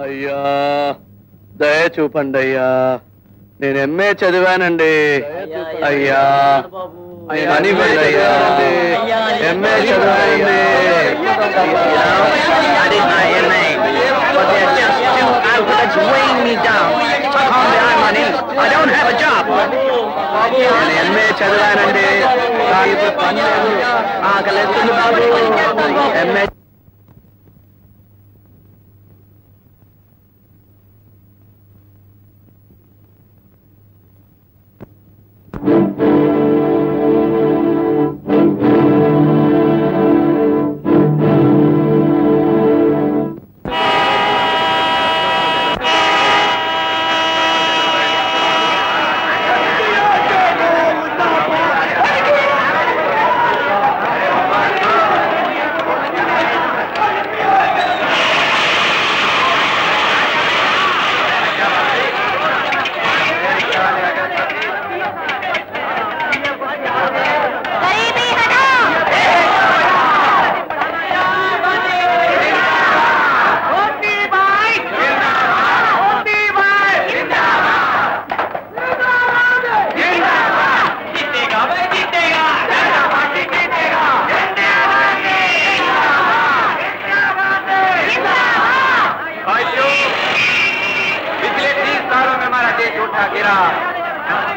అయ్యా దయ చూపండి అయ్యా, నేను ఎంఏ చదివానండి అయ్యా, మనీ అయ్యా ఎంఏ చదివానండి. నేను ఎంఏ చదివానండి, ఇప్పుడు పని లేదు, ఆకలిస్తుంది బాబు. ఎంఏ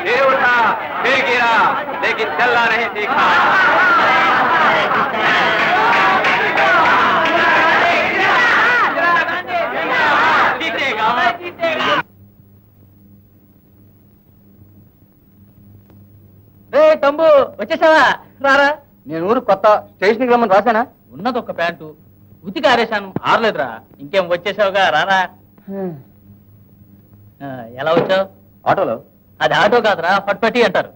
फिर उठा फिर गिरा लेकिन चलना नहीं सीखा। తమ్ము వచ్చేసావా? రారా. నేను ఊరు కొత్త, స్టేషన్కి రమ్మని రాశానా? ఉన్నది ఒక ప్యాంటు ఉతికి ఆరేశాను, ఆరలేదురా. ఇంకేం వచ్చేసావుగా, రారా. ఎలా వచ్చావు? ఆటోలో. అది ఆటో కాదురా, ఫట్పట్టి అంటారు.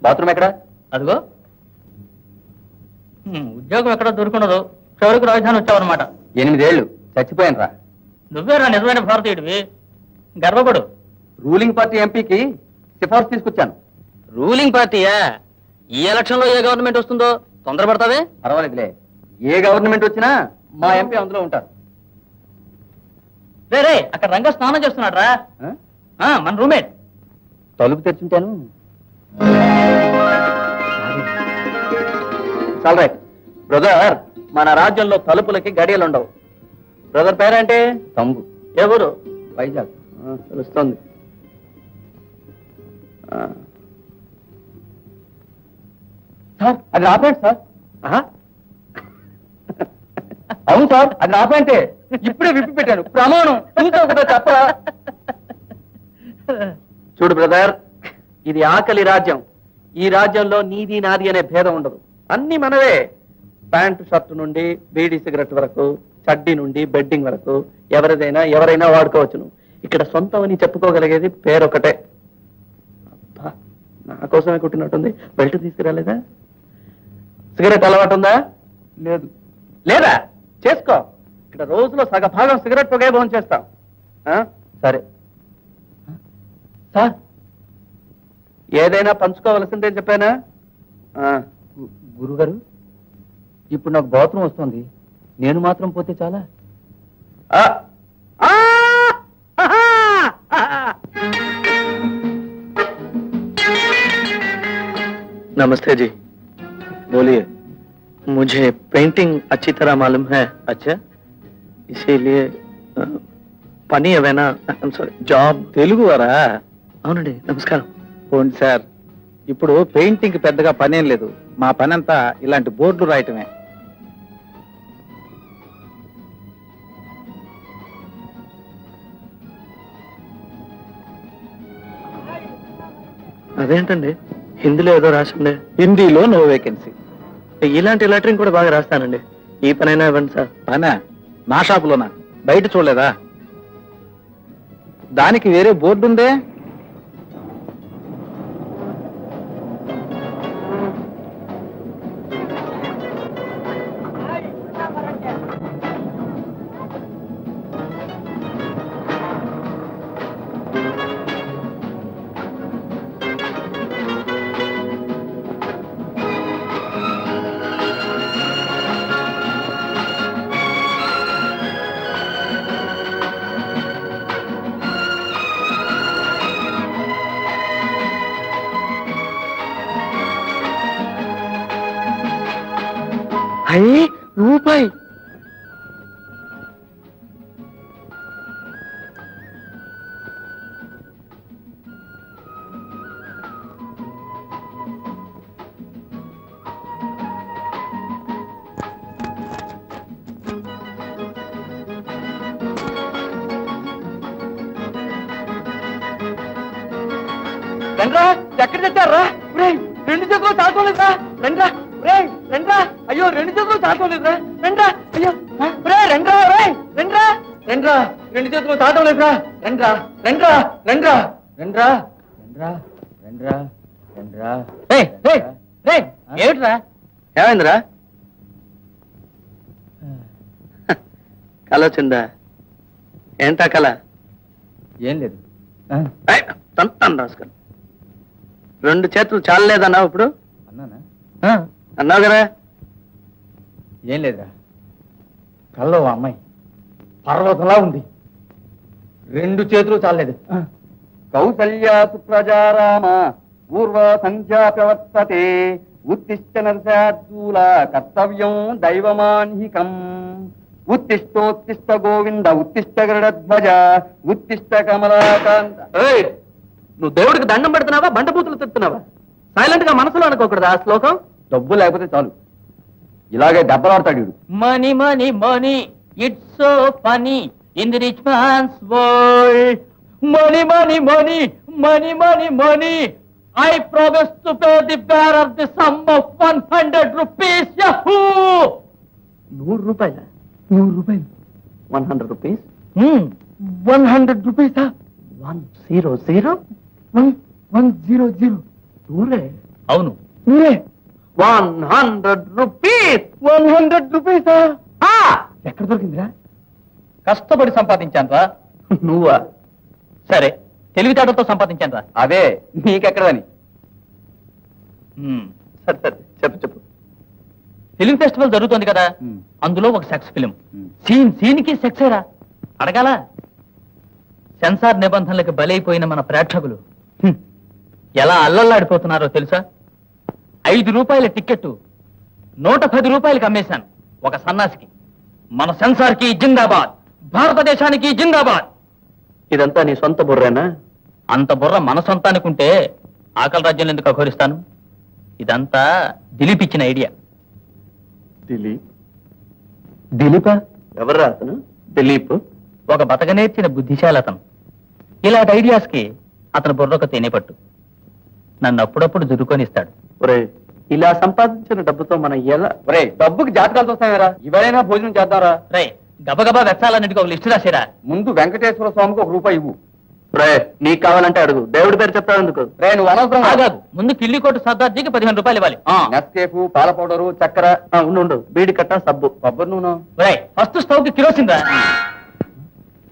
బాత్రూమ్ ఎక్కడ? అదిగో. ఉద్యోగం ఎక్కడ దొరుకున్నదో, చివరికి రాజధాని వచ్చావన్నమాట. 8 ఏళ్ళు చచ్చిపోయాను రా. నువ్వేరా నిజమైన భారతీయుడివి, గర్వపడు. రూలింగ్ పార్టీ ఎంపీకి సిఫార్సు తీసుకొచ్చాను. రూలింగ్ పార్టీయా? ఈ ఎలక్షన్ లో ఏ గవర్నమెంట్ వస్తుందో తొందరపడతావే? పర్వాలేదులే, ఏ గవర్నమెంట్ వచ్చినా మా ఎంపీ అందులో ఉంటారు. రే అక్కడ రంగ స్నానం చేస్తున్నాడు రా, మన రూమ్మేట్. తలుపు తెచ్చుంటాను. చాలు రైట్ బ్రదర్, మన రాజ్యంలో తలుపులకి గడియలు ఉండవు. బ్రదర్ పేరేంటి? తంబు. ఎవరు? వైజాగ్. తెలుస్తుంది. సార్ అది నా ప్యాంట్ సార్. అవును సార్, అది నా ప్యాంటే. ఇప్పుడే విప్పి పెట్టాను, ప్రమాణం. చూసా చెప్పరా? చూడు బ్రదర్, ఇది ఆకలి రాజ్యం. ఈ రాజ్యంలో నీది నాది అనే భేదం ఉండదు, అన్ని మనవే. ప్యాంటు షర్టు నుండి బీడీ సిగరెట్ వరకు, చడ్డీ నుండి బెడ్డింగ్ వరకు ఎవరైనా వాడుకోవచ్చును. ఇక్కడ సొంతం అని చెప్పుకోగలిగేది పేరొకటే. అబ్బా, నా కోసమే కుట్టినట్టుంది. బెల్ట్ తీసుకురాలేదా? సిగరెట్ అలవాటు ఉందా? లేదు. లేదా? చేసుకో. ఇక్కడ రోజులో సగభాగం సిగరెట్ పొగే భోజనం చేస్తాం. సరే సార్, ఏదైనా పంచుకోవలసిందే చెప్పానా? గురుగారు, ఇప్పుడు నాకు బాత్రూమ్ వస్తుంది, నేను మాత్రం పోతే చాలా? नमस्ते जी, बोलिए। मुझे पेंटिंग अच्छी तरह मालूम है। अच्छा, इसीलिए పని ఏమైనా జాబ్? తెలుగు వారా? అవునండి, నమస్కారం. పోండి సార్, ఇప్పుడు పెయింటింగ్ పెద్దగా పనేం లేదు. మా పని అంతా ఇలాంటి బోర్డులు రాయటమే. అదేంటండి, హిందీలో ఏదో రాసిండే. హిందీలో నో వేకెన్సీ. ఇలాంటి లెటరింగ్ కూడా బాగా రాస్తానండి. ఈ పనైనా ఇవ్వండి సార్. పనా? నా షాపులోనా? బయట చూడలేదా? దానికి వేరే బోర్డు ఉందే. అయ్యి రూపాయి. రండ్రా, ఎక్కడ తెచ్చారా? రెండు చేతులు చాటుకోలేదురా. రండ్రా రండ్రా, అయ్యో రెండు చేతులు చాటుకోలేదురా. రండ్రా, అయ్యో రండ్రా, రండ్రా రండ్రా, రెండు చేతులు చాటలేదురా. రండ్రా రండ్రా రండ్రా రండ్రా రండ్రా రండ్రా రండ్రా. ఏమిట్రా? ఏమైందిరా? కళ వచ్చిందా? ఏంటా కళ? ఏం లేదు. తంతాను రాసుకొని. రెండు చేతులు చాలలేదన్నావు ఇప్పుడు? అన్నానా? అన్నావు కదా. ఏం లేదురా, కల్లో ఓ అమ్మాయి పర్వతంలా ఉంది, రెండు చేతులు చాలేదు. కౌసల్యా సుప్రజారామ పూర్వ సంధ్యా ప్రవర్తతే ఉత్తిష్ట నరసార్దూల కర్తవ్యం దైవమాన్హికం. ఉత్తిష్టోత్తిష్ట గోవింద ఉత్తిష్ట గరుడధ్వజ ఉత్తిష్ట కమలాకాంత. నువ్వు దేవుడికి దండం పెడుతున్నావా, బండబూతులు తిడుతున్నావా? సైలెంట్ గా మనసులో అనుకోకూడదు ఆ శ్లోకం. డబ్బు లేకపోతే చాలు, ఇలాగే దెబ్బలాడతాడు. Money money money, it's so funny in the rich man's world. Money money money money money money, I promise to pay the bearer the sum of 100 rupees. Yahoo! 100 రూపాయలు? 100 రూపాయలు? 100 రూపీస్? 100 రూపీసా? 100? 100. నూరే? అవును, మీరే 100 రూపీస్. 100 రూపీసా? ఎక్కడ దొరికిందిరా? కష్టపడి సంపాదించాను రా. నువ్వా? సరే, తెలివితేటలతో సంపాదించాను రా. అదే నీకెక్కడని. సరే సరే, చెప్పు. ఫిలిం ఫెస్టివల్ జరుగుతోంది కదా, అందులో ఒక సెక్స్ ఫిలిం. సీన్ కి సెక్సేరా? అడగాల? సెన్సార్ నిబంధనలకు బలైపోయిన మన ప్రేక్షకులు ఎలా అల్లల్లాడిపోతున్నారో తెలుసా? 5 రూపాయల టిక్కెట్ 110 రూపాయలకి అమ్మేశాను ఒక సన్నాసికి. మన సెన్సార్ కి జిందాబాద్, భారతదేశానికి జిందాబాద్. ఇదంతా నీ సొంత బుర్రేనా? అంత బుర్ర మన సొంతానికుంటే ఆకలి రాజ్యంలో ఎందుకు అఘోరిస్తాను? ఇదంతా దిలీప్ ఇచ్చిన ఐడియా. దిలీపా? ఎవరు అతను? దిలీప్ ఒక బతకనేర్చిన బుద్ధిశాలి అతను. ఇలాంటి ఐడియాస్ కి అతను బుర్రొక తేనెపట్టు. నన్ను అప్పుడప్పుడు దురుకొనిస్తాడు. ఒరే, ఇలా సంపాదించిన డబ్బుతో మనం ఎలా? ఒరే, డబ్బుకి జాతకాలు చూస్తామేరా, ఇవరైనా భోజనం చేద్దారా? రే, గబగబా వెచ్చాలన్నిటికీ ఒక లిస్టు రాసేరా. ముందు వెంకటేశ్వర స్వామికి 1 రూపాయి ఇవ్వు. రే, నీకు కావాలంటే అడుగు, దేవుడి పేరు చెప్తావు ఎందుకు? రే, నువ్వు అనవసరం ఆగాదు, ముందు కిల్లికోట సర్దార్జీకి 15 రూపాయలు ఇవ్వాలి. నెస్కేఫ్, పాల పౌడరు, చక్కెర. ఉండు, బీడి కట్ట, సబ్బు, కొబ్బరి నూనె. రే, ఫస్ట్ స్టవ్ కి కిరోసిన్ రా.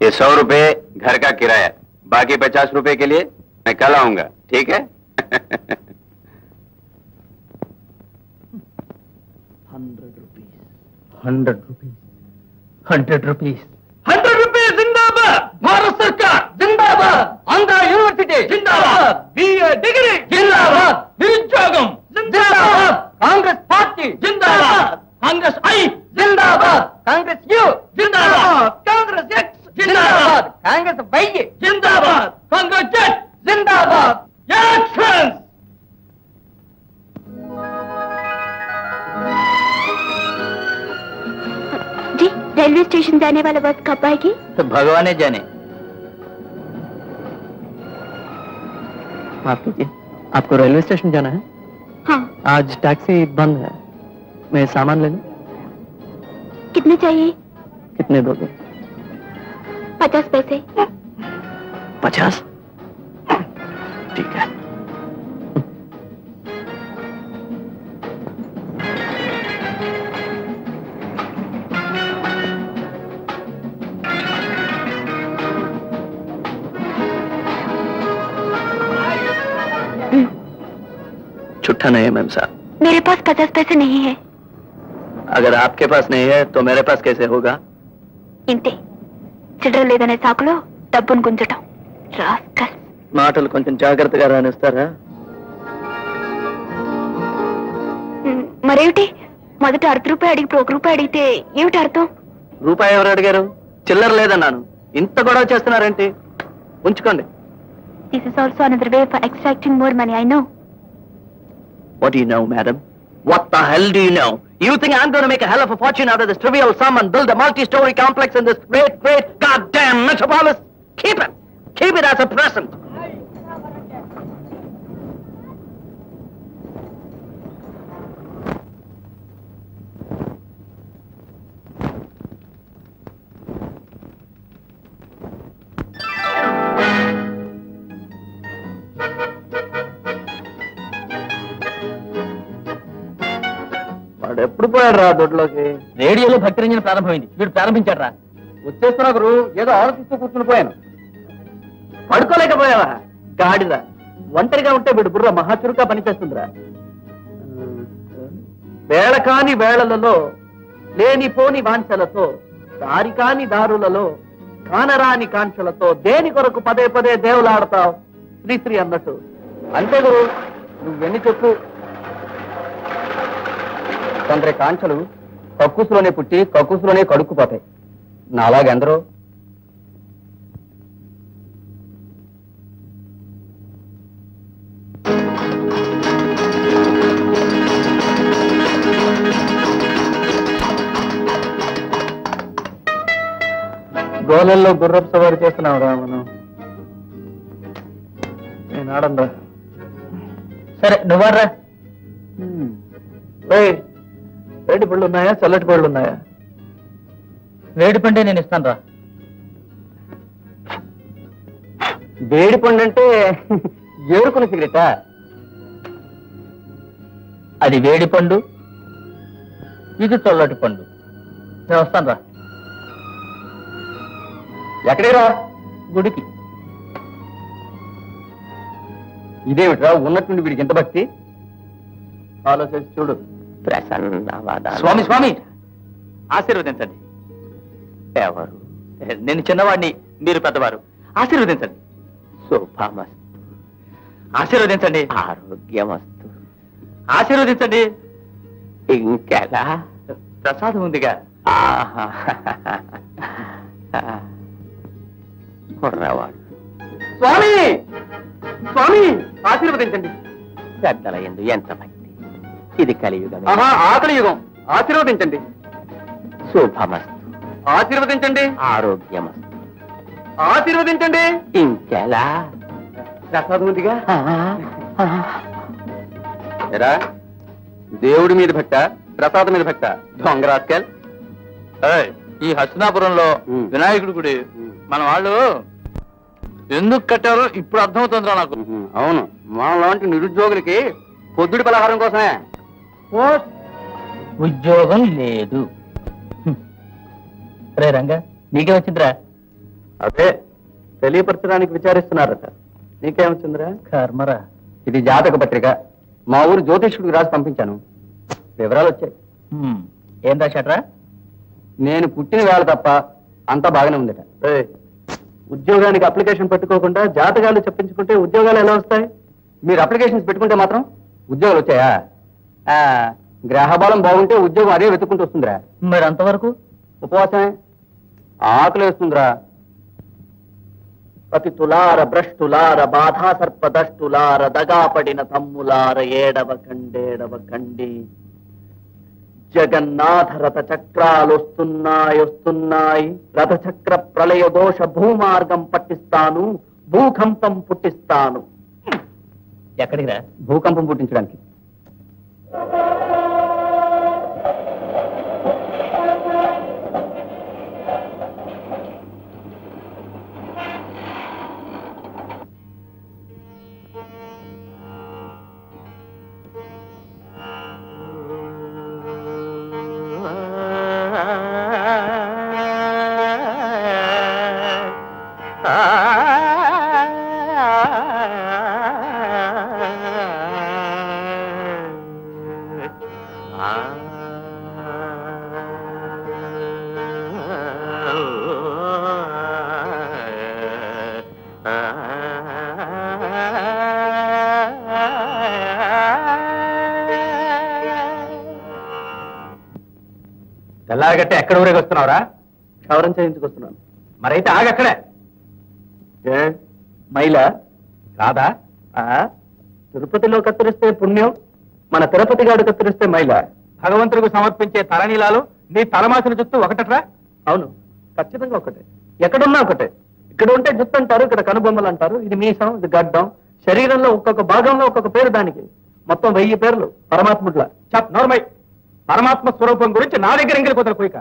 ये 100 रुपए घर का किराया, बाकी 50 रुपए के लिए मैं कल आऊंगा, ठीक है? 100 రూపీస్. 100 రూపీస్. 100 రూపీస్. 100 రూపీస్ జిందాబాద్. భారత సర్కార్ జిందాబాద్. ఆంధ్ర యూనివర్సిటీ జిందాబాద్. బిఏ డిగ్రీ జిందాబాద్. నిరుద్యోగం జిందాబాద్. కాంగ్రెస్ పార్టీ జిందాబాద్. కాంగ్రెస్ ఐ జిందాబాద్. కాంగ్రెస్ యు జిందాబాద్. కాంగ్రెస్ ఎక్స్ జిందాబాద్. కాంగ్రెస్ వై జిందాబాద్. కాంగ్రెస్ జెడ్ జిందాబాద్. యాక్షన్! जी, रेलवे स्टेशन जाने वाला बस कब आएगी? तो भगवान जाने. माफ कीजिए, आपको रेलवे स्टेशन जाना है? हाँ. आज टैक्सी बंद है, मैं सामान ले लूं? कितने चाहिए? कितने दोगे? 50 पैसे. 50? ठीक है. छुट्टा नहीं है मैम साहब. मेरे पास 50 पैसे नहीं है. अगर आपके पास नहीं है तो मेरे पास कैसे होगा? ఇంతే, చిల్లర లేదనే సాకులో డబ్బును గుంజటం. రాస్కల్. మాటలు కొంచెం జాగ్రత్తగా రానిస్తారా? మరేమిటి, మొదట ₹1 అడిగి ఇప్పుడు ₹1 అడిగితే ఏమిటి అర్థం? రూపాయి ఎవరు అడిగారు? చిల్లర లేదన్నాను. ఇంత గొడవ చేస్తున్నారేంటి? ఉంచుకోండి. This is also another way for extracting more money, I know. What do you know, madam? What the hell do you know? You think I'm going to make a hell of a fortune out of this trivial sum and build a multi-story complex in this great goddamn metropolis? Keep it! Keep it as a present! వాడు ఎప్పుడు పోయాడు రా దొడ్లోకి? రేడియోలో భక్తి రంజన ప్రారంభమైంది, వీడు ప్రారంభించాడు రా. వచ్చేస్తున్నా గురు, ఏదో ఆలోచిస్తూ కూర్చుని పోయాను. పడుకోలేకపోయావా గాడిద? ఒంటరిగా ఉంటే వీడు బుర్ర మహాచురుగా పనిచేస్తుందిరా. వేళ కాని వేళలలో, లేనిపోని వాంఛలతో, దారి కాని దారులలో, కానరాని కాంక్షలతో దేని కొరకు పదే పదే దేవులాడతావు శ్రీశ్రీ అన్నట్టు. అంతే గురు, నువ్వెన్ని చెప్పు. కొందరి కాంక్షలు కక్కుసులోనే పుట్టి కక్కుసులోనే కడుక్కుపోతాయి. నాలాగెందరో. గోలల్లో గుర్రపు సవారి చేస్తున్నావు రా మనం. నేను ఆడందా? సరే నువ్వారా. వేడి పళ్ళు ఉన్నాయా, చల్లటి పళ్ళు ఉన్నాయా? వేడి పండే నేను ఇస్తాను రా. వేడి పండు అంటే ఏరుకున్న సిగరెటా? అది వేడి పండు, ఇది చల్లటి పండు. నేను వస్తాను రా. ఎక్కడికి రా? గుడికి. ఇదేమిట్రా ఉన్నట్టుండి వీడికి ఎంత భక్తి? ఆలోచించి చూడు. స్వామి స్వామి ఆశీర్వదించండి. ఎవరు? నేను చిన్నవాడిని, మీరు పెద్దవారు. ఆశీర్వదించండి. శుభమస్తు. ఆశీర్వదించండి. ఆరోగ్యమస్తు. ఆశీర్వదించండి. ఇంకెలా? ప్రసాదం ఉందిగా. ఆహా. కుర్రవాడు. స్వామి స్వామి ఆశీర్వదించండి. పెద్దల యందు ఎంత భక్తి! ఇది కలియుగం. ఆకలి యుగం. ఆశీర్వదించండి. శుభమస్తు. ఆశీర్వదించండి. ఆరోగ్యమస్తు. ఆశీర్వదించండి. ఇంకెలా? ప్రసాదం ఉందిగా. ఎరా, దేవుడి మీద భక్త, ప్రసాదం మీద భక్త, దొంగరాస్కెల్. ఈ హస్తినాపురంలో వినాయకుడి గుడి మన వాళ్ళు ఎందుకు కట్టారో ఇప్పుడు అర్థమవుతుందిరా నాకు. అవును, మా లాంటి నిరుద్యోగులకి పొద్దుడి పలహారం కోసమే. ఉద్యోగం లేదు. రే రంగా, నీకే వచ్చిందిరా. అదే తెలియపరచడానికి విచారిస్తున్నారట. నీకేమొచ్చిందిరా? కర్మరా. ఇది జాతక పత్రిక. మా ఊరు జ్యోతిష్కుడికి రాసి పంపించాను. వివరాలు వచ్చాయి. ఏం రాశాట్రా? నేను పుట్టిన వేళ తప్ప అంతా బాగానే ఉందట. ఉద్యోగానికి అప్లికేషన్ పెట్టుకోకుండా జాతకాలు చెప్పించుకుంటే ఉద్యోగాలు ఎలా వస్తాయి? మీరు అప్లికేషన్స్ పెట్టుకుంటే మాత్రం ఉద్యోగాలు వచ్చాయా? గ్రహబలం బాగుంటే ఉద్యోగం అదే వెతుక్కుంటూ వస్తుందిరా. మరి అంతవరకు ఉపవాసమే. ఆకలి వేస్తుందిరా. పతితులార భ్రష్టులార బాధా సర్పదష్టులార దగాపడిన తమ్ములార ఏడవ కండి. జగన్నాథ రథ చక్రాలొస్తున్నాయి. రథచక్ర ప్రళయ దోష భూమార్గం పట్టిస్తాను, భూకంపం పుట్టిస్తాను. ఎక్కడికి రా? భూకంపం పుట్టించడానికి. ఆగట్టే ఎక్కడ ఊరేగొస్తున్నావురా? క్షవరం చేయించుకొస్తున్నాను. మరైతే ఆగక్కడే. ఏ మైల రాదా? తిరుపతిలో కత్తిరిస్తే పుణ్యం, మన తిరుపతి గాడు కత్తిరిస్తే మైల. భగవంతుడికి సమర్పించే తలనీలాలు నీ తలమాసిన చుట్టూ ఒకటట్రా? అవును, ఖచ్చితంగా ఒకటే. ఎక్కడున్నా ఒకటే. ఇక్కడ ఉంటే జుత్తు అంటారు, ఇక్కడ కనుబొమ్మలు అంటారు, ఇది మీసం, ఇది గడ్డం. శరీరంలో ఒక్కొక్క భాగంలో ఒక్కొక్క పేరు దానికి. మొత్తం 1000 పేర్లు పరమాత్ముట్ల. చప్ నోర్మై. పరమాత్మ స్వరూపం గురించి నా దగ్గర ఎంగిలి కుదర కోయిక.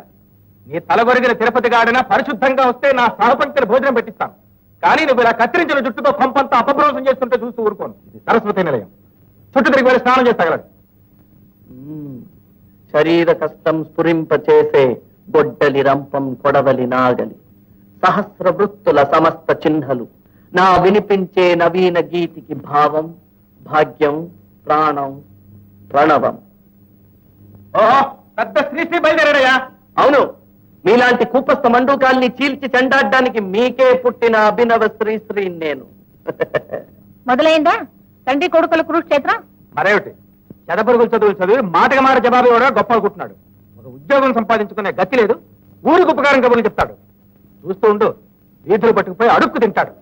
నీ తలగొరిగిన తిరుపతి గాడిన పరిశుద్ధంగా వస్తే నా సహపంక్తిని భోజనం పెట్టిస్తాను. కానీ నువ్వు ఇలా కత్తిరించిన జుట్టుతో పంపంతా అపభ్రంశం చేస్తుంటే చూస్తూ ఊరుకోను. ఇది సరస్వతి నిలయం. చుట్టూ తిరిగి వెళ్ళి స్నానం చేస్తాగలడు. శరీర కష్టం స్ఫురింప చేసే గొడ్డలి రంపం కొడవలి నాగలి, సహస్ర వృత్తుల సమస్త చిహ్నలు, నా వినిపించే నవీన గీతికి భావం, భాగ్యం, ప్రాణం, ప్రణవం. ఓహో, పెద్ద శ్రీశ్రీ బయలుదేరాడయ్యా. అవును, మీలాంటి కూపస్థ మండూకాల్ని చీల్చి చెండాడ్డానికి మీకే పుట్టిన అభినవ శ్రీశ్రీ నేను. మొదలైందా తండ్రి కొడుకుల కురుక్షేత్రం? మరేమిటి, చెదపరుగులు చదువులు చదివి మాటగా మాట జవాబు కూడా గొప్ప అనుకుంటున్నాడు. ఒక ఉద్యోగం సంపాదించుకునే గతి లేదు, ఊరికి ఉపకారం కబుర్లు చెప్తాడు. చూస్తూ ఉండు, వీధులు పట్టుకుపోయి అడుక్కు తింటాడు.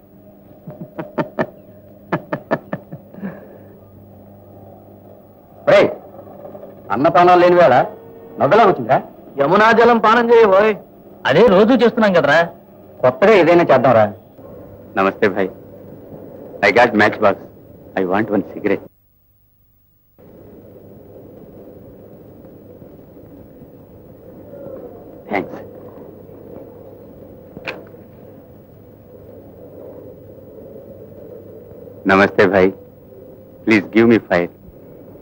అన్నపానాలు లేని వేళ నవ్వలా వచ్చిందా? యమునా జలం పానం చేయబోయ్. అదే రోజు చేస్తున్నాం కదరా. కొత్తగా ఏదైనా చేద్దాంరా. नमस्ते भाई. I got matchbox. I want one cigarette. Thanks. Namaste bhai. Please give me 5.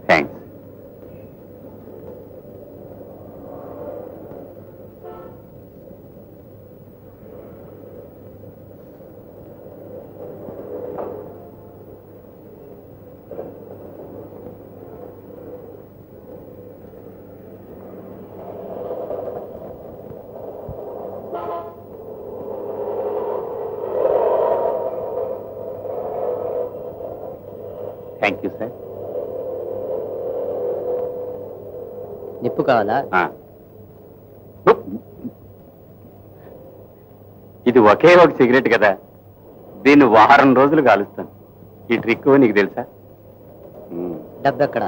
Thanks. Thank you, sir. నిప్పు కావాలా? ఇది ఒకే ఒక సిగరెట్ కదా, దీన్ని వారం రోజులు కాలుస్తాను. ఈ ట్రిక్ నీకు తెలుసా? డబ్బెక్కడ?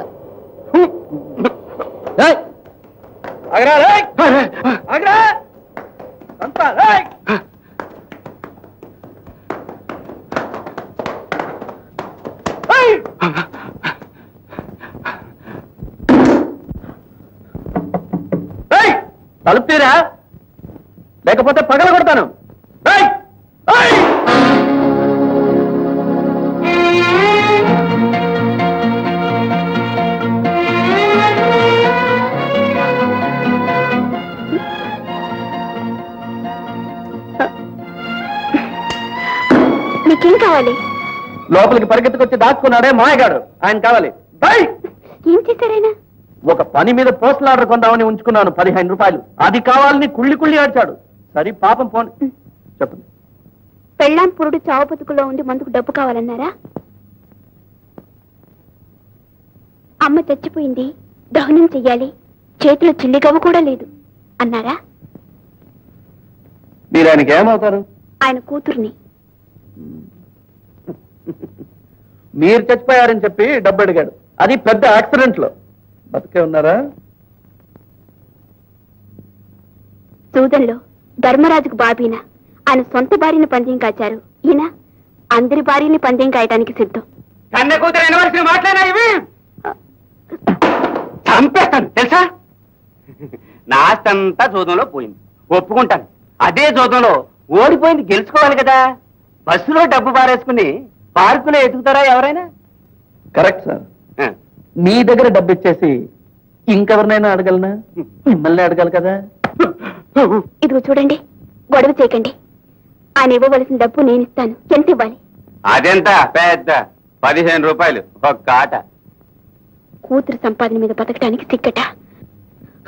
తలుపు తీరా, లేకపోతే పగల కొడతాను. మీకేం కావాలి? లోపలికి పరిగెత్తుకొచ్చి దాక్కున్నాడే మాయగాడు, ఆయన కావాలి. ఏం చేశారైనా? ఒక పని మీద పోస్టల్ ఆర్డర్ కొందామని ఉంచుకున్నాను, 15 రూపాయలు. అది కావాలని కుళ్ళి కుళ్ళి ఆడ్చాడు. సరే పాపం పోని. చెప్పండి. పెళ్ళాం పురుడు చావు బతుకులో ఉండి మందుకు డబ్బు కావాలన్నారా? అమ్మ చచ్చిపోయింది, దహనం చెయ్యాలి, చేతిలో చిల్లిగవ్వ కూడా లేదు అన్నారా? మీరు ఆయనకి ఏమవుతారు? ఆయన కూతుర్ని. మీరు చచ్చిపోయారని చెప్పి డబ్బు అడిగాడు, అది పెద్ద యాక్సిడెంట్ లో. బతికే ఉన్నారా? సూదంలో ధర్మరాజుకు బాబీన ఆయన సొంత భార్యని పందెం కాచారు. ఈయన అందరి భార్యని పందెం కాయటానికి సిద్ధం. కన్నె కూతురు ఎనవలసిన మాట్లాడినా ఇవి చంపేస్తాను తెలుసా? నా ఆస్తి అంతా జోదంలో పోయింది, ఒప్పుకుంటాను. అదే జోదంలో ఓడిపోయింది గెలుచుకోవాలి కదా. బస్సులో డబ్బు పారేసుకుని పార్కులో ఎదుగుతారా ఎవరైనా? Correct sir. మీ దగ్గర డబ్బు ఇచ్చేసి ఇంకెవరినైనా అడగలనా? మిమ్మల్ని అడగాలి కదా. ఇదిగో చూడండి, గొడవ చేయకండి. ఆయన ఇవ్వవలసిన డబ్బు నేను ఇస్తాను. ఎంత ఇవ్వాలి? అదెంత పెద్ద 15 రూపాయలు ఒక్క ఆట. కూతురు సంపాదన మీద బతకడానికి సిక్కట,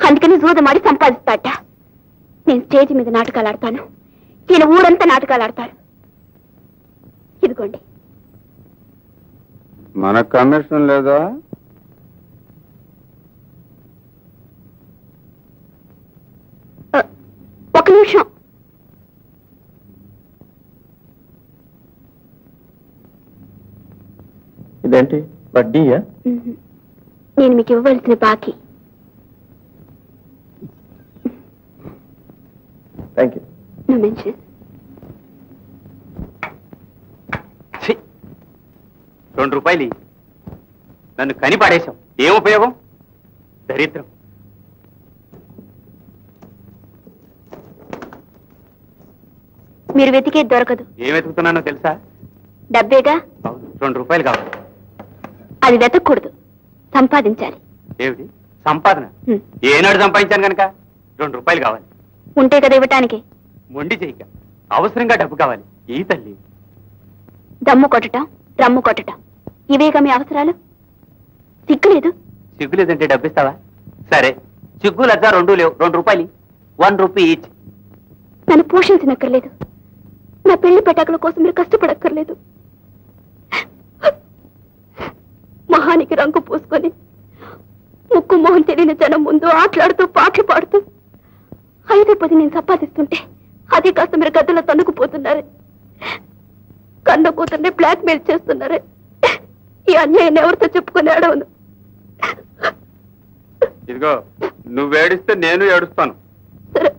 అందుకని జూదమాడి సంపాదిస్తాట. నేను స్టేజ్ మీద నాటకాలు ఆడతాను, ఈయన ఊరంతా నాటకాలు ఆడతారు. ఇదిగోండి. మనకు కమిషన్ లేదా? నిమిషం. ఇదేంటి వడ్డీయా? నేను మీకు ఇవ్వవలసిన బాకీ. Thank you. No mention. ఛీ! 2 రూపాయలు ఇయ్యి. నన్ను కని పడేశాం. ఏం ఉపయోగం? దరిద్రం. మీరు వెతికేది దొరకదు. ఏం వెతుకుతున్నానో తెలుసా? డబ్బేగా. అవును, 2 రూపాయలు కావాలి. అది వెతకూడదు, సంపాదించాలి. ఏమిటి సంపాదన? హ్మ్. ఏనాడు సంపాదించాను కనుక 2 రూపాయలు కావాలి. ఉంటే కదా ఇవ్వటానికి. మొండి చేయక, అవసరంగా డబ్బు కావాలి. ఈ తల్లి దమ్ము కొట్టటం, రమ్ము కొట్టటం, ఇవేగా మీ అవసరాలు. సిగ్గులేదు. సిగ్గులేదంటే డబ్బిస్తావా? సరే, సిగ్గు లజ్జ 2 లేవు. 2 రూపాయలు 1 రూపీ ఈచ్. నన్ను పోషించనక్కర్లేదు. నా పెళ్లి పెటాకుల కోసం మీరు కష్టపడక్కర్లేదు. మొహానికి రంగు పూసుకొని ముక్కు మొహం తెలియని జనం ముందు ఆటలాడుతూ పాటలు పాడుతూ 5-10 నేను సంపాదిస్తుంటే అది కాస్త మీరు గద్దలో తన్నుకుపోతున్నారే. కన్న కూతుర్ని బ్లాక్ మెయిల్ చేస్తున్నారే. ఈ అన్యాయం ఎవరితో చెప్పుకుని అడవను. ఇదిగో, నువ్వు ఏడిస్తే నేను ఏడుస్తాను. సరే,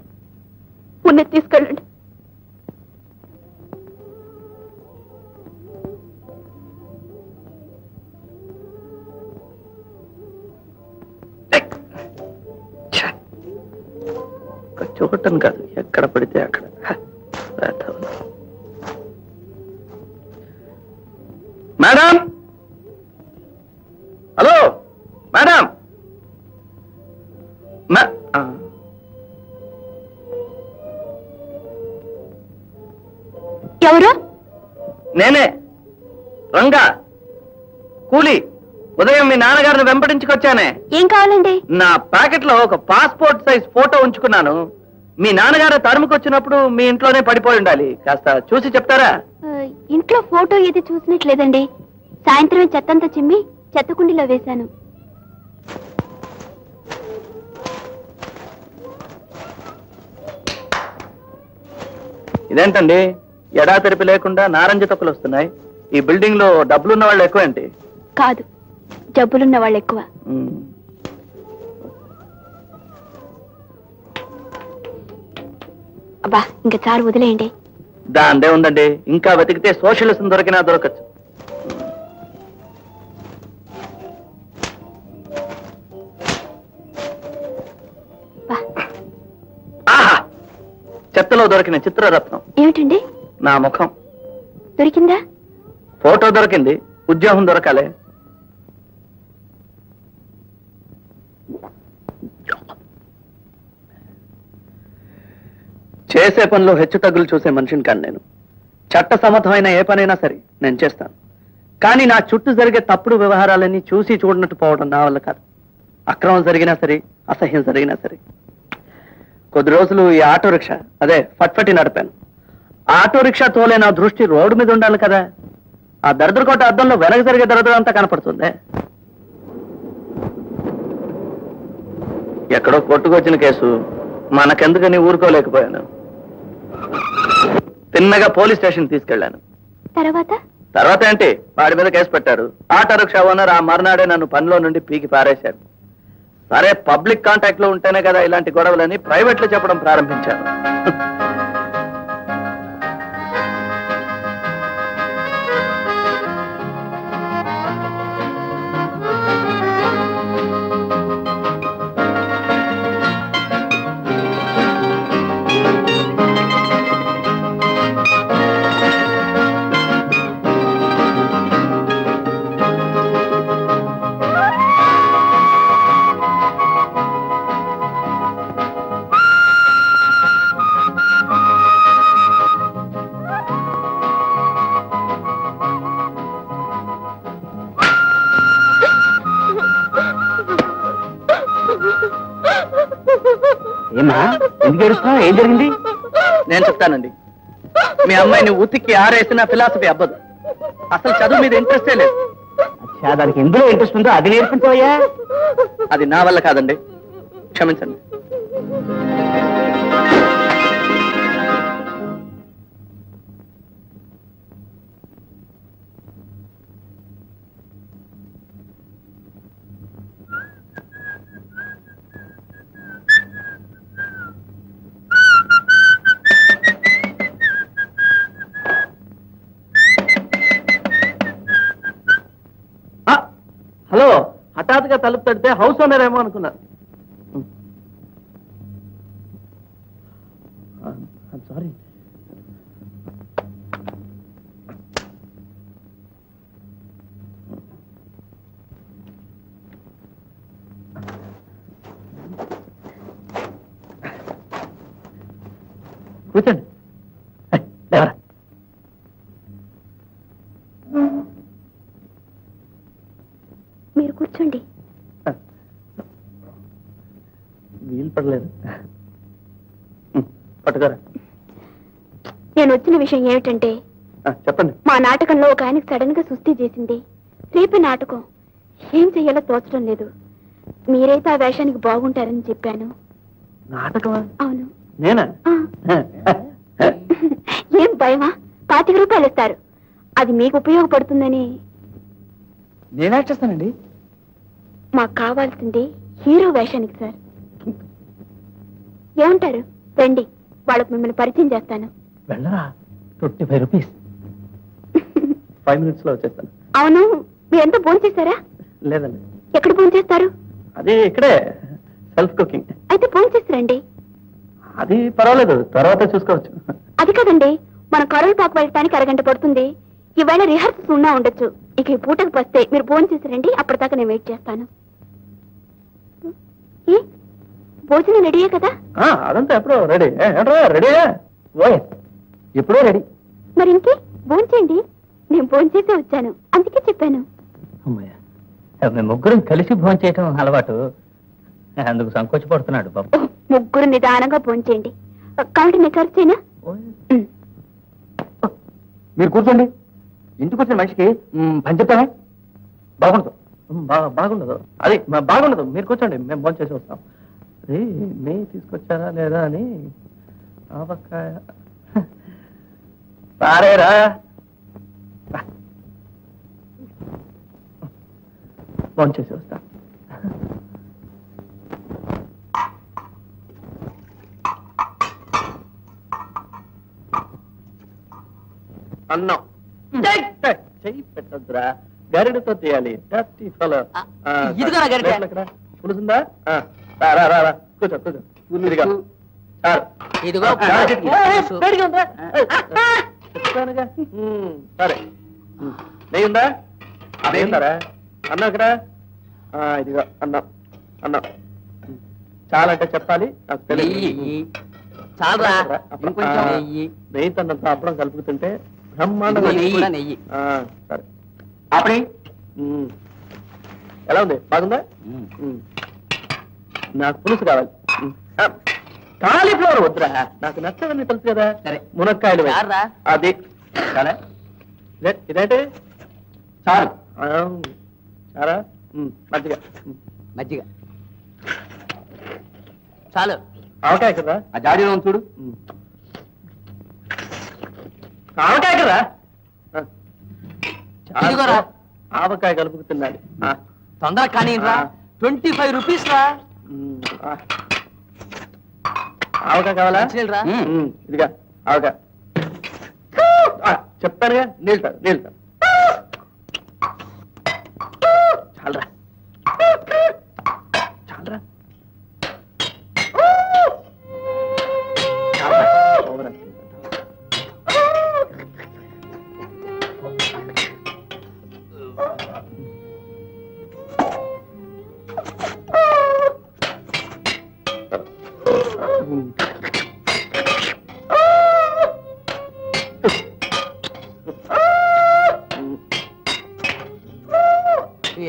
ఉన్నది తీసుకెళ్ళండి. చూడటం కాదు, ఎక్కడ పడితే అక్కడ. Madam, hello madam. ఎవరు? నేనే, రంగా, కూలీ. ఉదయం మీ నాన్నగారిని వెంబడించుకొచ్చానే. ఏం కావాలండి? నా ప్యాకెట్ లో ఒక పాస్పోర్ట్ సైజ్ ఫోటో ఉంచుకున్నాను. మీ నాన్నగారు తరుముకొచ్చినప్పుడు మీ ఇంట్లోనే పడిపోయి ఉండాలి. కాస్త చూసి చెప్తారా? ఇంట్లో ఫోటో ఏది చూసినట్లేదండి. సాయంత్రమే చెత్తంతా చిమ్మి చెత్తకుండీలో వేశాను. ఇదేంటండి, ఎడా తెరిపి లేకుండా నారంజ తొక్కులు వస్తున్నాయి. ఈ బిల్డింగ్ లో డబ్బులున్న వాళ్ళు ఎక్కువ ఏంటి? కాదు, జబ్బులున్న వాళ్ళు ఎక్కువ. అబ్బా, ఇంకా చాలు, వదిలేయండి. దాందే ఉందండి, ఇంకా వెతికితే సోషలిజం దొరికినా దొరకచ్చు. ఆహా, చెత్తలో దొరికిన చిత్రరత్నం. ఏమిటండి? నా ముఖం. దొరికిందా? ఫోటో దొరికింది, ఉద్యోగం దొరకాలే. చేసే పనిలో హెచ్చు తగ్గులు చూసే మనిషిని కాను నేను. చట్ట సమ్మతమైన ఏ పనైనా సరే నేను చేస్తాను. కానీ నా చుట్టూ జరిగే తప్పుడు వ్యవహారాలన్నీ చూసి చూడనట్టు పోవడం నా వల్ల కాదు. అక్రమం జరిగినా సరే, అసహ్యం జరిగినా సరే. కొద్ది రోజులు ఈ ఆటో రిక్షా, అదే ఫట్ఫటి నడిపాను. ఆటో రిక్షా తోలే నా దృష్టి రోడ్డు మీద ఉండాలి కదా. ఆ దరిద్రకోట అద్దంలో వెనక జరిగే దరిద్రం అంతా కనపడుతుంది. ఎక్కడో కొట్టుకొచ్చిన కేసు, మనకెందుకని ఊరుకోలేకపోయాను. తిన్నగా పోలీస్ స్టేషన్ తీసుకెళ్లాను. తర్వాత ఏంటి, వాడి మీద కేసు పెట్టారు. ఆటో రిక్షా ఓనర్ ఆ మర్నాడే నన్ను పనిలో నుండి పీకి పారేశాడు. సరే, పబ్లిక్ కాంటాక్ట్ లో ఉంటేనే కదా ఇలాంటి గొడవలని ప్రైవేట్ లో చెప్పడం ప్రారంభించాను. ఏమా, ఎందుకు ఏడుస్తున్నావు? ఏం జరిగింది? నేను చెప్తానండి. మీ అమ్మాయిని ఉతికి ఆరేసిన ఫిలాసఫీ అబ్బదు. అసలు చదువు మీద ఇంట్రెస్టే లేదు. దానికి ఎందులో ఇంట్రెస్ట్ ఉందో అది నేర్పించవయ్యా. అది నా వల్ల కాదండి, క్షమించండి. హఠాత్తుగా తలుపు తడితే హౌస్ ఓనర్ ఏమో అనుకున్నాను. సారీ. కూర్చోండి. ఎవరా? మీరు కూర్చోండి. వీలు పడలేదు. పట్టుకోరా. నేను వచ్చిన విషయం ఏమిటంటే, చెప్పండి. మా నాటకంలో ఒక ఆయనకు సడన్ గా సుస్థి చేసింది. రేపే నాటకం, ఏం చెయ్యాలో తోచడం లేదు. మీరైతే ఆ వేషానికి బాగుంటారని చెప్పాను. నాటకమా? అవును. నేనా? ఏం భయమా? 25 రూపాయలు ఇస్తారు. అది మీకు ఉపయోగపడుతుందని. నేను యాక్ట్ చేస్తానండి. మాకు కావాల్సింది హీరో వేషానికి సార్. ఏమంటారు? రండి, వాళ్ళకు మిమ్మల్ని పరిచయం చేస్తాను. వెళ్ళరా? 25 రూపీస్. 5 minutes లో వచ్చేస్తాను. అవును, మీరంతా భోజనం చేశారా? లేదండి. ఎక్కడ భోజనం చేస్తారు? అది ఇక్కడే, సెల్ఫ్ కుకింగ్. అయితే భోజనం చేసి రండి. అది పర్వాలేదు, తర్వాత చూసుకోవచ్చు. అది కాదండి, మన కరోల్పాకు వెళ్ళటానికి అరగంట పడుతుంది. ఈవేళ రిహార్సల్స్ ఉన్నా ఉండొచ్చు. ఇక ఈ పూటకు వస్తే మీరు భోజనం చేసి రండి. అప్పటిదాకా నేను వెయిట్ చేస్తాను. ఏ, భోజనం రెడీయే కదా? అదంతా ఎప్పుడో రెడీ. రెడీయా? ఓయ్, ఎప్పుడో రెడీ. మరి ఇంకే భోజనం చేయండి. నేను భోజనం చేసే వచ్చాను, అందుకే చెప్పాను. అమ్మయ్య, మేము ముగ్గురం కలిసి భోజనం చేయటం అలవాటు, అందుకు సంకోచపడుతున్నాడు బాబు. ఓ, ముగ్గురు నిదానంగా భోజనం చేయండి. కాబట్టి నేను ఖర్చైనా. మీరు కూర్చోండి. ఇంటికి వచ్చిన మనిషికి పని చెప్తానే బాగుండదు. బాగుండదు, అది బాగుండదు. మీరు కూర్చోండి, మేము భోజనం చేసి వస్తాం. అది నెయ్యి తీసుకొచ్చారా లేదా అని. ఆవకాయ సారేరా. భోజనం చేసి వస్తా. అన్నం చెయ్యి పెట్టద్దురా, గరిడతో తీయాలి. ఇదిగోరా గరిటె. పులుసుందా? రా రా రా, కూర్చో కూర్చో. ఇదిగా ఇదిగో చెప్తానుగా. సరే, నెయ్యి ఉందా? నెయ్యి ఉందారా? అన్నం ఇక్కడ. ఇదిగో అన్నం. అన్నం చాలంటే చెప్పాలి, నాకు తెలియదు. నెయ్యి తనంతా అప్పడం కలుపుతుంటే బ్రహ్మాండంగా. సరే, అప్పుడే ఎలా ఉంది? బాగుందా? నాకు పులుసు కావాలి. కాలీఫ్లవర్ వద్దురా, నాకు నచ్చదని తెలుసు కదా. సరే, మునక్కాయలు వేయి. అది చాలా. ఇదేంటి? చాలు. చారా? మజ్జిగ. మజ్జిగ చాలు. ఆవకాయ కదా? ఆ జాడీలో ఉంది చూడు. ఆవకాయ కదా? ఇదిగోరా. ఆవకాయ కలుపుకు తిన్నాడు. తొందర కానీ 25 రూపీస్ రా. ఆవకాయ కావాలా? రా. ఇదిగా ఆవకాయ. చెప్తానుగా, నీళ్ళు తాగు, నీళ్ళు తాగు. చాలరా, చాలరా, చాలరా.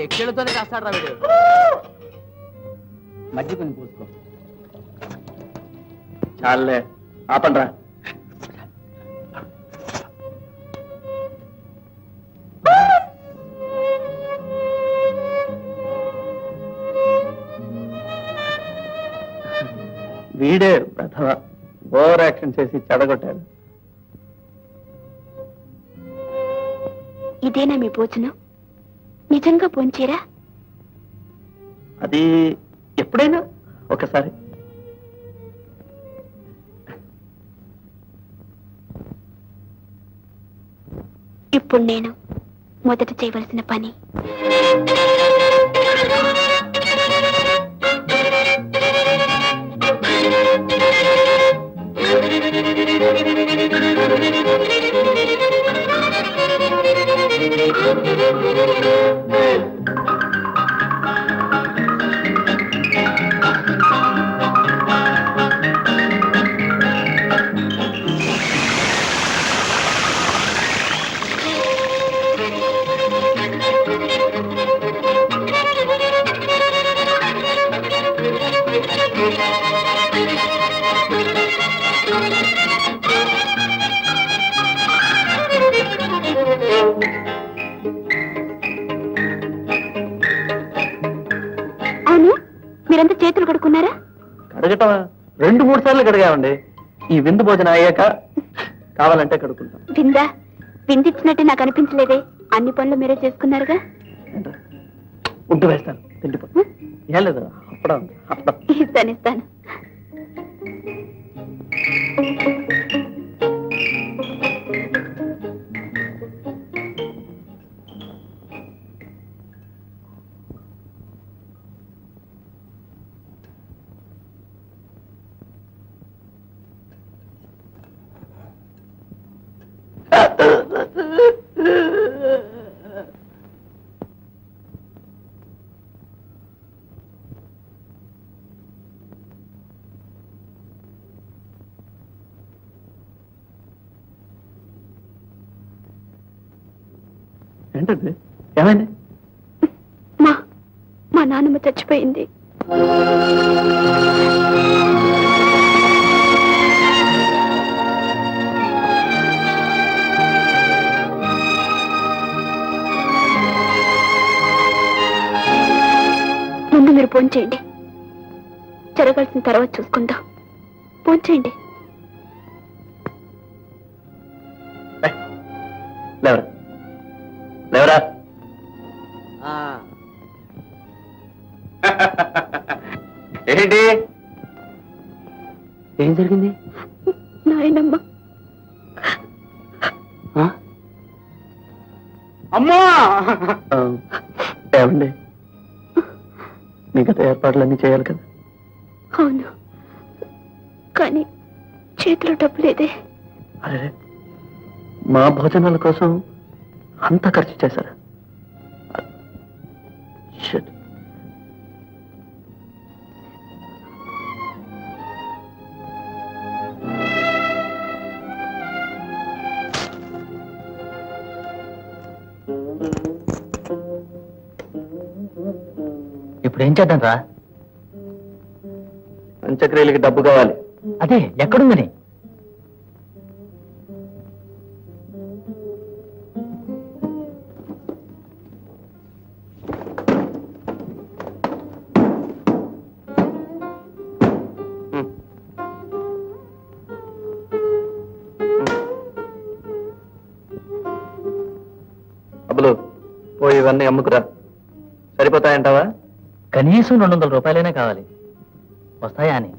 ఎక్కేళ్ళతోనే కాస్తాడు రా వీడు. మజ్జిగ కొంచెం పోసుకో. చాలే, ఆపండ్రా. వీడే ప్రథమ ఓవర్ యాక్షన్ చేసి చెడగొట్టాడు. ఇదేనా మీ భోజనం? నిజంగా భోంచేరా? అది ఎప్పుడైనా ఒకసారి. ఇప్పుడు నేను మొదట చేయవలసిన పని అవును, మీరంతా చేతులు కడుక్కున్నారా? కడగటం 2-3 సార్లు కడిగామండి. ఈ విందు భోజనం అయ్యాక కావాలంటే కడుక్కుంటాం. విందా? విందిచ్చినట్టే నాకు అనిపించలేదే. అన్ని పనులు మీరే చేసుకున్నారుగా. ఏంట్రా? ఉంటూ వేస్తాను, తిండిపో. ఏం లేదు, అప్పడం అప్పడం. ఇస్తాను. ఏంటండి, ఏమైంది? మా నాన్నమ్మ చచ్చిపోయింది. ముందు మీరు ఫోన్ చేయండి, జరగాల్సిన తర్వాత చూసుకుందాం. ఫోన్ చేయండి. లేవరా లేవరా. ఏంటి ఏం జరిగింది? నాయనమ్మ అమ్మా? ఏమండి, మిగతా ఏర్పాట్లన్నీ చేయాలి కదా. అవును, కానీ చేతిలో డబ్బు లేదే. అరే, మా భోజనాల కోసం అంత ఖర్చు చేశారా? Shit. ఇప్పుడు ఏం చేద్దాం రా? అంత్యక్రియలకి డబ్బు కావాలి. అదే ఎక్కడుందని? అబ్బులు, పోయి ఇవన్నీ అమ్ముకురా. సరిపోతాయంటావా? కనీసం 200 రూపాయలైనా కావాలి. వస్తాయా అని?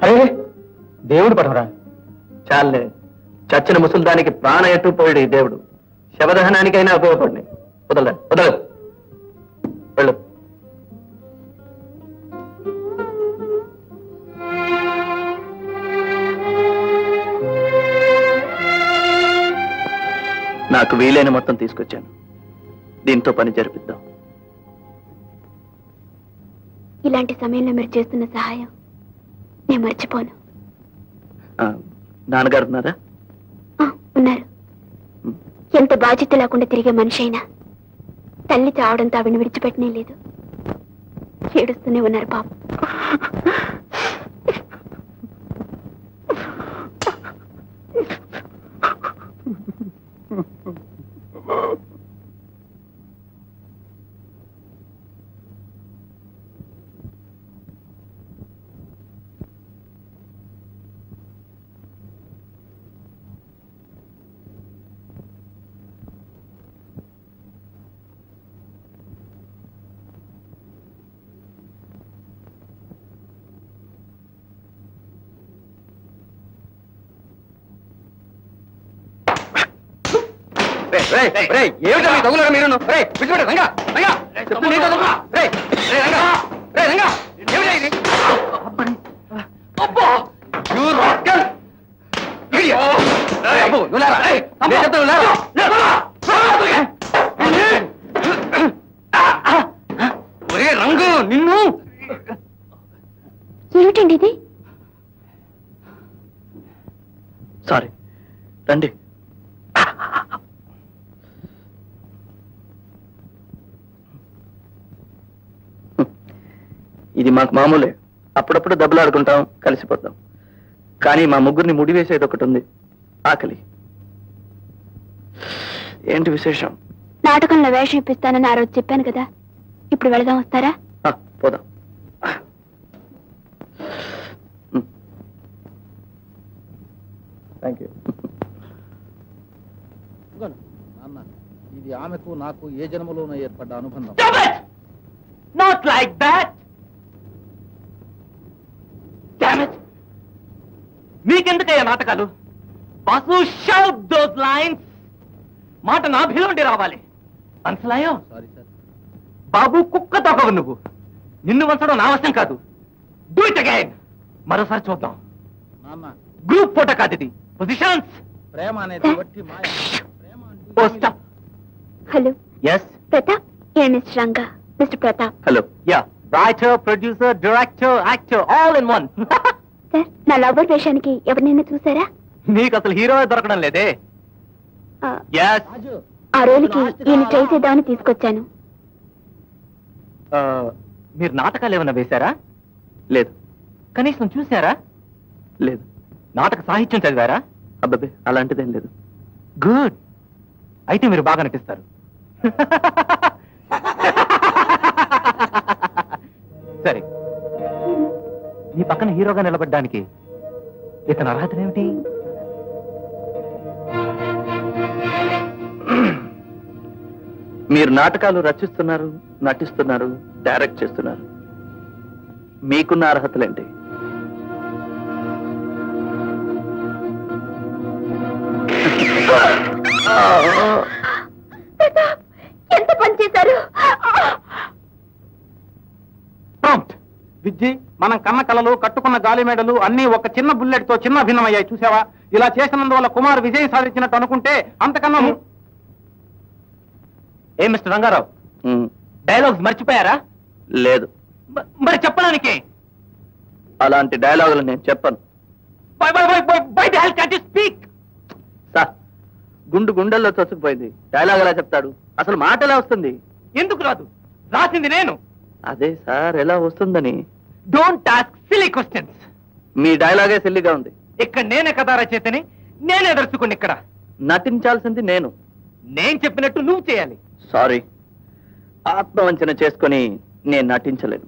అరే, దేవుడు పడవరా. చాలే, చచ్చిన ముసల్దానికి ప్రాణ ఎట్టు పోయాడు ఈ దేవుడు. శవదహనానికైనా ఉపయోగపడి. వదలరా, వదలరు. వెళ్ళు. నాకు వీలైన మొత్తం తీసుకొచ్చాను. దీంతో పని జరిపిద్దాం. ఇలాంటి సమయంలో మీరు చేస్తున్న సహాయం నేను మర్చిపోను. నాన్నగారు ఉన్నారా? ఉన్నారు. ఎంత బాధ్యత లేకుండా తిరిగే మనిషి అయినా తల్లి చావడంతో ఆవిడని విడిచిపెట్టనే లేదు. ఏడుస్తూనే ఉన్నారు పాపం. ఏమిటో మీ తగులుగా మీరు రంగా రంగా చెప్తే నీ తగులు. రేయ్, రేయ్, రంగా రేయ్, రంగా ఏమిటా ఇది? You rascal! Idiot! రేయ్, అబ్బో, నువ్వు లేరా? రేయ్, నేను చెప్తాను, లేరా? ఒరే రంగు నిన్ను ఏమిటండి ఇది? సారీ రండి. ఇది మాకు మామూలే, అప్పుడప్పుడు దెబ్బలాడుకుంటాం, కలిసిపోతాం. కానీ మా ముగ్గురిని ముడివేసేది ఒకటి ఉంది, ఆకలి. ఏంటి విశేషం? నాటకంలో వేషం ఇప్పిస్తానని ఆ రోజు చెప్పాను కదా, ఇప్పుడు వెళదాం, వస్తారా? పోదాం. Thank you. ఇది ఆమెకు నాకు ఏ జన్మలోనూ ఏర్పడ్డ అనుబంధం. Not like that. మీకెందుకయ్యా నాటకాలు? Boss, shout those lines. మాట నా భీలోండి రావాలి. మనసులాయో సారీ సార్. బాబు, కుక్క తోకవు నువ్వు. నిన్ను వంచడం నా వశం కాదు. Do it again. మరోసారి చూద్దాం. నాన్న, గ్రూప్ ఫోటో కాదు ఇది. పొజిషన్స్. ప్రేమ అనేది వట్టి మాయ. ప్రేమ అంటే హలో ఎస్. ప్రతాప్, ఏ mister Ranga, mister Pratap. Hello. Ya, writer, producer, director, actor, all in one. Sir, నా లవ్వర్ వేషానికి ఎవరినైనా చూసారా? నీకు అసలు హీరో దొరకడం లేదే. ఆ, ఎస్. రాజు, ఆ రోజుకి ఈయన చేసేద్దామని తీసుకొచ్చాను. మీరు నాటకాలు ఏమైనా వేశారా? లేదు. కనీసం చూసారా? లేదు. నాటక సాహిత్యం చదివారా? అబ్బాబే, అలాంటిదేం లేదు. గుడ్. అయితే మీరు బాగా నటిస్తారు. సరే, నీ పక్కన హీరోగా నిలబడ్డానికి ఇతని అర్హతనేమిటి? మీరు నాటకాలు రచిస్తున్నారు, నటిస్తున్నారు, డైరెక్ట్ చేస్తున్నారు. మీకున్న అర్హతలేంటి? ప్రతాప్, ఎంత పని చేశారు! విజ్జి, మనం కన్న కళలు, కట్టుకున్న గాలి మేడలు అన్ని ఒక చిన్న బుల్లెట్ తో చిన్న భిన్నమయ్యాయి. చూసావా? ఇలా చేసినందువల్ల కుమార్ విజయం సాధించినట్టు అనుకుంటే అంతకన్నా ఏ మిస్టర్ రంగారావు, డైలాగ్స్ మర్చిపోయారా? లేదు. మరి చెప్పడానికి అలాంటి డైలాగులు నేను చెప్పను. స్పీక్. సార్, గుండు గుండెల్లో చొచ్చుకుపోయింది, డైలాగ్ ఎలా చెప్తాడు? అసలు మాట ఎలా వస్తుంది? ఎందుకు రాదు? రాసింది నేను. అదే సార్, ఎలా వస్తుందని. Don't ask silly questions. మీ డైలాగే సిల్లిగా ఉంది. ఇక్కడ నేనే కథా రచయితని, నేనే దర్శకుని. ఇక్కడ నటించాల్సింది నేను. నేను చెప్పినట్టు నువ్వు చేయాలి. సారీ, ఆత్మవంచన చేసుకొని నేను నటించలేను.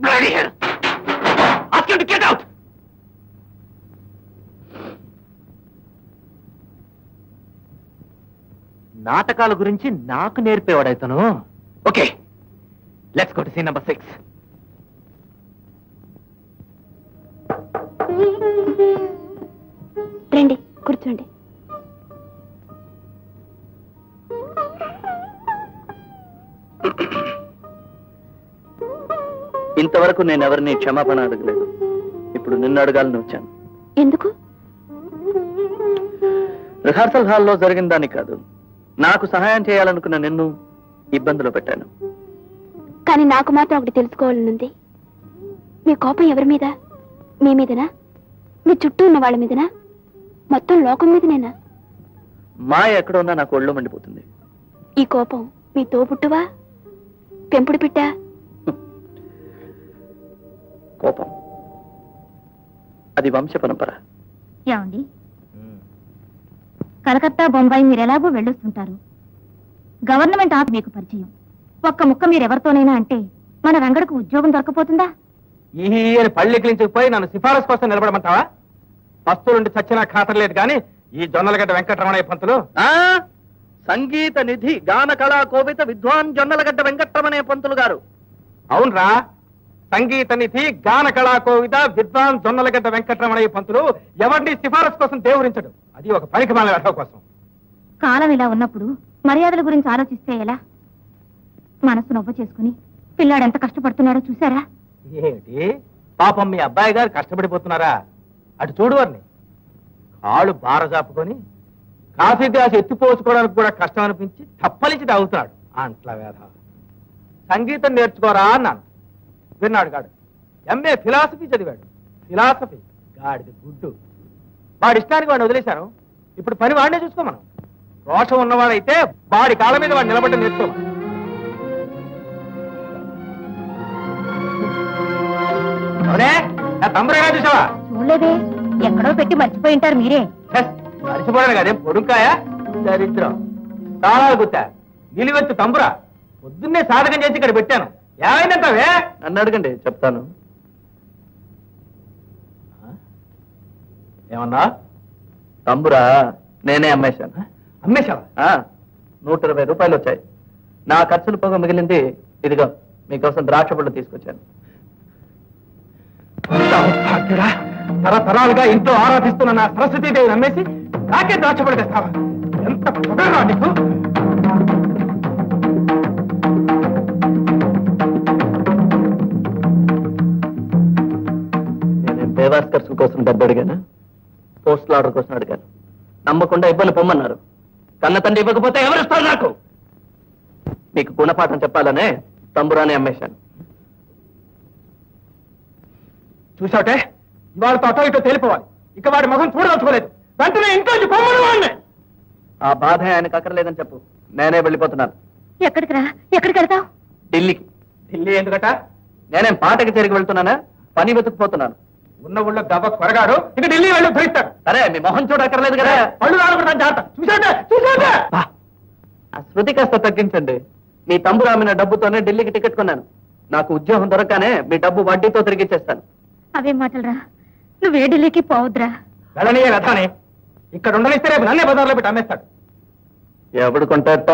Bloody hell! Ask him to get out! నాటకాల గురించి నాకు నేర్పేవాడైతను. Okay, let's go to scene number 6. రండి, కూర్చోండి. ఇంతవరకు నేను ఎవరిని క్షమాపణ అడగలేదు. ఇప్పుడు నిన్ను అడగాలని వచ్చాను. ఎందుకు? రిహార్సల్ హాల్లో జరిగిన దాన్ని కాదు, నాకు సహాయం చేయాలనుకున్న నిన్ను ఇబ్బందులు పెట్టాను. కానీ నాకు మాత్రం ఒకటి తెలుసుకోవాలనుంది. మీ కోపం ఎవరి మీద? మీ మీదనా? మీ చుట్టూ ఉన్న వాళ్ళ మీదనా? మొత్తం లోకం మీదనేనా? మాయ ఎక్కడ ఉన్నా నాకు ఒళ్ళు మండిపోతుంది. ఈ కోపం మీ తోబుట్టువా, పెంపుడు పిట్ట? కోపం అది వంశ పరంపర. ఏమండి, కలకత్తా, బొంబాయి మీరు ఎలాగో వెళ్ళొస్తుంటారు. గవర్నమెంట్ ఆఫ్ మీకు పరిచయం. ఒక్క ముక్క మీరెవరితోనైనా అంటే మన రంగడకు ఉద్యోగం దొరకపోతుందా? ఈ పళ్ళెక్కించకపోయి నన్ను సిఫారసు కోసం నిలబడమంటావా? పస్తులుండి చచ్చినా ఖాతరు లేదు కానీ ఈ జొన్నలగడ్డ వెంకటరమణయ్య పంతులు సంగీత నిధి గాన కళా కోవిత విద్వాన్ జొన్నలగడ్డ వెంకటరమణయ్య పంతులు గారు. అవునరా, సంగీత నిధి గాన కళా కోవిద విద్వాన్ జొన్నలగడ్డ వెంకటరమణయ్య పంతులు ఎవరిని సిఫారసు కోసం దేవురించడు. అది ఒక పనికిమాల వ్యర్థం కోసం. కాలం ఇలా ఉన్నప్పుడు మర్యాదల గురించి ఆలోచిస్తే ఎలా? మనసు నొప్ప చేసుకుని పిల్లాడు ఎంత కష్టపడుతున్నాడో చూసారా? ఏమిటి పాపం మీ అబ్బాయి గారు కష్టపడిపోతున్నారా? అటు చూడు వారిని కాళ్ళు బార చాపుకొని కాఫీ గ్లాస్ ఎత్తిపోసుకోవడానికి కూడా కష్టం అనిపించి తప్పలించి తాగుతున్నాడు. అంట్ల వేధ. సంగీతం నేర్చుకోరా అన్నాను, విన్నాడు కాడు. ఎంఏ ఫిలాసఫీ చదివాడు. ఫిలాసఫీ గాడిది గుడ్డు. వాడి ఇష్టానికి వాడిని వదిలేశాను. ఇప్పుడు పని వాడినే చూసుకో. మనం రోషం ఉన్నవాడైతే వాడి కాళ్ళ మీద వాడు నిలబడి నేర్చుకోమను. అవునే నా తమ్ముడేగా చూసావా? చూడలేదే, ఎక్కడో పెట్టి మర్చిపోయి ఉంటారు మీరే. మర్చిపోయాను కదేం పొడుంకాయ దరిద్రం. తాళాలు గుత్తా నిలువెత్తు తంబురా పొద్దున్నే సాధకం చేసి ఇక్కడ పెట్టాను. ఏమైందంటావే? నన్ను అడగండి, చెప్తాను. ఏమన్నా? తంబురా నేనే అమ్మేశాను. అమ్మేశావా? 120 రూపాయలు వచ్చాయి. నా ఖర్చులు పోగా మిగిలింది ఇదిగో మీకోసం ద్రాక్ష పళ్ళు తీసుకొచ్చాను. తరతరాలుగా ఇంట్లో ఆరాధిస్తున్న నా సరస్వతీదేవి నమ్మేసి నాకే దాచబడి తెస్తావా? ఎంత పొగరా నీకు? నేనేం బేవాస్కర్స్ కోసం డబ్బు అడిగాను, పోస్టల్ ఆర్డర్ కోసం అడిగాను. నమ్మకుండా ఇబ్బంది పొమ్మన్నారు. కన్న తండ్రి ఇవ్వకపోతే ఎవరిస్తారు నాకు? మీకు గుణపాఠం చెప్పాలనే తంబురానే అమ్మేశాను. చూసావుటే ఇవాళతో అటో ఇటో తేలిపోవాలి. ఇక వాడి ముఖం చూడదలుచుకోలేదు. వెంటనే ఇంట్లో పొమ్మను వాడిని. ఆ బాధ ఆయనకు అక్కర్లేదని చెప్పు. నేనే వెళ్ళిపోతున్నాను. ఎక్కడికి రా? ఎక్కడికి వెళ్తావు? ఢిల్లీకి. ఢిల్లీ ఎందుకట? నేనేం పాటకి తిరిగి వెళ్తున్నానా? పని వెతుకుపోతున్నాను. ఉన్న ఊళ్ళో గవ్వ కొరగాడు. ఇక ఢిల్లీ వెళ్ళి ధరిస్తాడు. సరే, మీ మొహం చూడక్కర్లేదు కదా. పళ్ళు రాలకూడదు జాగ్రత్త. చూసావుటే? ఆ శృతి కాస్త తగ్గించండి. మీ తంబురామిన డబ్బుతోనే ఢిల్లీకి టికెట్ కొన్నాను. నాకు ఉద్యోగం దొరకగానే మీ డబ్బు వడ్డీతో తిరిగి ఇచ్చేస్తాను. అవే మాటలరా, నువ్వే ఢిల్లీకి పోవద్దురా. వెళ్ళనీయ రథానే. ఇక్కడ ఉండనిస్తే రేపు నన్నే బజార్లో పెట్టి అమ్మేస్తాడు. ఎవడు కొంటారట?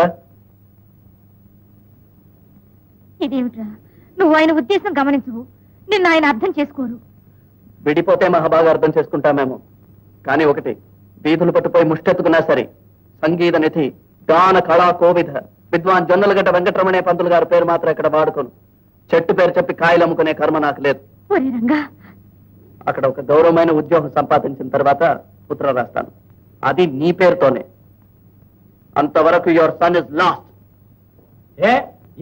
ఇదేమిట్రా, నువ్వు ఆయన ఉద్దేశం గమనించవు. నిన్ను ఆయన అర్థం చేసుకోరు. విడిపోతే మహాబాగా అర్థం చేసుకుంటామేమో. కానీ ఒకటి, వీధులు పట్టుపోయి ముష్టెత్తుకున్నా సరే సంగీత నిధి, గాన కళా కోవిధ విద్వాన్ జొన్నలగడ్డ వెంకటరమణే పంతులు గారి పేరు మాత్రం ఇక్కడ వాడుకోను. చెట్టు పేరు చెప్పి కాయలు అమ్ముకునే కర్మ నాకు లేదు. ఒరే రంగా, అక్కడ ఒక గౌరవమైన ఉద్యోగం సంపాదించిన తర్వాత ఉత్తరం రాస్తాను. అది నీ పేరుతోనే. అంతవరకు యువర్ సన్ ఇస్ లాస్ట్. ఏ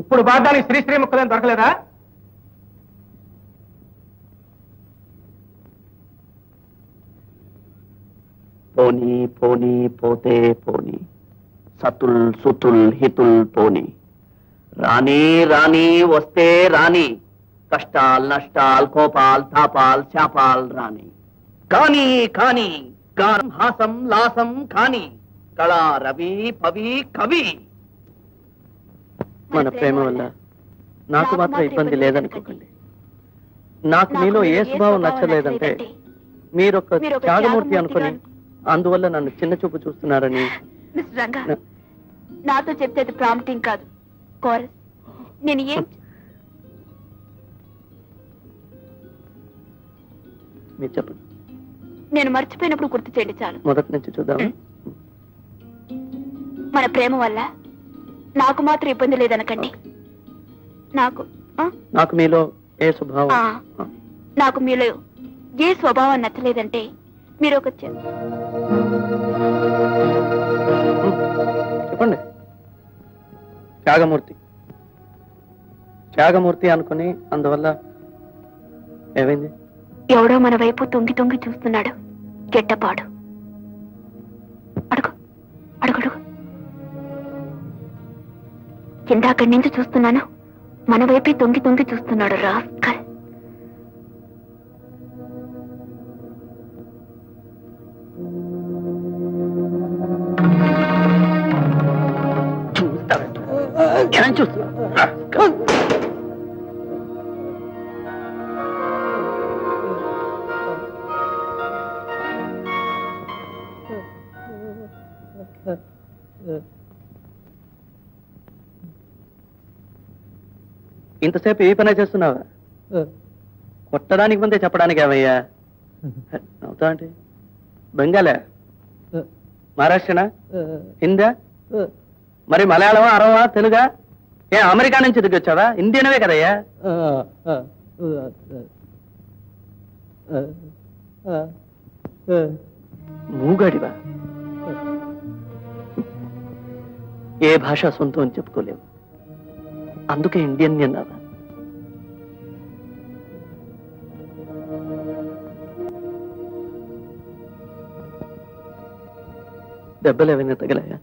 ఇప్పుడు బాధానికి శ్రీశ్రీ ముక్కలేం దొరకలేదా? పోనీ పోనీ పోతే పోనీ, సతుల్ సుతుల్ హితుల్ పోనీ. రాణి రాణి వస్తే రాణి, కష్టాల్ నష్టాల్ కోపాల్ తాపాల్ శాపాల్ రాణి. కానీ కానీ గానం హాసం లాసం కాని, కళా రవి పవి కవి. మన ప్రేమ వల్ల నాకు మాత్రం ఇబ్బంది లేదనుకోకండి. నాకు మీలో ఏ స్వభావం నచ్చలేదంటే మీరొక త్యాగమూర్తి అనుకుని అందువల్ల నన్ను చిన్న చూపు చూస్తున్నారని. మిస్టర్ రంగా, నాతో చెప్తే అది ప్రాంప్టింగ్ కాదు, కోరస్. నేను ఏం మీరు చెప్పండి. నేను మర్చిపోయినప్పుడు గుర్తు చేయండి చాలు. మొదటి నుంచి చూద్దాం. మన ప్రేమ వల్ల నాకు మాత్రం ఇబ్బంది లేదనకండి. నాకు నాకు మీలో ఏ స్వభావం నాకు మీలో ఏ స్వభావం నచ్చలేదంటే మీరు ఒక చెప్పండి. త్యాగమూర్తి త్యాగమూర్తి అనుకుని అందువల్ల ఏమైంది? ఎవడో మన వైపు తొంగి తొంగి చూస్తున్నాడు. గెట్టపాడు. అడుగు అడుగుడుగు. ఇందాకడి నుంచి చూస్తున్నాను, మన వైపే తొంగి తొంగి చూస్తున్నాడు. రాస్కల్. చూస్తా. ఇంతసేపు ఏ పని చేస్తున్నావా? కొట్టడానికి ముందే చెప్పడానికి ఏమయ్యా? అవుతా అంటే బెంగాలే మహారాష్ట్రనా హిందా మరి మలయాళమా అరవా తెలుగా ఏ అమెరికా నుంచి దిగి వచ్చావా ఇండియనవే కదయ్యా మూగడివా ఏ భాష సొంతం అని చెప్పుకోలేవు అందుకే ఇండియన్ అన్నావా దెబ్బలు ఏమైనా తగిలాయా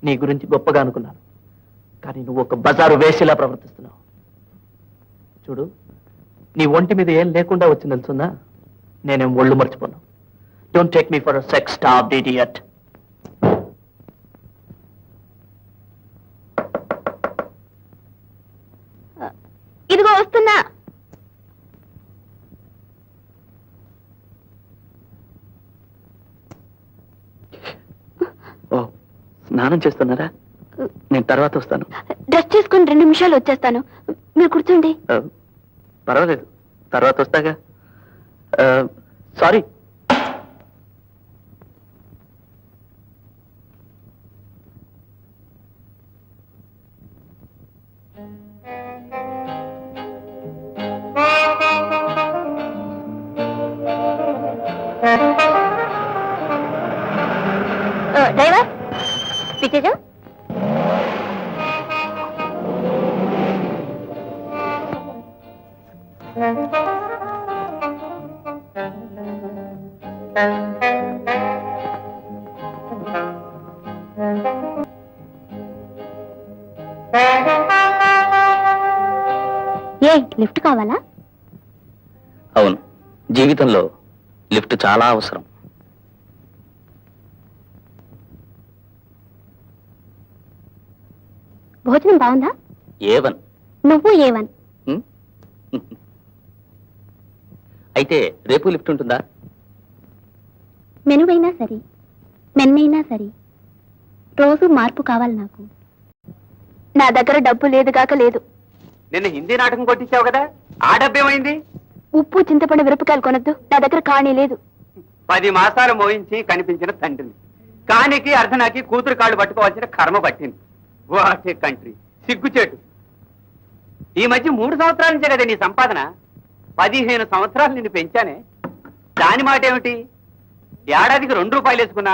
నీ గురించి గొప్పగా అనుకున్నాను కానీ నువ్వు ఒక బజారు వేసిలా ప్రవర్తిస్తున్నావు చూడు నీ ఒంటి మీద ఏం లేకుండా వచ్చింది తెలుసుందా నేనేం ఒళ్ళు మర్చిపోను don't take me for a sex stop idiot ఇదిగో వస్తున్నా ఓ స్నానం చేస్తున్నారా నేను తర్వాత వస్తాను డ్రెస్ చేసుకుని 2 నిమిషాలు వచ్చేస్తాను మీరు కూర్చోండి పర్వాలేదు తర్వాత వస్తాగా సారీ డ్రైవర్ పిచ్చేజా ఏ లిఫ్ట్ కావాలా అవును జీవితంలో లిఫ్ట్ చాలా అవసరం భోజనం బాగుందా ఏవన్ నువ్వు ఏవన్ అయితే రేపు లిఫ్ట్ ఉంటుందా మెనువైనా సరే మెన్నైనా సరే రోజు మార్పు కావాలి నాకు నా దగ్గర డబ్బు లేదుగాక లేదు నిన్న హిందీ నాటకం కొట్టించావు కదా ఆ డబ్బేమైంది ఉప్పు చింతపండు మిరపకాయలు కొనద్దు నా దగ్గర కానీ లేదు 10 మాసాలు మోయించి కనిపించిన తండ్రిని కానికి అర్ధనాకి కూతురు కాళ్ళు పట్టుకోవాల్సిన కర్మ పట్టింది. వాట్ ఏ కంట్రీ, సిగ్గుచేటు. ఈ మధ్య 3 సంవత్సరాల నుంచే కదా నీ సంపాదన. 15 సంవత్సరాలు నిన్ను పెంచానే, దాని మాట ఏమిటి? ఏడాదికి 2 రూపాయలు వేసుకున్నా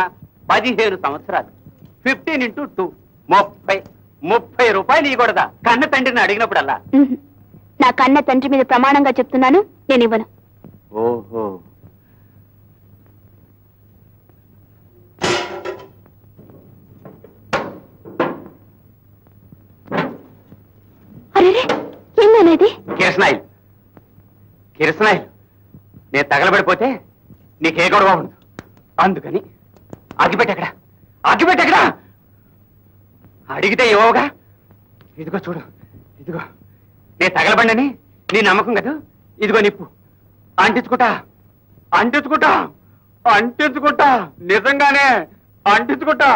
15 సంవత్సరాలు. 15 into 2 30 రూపాయలు ఇవ్వకూడదా కన్న తండ్రిని అడిగినప్పుడల్లా? నా కన్న తండ్రి మీద ప్రమాణంగా చెప్తున్నాను, నేను ఇవ్వను. ఓహో, అరే ఏందనేది? కిరసనాయిల్ నేను తగలబడిపోతే నీకే గొడవ ఉండదు. అందుకని అగ్గిపెట్టెక్కడా అడిగితే ఇవ్వవుగా. ఇదిగో చూడు, ఇదిగో నేను తగలబండని నీ నమ్మకం కదా. ఇదిగో నిప్పు, అంటించుకుంటా నిజంగానే అంటించుకుంటా.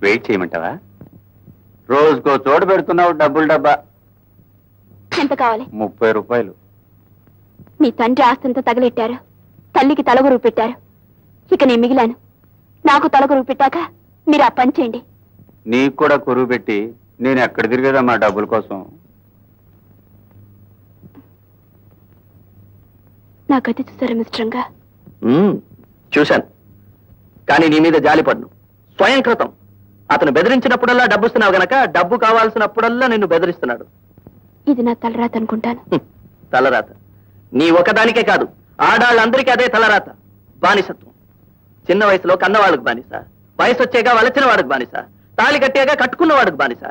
వెయిట్ చేయమంటావా? రోజుకో చోటు పెడుతున్నావు డబ్బులు డబ్బా. ఎంత కావాలి? 30 రూపాయలు. మీ తండ్రి ఆస్తంతా తగలెట్టారు, తల్లికి తలగురువు పెట్టారు. ఇక నేను మిగిలాను. నాకు తలగురువు పెట్టాక మీరు ఆ పని చేయండి. నీకు కూడా కురువు పెట్టి నేను ఎక్కడ తిరిగేదమ్మా డబ్బుల కోసం? నా గతి చూసారా మిస్టరంగా? చూశాను, కానీ నీ మీద జాలిపడ్ను. స్వయం కృతం. అతను బెదిరించినప్పుడల్లా డబ్బు ఇస్తున్నావు గనక డబ్బు కావాల్సినప్పుడల్లా నిన్ను బెదిరిస్తున్నాడు. ఇది నా తలరాత అనుకుంటాను. తలరాత నీ ఒకదానికే కాదు, ఆడాళ్ళందరికీ అదే తలరాత. బానిసత్వం. చిన్న వయసులో కన్నవాళ్ళకు బానిస, వయసు వచ్చేగా వలచిన వాడికి బానిస, తాళి కట్టేగా కట్టుకున్న వాడికి బానిస,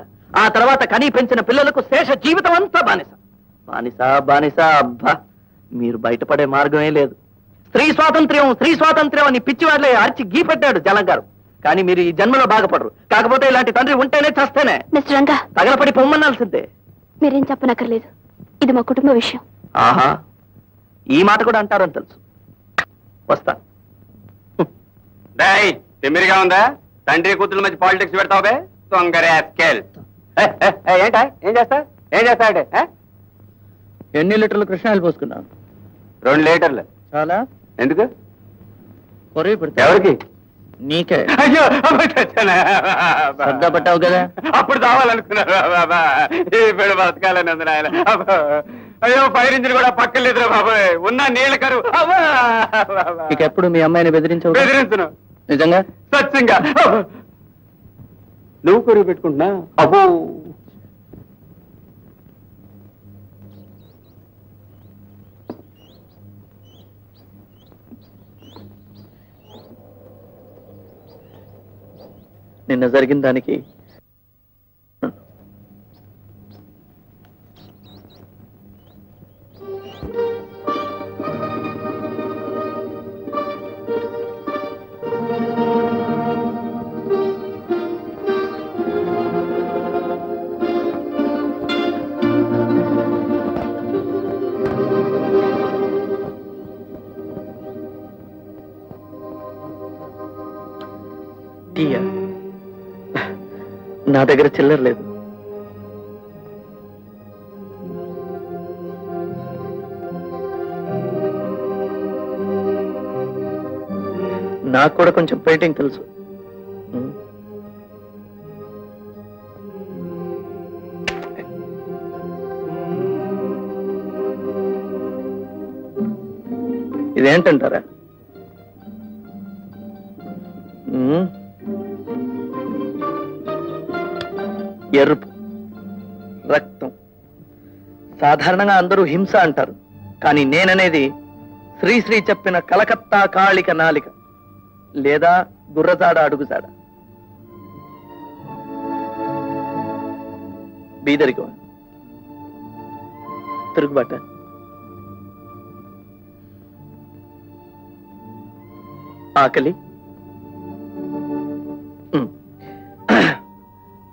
ఆ తర్వాత కనీ పెంచిన పిల్లలకు శేష జీవితం అంతా బానిస. బానిస. అబ్బా, మీరు బయటపడే మార్గమే లేదు. స్త్రీ స్వాతంత్ర్యం అని పిచ్చివాళ్లే అరిచి గీపెట్టాడు జలం గారు. కానీ మీరు ఈ జన్మలో బాగుపడరు. కాకపోతే ఇలాంటి తండ్రి ఉంటేనే చస్తేనే. మిస్టర్ రంగా, తగలపడి పొమ్మనాల్సిందే. మీరేం చెప్పనక్కర్లేదు, ఇది మా కుటుంబ విషయం. ఆహా, ఈ మాట కూడా అంటారని తెలుసు. వస్తా. తిమ్మిరిగా ఉందా? తండ్రి కూతురు మధ్య పాలిటిక్స్ పెడతావుబే తొంగరే స్కేల్. ఏంటా ఏం చేస్తా అంటే? ఎన్ని లీటర్లు కృష్ణాయిలు పోసుకున్నావు? 2 లీటర్లు. చాలా. ఎందుకు? పొరవి పెడతా. ఎవరికి? నీకే. అయ్యో, శ్రద్ధ పట్టావు కదా. అప్పుడు తావాలనుకున్నారు బాబా, ఇప్పుడు బతకాలని ఉంది నాయన. అయ్యో, ఫైర్ ఇంజిన్ కూడా పక్కన లేదురా బాబాయ్, ఉన్న నీళ్ళ కరువు. ఇక ఎప్పుడు మీ అమ్మాయిని బెదిరించను. నిజంగా? సత్యంగా. నువ్వు కరువు పెట్టుకుంటున్నా? అబ్బో, నిన్న జరిగిన దానికి టీయా? నా దగ్గర చిల్లర లేదు. నాకు కూడా కొంచెం పెయింటింగ్ తెలుసు. ఇదేంటంటారా? ఎరుపు రక్తం. సాధారణంగా అందరూ హింస అంటారు, కానీ నేననేది శ్రీశ్రీ చెప్పిన కలకత్తా కాళిక నాలిక లేదా గుర్రజాడ అడుగుజాడ. బీదరికం, తిరుగుబాట, ఆకలి.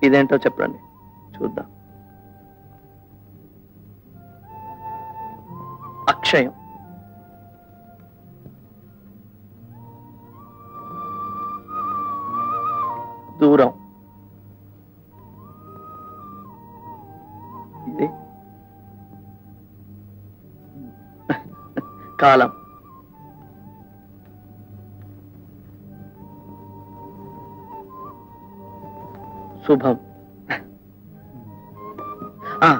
ఇదేంటో చెప్పండి, చూద్దాం. అక్షయం, దూరం, ఇది కాలం. శుభం. ఆ.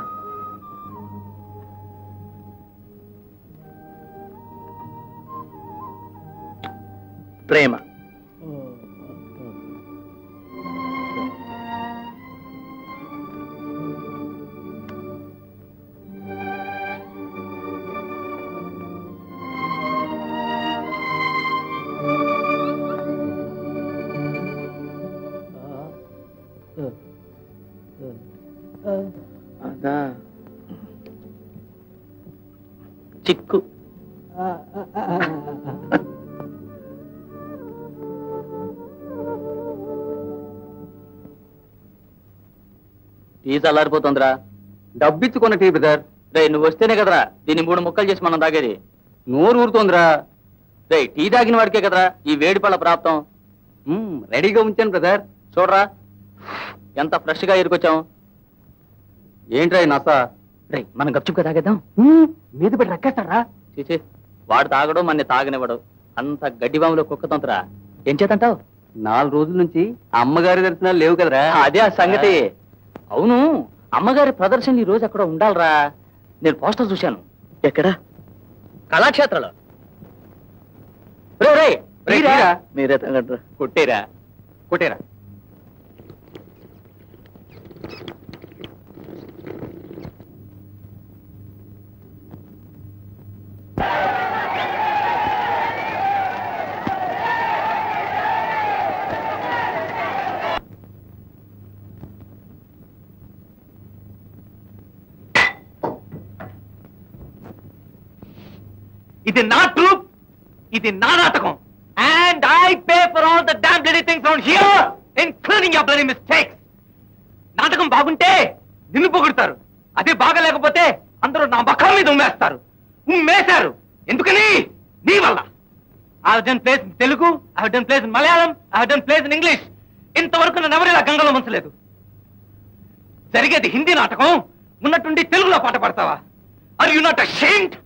ప్రేమ. అదా చిక్కు. టీ చల్లారిపోతుందిరా. డబ్బిచ్చుకున్న టీ బ్రదర్. రే నువ్వు వస్తేనే కదరా దీన్ని 3 ముక్కలు చేసి మనం తాగేది. నోరు ఊరుతోందిరా. రే టీ తాగిన వాడికే కదరా ఈ వేడి పళ్ళ ప్రాప్తం. రెడీగా ఉంచాను బ్రదర్. చూడరా ఎంత ఫ్రెష్ గా ఎరుకొచ్చాం. ఏంట్రా ఈ నస? రే మనం గప్చుప్గా తాగేద్దాం. మీద పెట్టి రక్కేస్తారా? చీచి వాడు తాగడు మన తాగనివ్వడు. అంత గడ్డి బాములో కుక్క తొంతరా. ఏం చేతంటావు? 4 రోజుల నుంచి అమ్మగారి దర్శనాలు లేవు కదరా. అదే ఆ సంగతి. అవును అమ్మగారి ప్రదర్శన ఈ రోజు అక్కడ ఉండాలరా. నేను పోస్టర్ చూశాను. ఎక్కడ? కళాక్షేత్రంలో. రే రే రే, తీరా. మీరే తగ్గట్రా. కొట్టేరా కొట్టేరా. ఇది నా ట్రూప్, ఇది నా నాటకం. And I pay for all the damn bloody things around here including your bloody mistakes. నాటకం బాగుంటే నిన్ను పొగుడతారు, అదే బాగలేకపోతే అందరూ నా ముఖం మీద ఉమ్మేస్తారు. ఉమ్మేశారు ఎందుకని? నీ వల్ల. I have done plays in Telugu, I have done plays in Malayalam, I have done plays in English. ఇంతవరకు నన్ను ఎవరు ఇలా గంగలో ముంచలేదు. జరిగేది హిందీ నాటకం, ఉన్నట్టుండి తెలుగులో పాట పాడతావా? Are you not ashamed?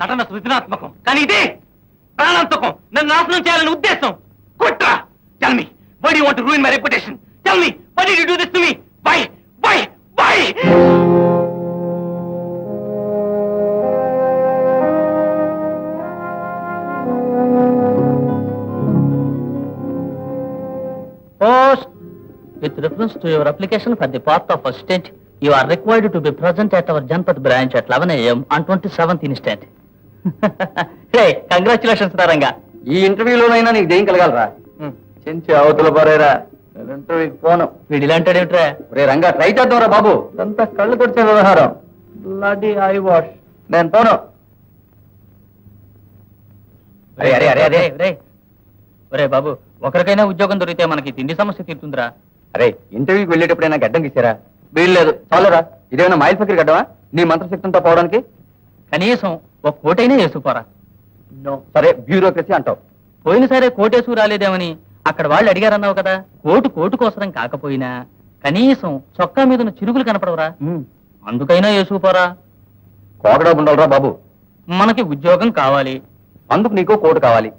నటన సృజనాత్మకం, కానీ ఇదే ప్రాణాంతకం. నన్ను నాశనం చేయాలని ఉద్దేశం. కుట్ర. Tell me, why do you want to ruin my reputation? Tell me, why did you do this to me? Why why why? Post. With reference to your application for the post of assistant, you are required to be present at our Janpat branch at 11 a.m. on 27th instant. Hey, congratulations, Taranga. ఈ ఇంటర్వ్యూలోనైనా నీకు జయం కలగాలరా. చెంచి అవతల పారేరా. ఇంటర్వ్యూకి పోను. వీడు ఇలాంటాడేమిట్రా? రే Ranga, try చేద్దాంరా బాబు. ఇదంతా కళ్ళు కొడిచే వ్యవహారం. Bloody I wash. నేను పోను. అరే అరే అరే అరే రే ఒరే బాబు, ఒకరికైనా ఉద్యోగం దొరికితే మనకి తిండి సమస్య తీరుతుందిరా. అరే, ఇంటర్వ్యూకి వెళ్ళేటప్పుడైనా గడ్డం గీసారా? వీల్లేదు. చాలరా, ఇదేమైనా మైల్ ఫకీర్ గడ్డమా నీ మంత్రశక్తితో పోవడానికి? కనీసం ఒక కోటైనా వేసుకోరా. నో. సరే, బ్యూరోక్రసీ అంటావు. పోయినసారే కోటేసు రాలేదేమని అక్కడ వాళ్ళు అడిగారన్నావు కదా. కోటు కోసరం కాకపోయినా కనీసం చొక్కా మీద చిరుగులు కనపడవరా? అందుకైనా వేసుకుపోరా. కోకడా ఉండాలరా బాబు. మనకి ఉద్యోగం కావాలి. అందుకు నీకు కోటు కావాలి.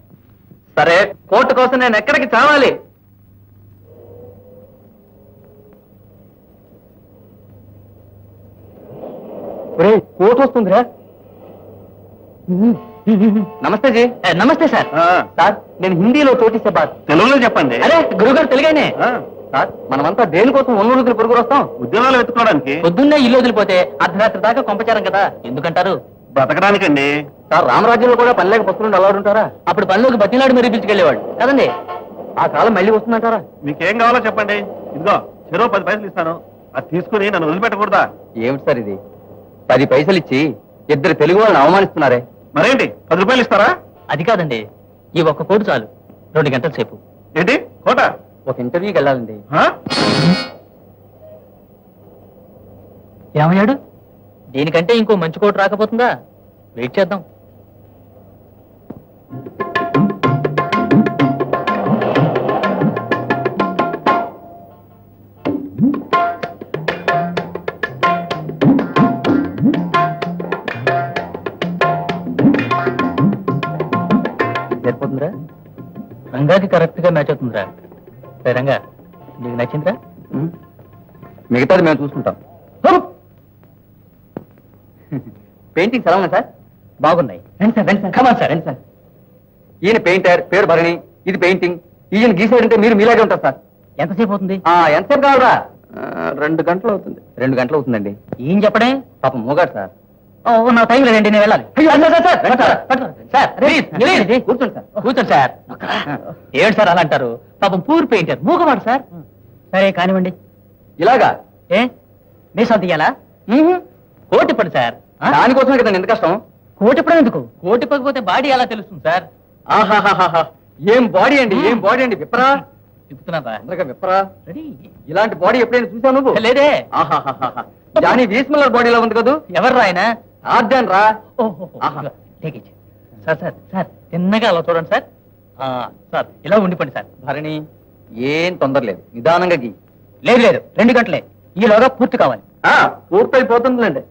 సరే, కోర్టు కోసం నేను ఎక్కడికి చావాలి? కోటు వస్తుందిరా. నమస్తే జీ. నమస్తే సార్. సార్, నేను హిందీలో చోటిస్తే బాత్. తెలుగులో చెప్పండి. అరే గురుగారు తెలుగైనే. సార్, మనమంతా దేనికోసం ఒంగోలుకి పొరుగురు వస్తాం? ఉద్యోగాలు వెతుకోవడానికి. పొద్దున్నే ఇల్లు వదిలిపోతే అర్ధరాత్రి దాకా కొంపచారం కదా, ఎందుకంటారు? బ్రతకడానికండి. సార్, రామరాజ్యంలో కూడా పని లేక పస్తులు అలవాటు ఉంటారా? అప్పుడు పనిలోకి బతిలాడు మరీ పిలుచుకెళ్ళేవాడు కదండి. ఆ కాలం మళ్ళీ వస్తుందంటారా? మీకేం కావాలో చెప్పండి. ఇదిగో చెరో 10 పైసలు ఇస్తాను, అది తీసుకుని నన్ను వదిలిపెట్టకూడదా? ఏమిటి సార్ ఇది? 10 పైసలు ఇచ్చి 2 తెలుగు వాళ్ళని అవమానిస్తున్నారే. మరేంటి, 10 రూపాయలు ఇస్తారా? అది కాదండి, ఈ ఒక్క కోటు చాలు 2 గంటల సేపు. ఏంటి కోట? ఒక ఇంటర్వ్యూకి వెళ్ళాలండి. ఏమయ్యాడు? దీనికంటే ఇంకో మంచి కోటు రాకపోతుందా? వెయిట్ చేద్దాం. కథకి కరెక్ట్ గా మ్యాచ్ అవుతుందిరా. రంగా, నీకు నచ్చిందిరా? మిగతాది మేము చూసుకుంటాం. పెయింటింగ్స్ ఎలా ఉన్నాయి సార్? బాగున్నాయి. రండి సార్, రండి సార్. కమాన్ సార్, రండి సార్. ఈయన పెయింటర్, పేరు భరణి. ఇది పెయింటింగ్. ఈయన గీసాడంటే మీరు మీలాగే ఉంటారు సార్. ఎంతసేపు అవుతుంది? ఎంతసేపు కావాలా? 2 గంటలు అవుతుంది. 2 గంటలు అవుతుందండి. ఏం చెప్పడే? పాపం మూగాడు సార్. నా టైం లేదండి, నేను వెళ్ళాలి. కూర్చోండి సార్. కూర్చోండి సార్. ఏడు సార్ అలా అంటారు? పాపం పూర్ పెయింటర్, మూగవాడు సార్. సరే కానివ్వండి. ఇలాగా? ఏ మీసం తీయాలా? కోటి పడి సార్. దానికోసమే కదండి ఎంత కష్టం. కోటి పడి ఎందుకు? కోటి పడిపోతే బాడీ ఎలా తెలుస్తుంది సార్? ఆహాహాహా, ఏం బాడీ అండి, ఏం బాడీ అండి. విప్పరా, చెప్తున్నారా? అందరిగా విప్పరా. రెడీ. ఇలాంటి బాడీ ఎప్పుడైనా చూసావు నువ్వు? లేదే. ఆహాహాహా, జానీ వీస్మల్లర్ బాడీలో ఉంది కదా. ఎవరు ఆయన? ఆర్జాన్ రా. ఓహో, సార్ సార్ సార్ తిన్నగా అలా చూడండి సార్. సార్ ఇలా ఉండిపోండి సార్. భరణి, ఏం తొందర లేదు, నిదానంగా గీ. లేదు లేదు, 2 గంటలే, ఈలోగా పూర్తి కావాలి. పూర్తయిపోతుందిలేండి.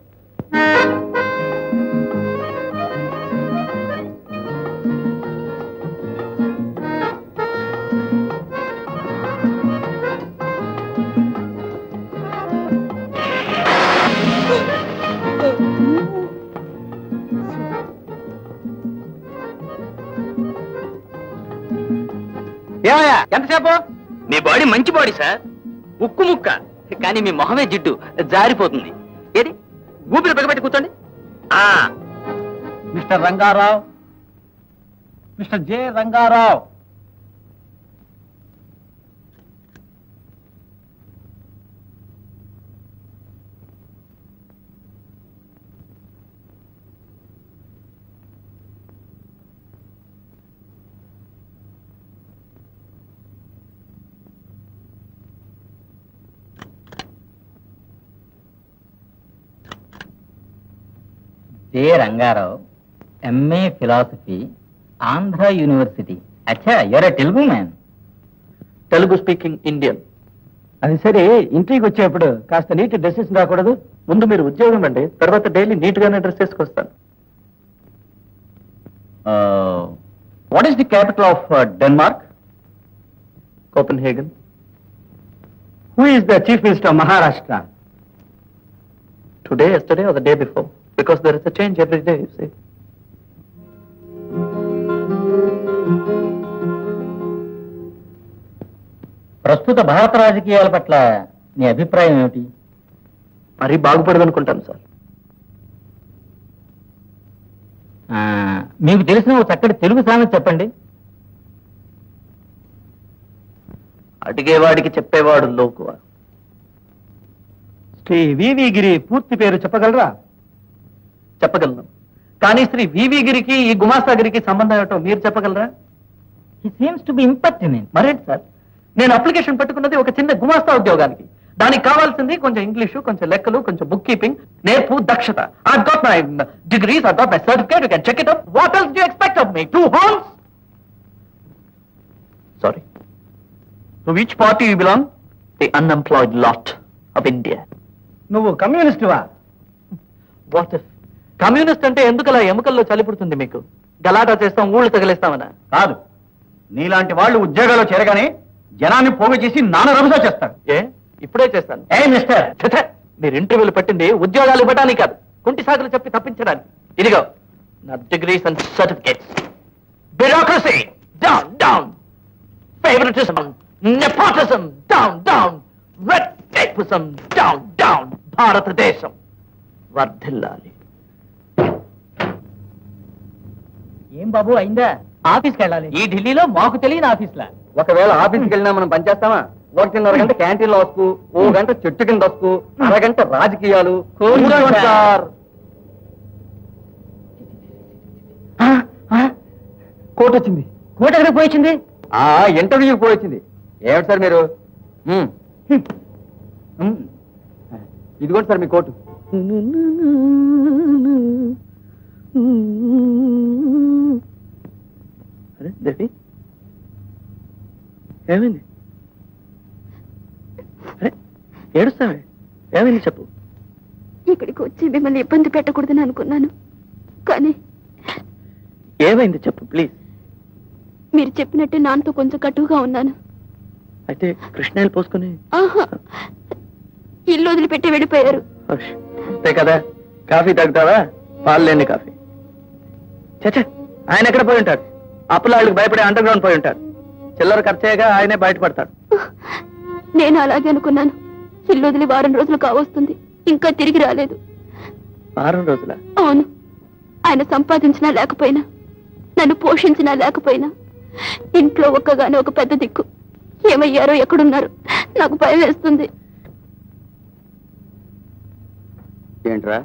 ఏమయ్యా ఎంతసేపు? మీ బాడీ మంచి బాడీ సార్, ఉక్కు ముక్క. కానీ మీ మొహమే జిడ్డు, జారిపోతుంది. ఏది ఊపిరి బిగబెట్టి కూర్చోండి. Mister Rangarao, mister J Rangarao. J Rangarao, MA philosophy, Andhra University. అచ్చా, you are a Telugu man. Telugu speaking Indian. అది సరే, ఇంటికి వచ్చేప్పుడు కాస్త నీట్ డ్రెస్సెస్ రాకూడదు? ముందు మీరు ఉద్యోగం అండి, తర్వాత డైలీ నీట్ గానే డ్రెస్ చేసుకొస్తాను. What is the capital of Denmark? Copenhagen. Who is the chief minister of Maharashtra? Today, yesterday, or the day before? Because there is a change every day, you see. ప్రస్తుత భారత రాజకీయాల పట్ల నీ అభిప్రాయం ఏమిటి? మరీ బాగుపడదనుకుంటాను సార్. మీకు తెలిసిన ఒక చక్కటి తెలుగు సామెత చెప్పండి. అడిగేవాడికి చెప్పేవాడు లోకువ. శ్రీ వివి గిరి పూర్తి పేరు చెప్పగలరా? చెప్పగలను, కానీ శ్రీ వివి గిరికి ఈ గుమాస్తాగిరికి సంబంధం ఏమిటో మీరు చెప్పగలరా? హి సీమ్స్ టు బి ఇంపర్టినెంట్. మరేంటి సార్, నేను అప్లికేషన్ పెట్టుకున్నది ఒక చిన్న గుమాస్తా ఉద్యోగానికి. దానికి కావాల్సింది కొంచెం ఇంగ్లీషు, కొంచెం లెక్కలు, కొంచెం బుక్ కీపింగ్, నేర్పు, దక్షత. I've got my degrees, I've got my certificate, you can check it up. What else do you expect of me? 2 horns? Sorry. To which party you belong? The unemployed lot of India. నువ్వు కమ్యూనిస్టువా? What if? Communist అంటే ఎందుకలా ఎముకల్లో చలిపుడుతుంది మీకు? గలాటా చేస్తాం, ఊళ్ళు తగిలేస్తామనా? కాదు, నీలాంటి వాళ్ళు ఉద్యోగాల్లో చేరగానే జనాన్ని పోగు చేసి నాన్న రభస చేస్తాడు. ఏ ఇప్పుడే చేస్తాను. ఏ మిస్టర్, ఛ, మీరు ఇంటర్వ్యూలు పెట్టింది ఉద్యోగాలు ఇవ్వడానికి కాదు, కుంటి సాగులు చెప్పి తప్పించడానికి. ఇదిగో నా degrees and certificates. Bureaucracy down down, favouritism, nepotism down down, red tapism down down. భారతదేశం వర్ధిల్లాలి. ఏం బాబు అయిందా? ఆఫీస్కి వెళ్ళాలి. ఈ ఢిల్లీలో మాకు తెలియని ఆఫీస్లా. ఒకవేళ ఆఫీస్కి వెళ్ళినా మనం పనిచేస్తామా? 1.5 గంట క్యాంటీన్ లో వస్తూ, 1 గంట చెట్టు కింద వస్తూ, 1 గంట రాజకీయాలు. కూర్చోండి సార్. కోట్ వచ్చింది. కోట ఎక్కడ పోయింది? ఇంటర్వ్యూకి పోయింది. ఏమిటి సార్ మీరు? ఇదిగోండి సార్ మీ కోటు. అరే దేవి, ఏమైంది? అరే ఏడుస్తావే, ఏమైంది చెప్పు. ఇక్కడికి వచ్చి మిమ్మల్ని ఇబ్బంది పెట్టకూడదని అనుకున్నాను, కానీ ఏమైంది చెప్పు ప్లీజ్. మీరు చెప్పినట్టే నాన్నతో కొంచెం కటువుగా ఉన్నాను. అయితే కృష్ణాయిలు పోసుకుని ఆహా, ఇల్లు వదిలిపెట్టి వెళ్ళిపోయారు. అంతే కదా, కాఫీ తగ్గుతావా? పాలు లేని కాఫీ. చచ్చా, ఆయన ఎక్కడ పోయి ఉంటాడు? అప్పులాళ్ళకి భయపడే అండర్ గ్రౌండ్ పోయి ఉంటాడు. చిల్లర ఖర్చేగా ఆయనే బయటపడతాడు. నేను అలాగే అనుకున్నాను. ఇల్లు వదిలి వారం రోజులు కావస్తుంది, ఇంకా తిరిగి రాలేదు. వారం రోజుల? అవును. ఆయన సంపాదించినా లేకపోయినా, నన్ను పోషించినా లేకపోయినా, ఇంట్లో ఒక్కగానే ఒక పెద్ద దిక్కు. ఏమయ్యారో, ఎక్కడున్నారు? నాకు భయం వేస్తుంది. ఏంట్రా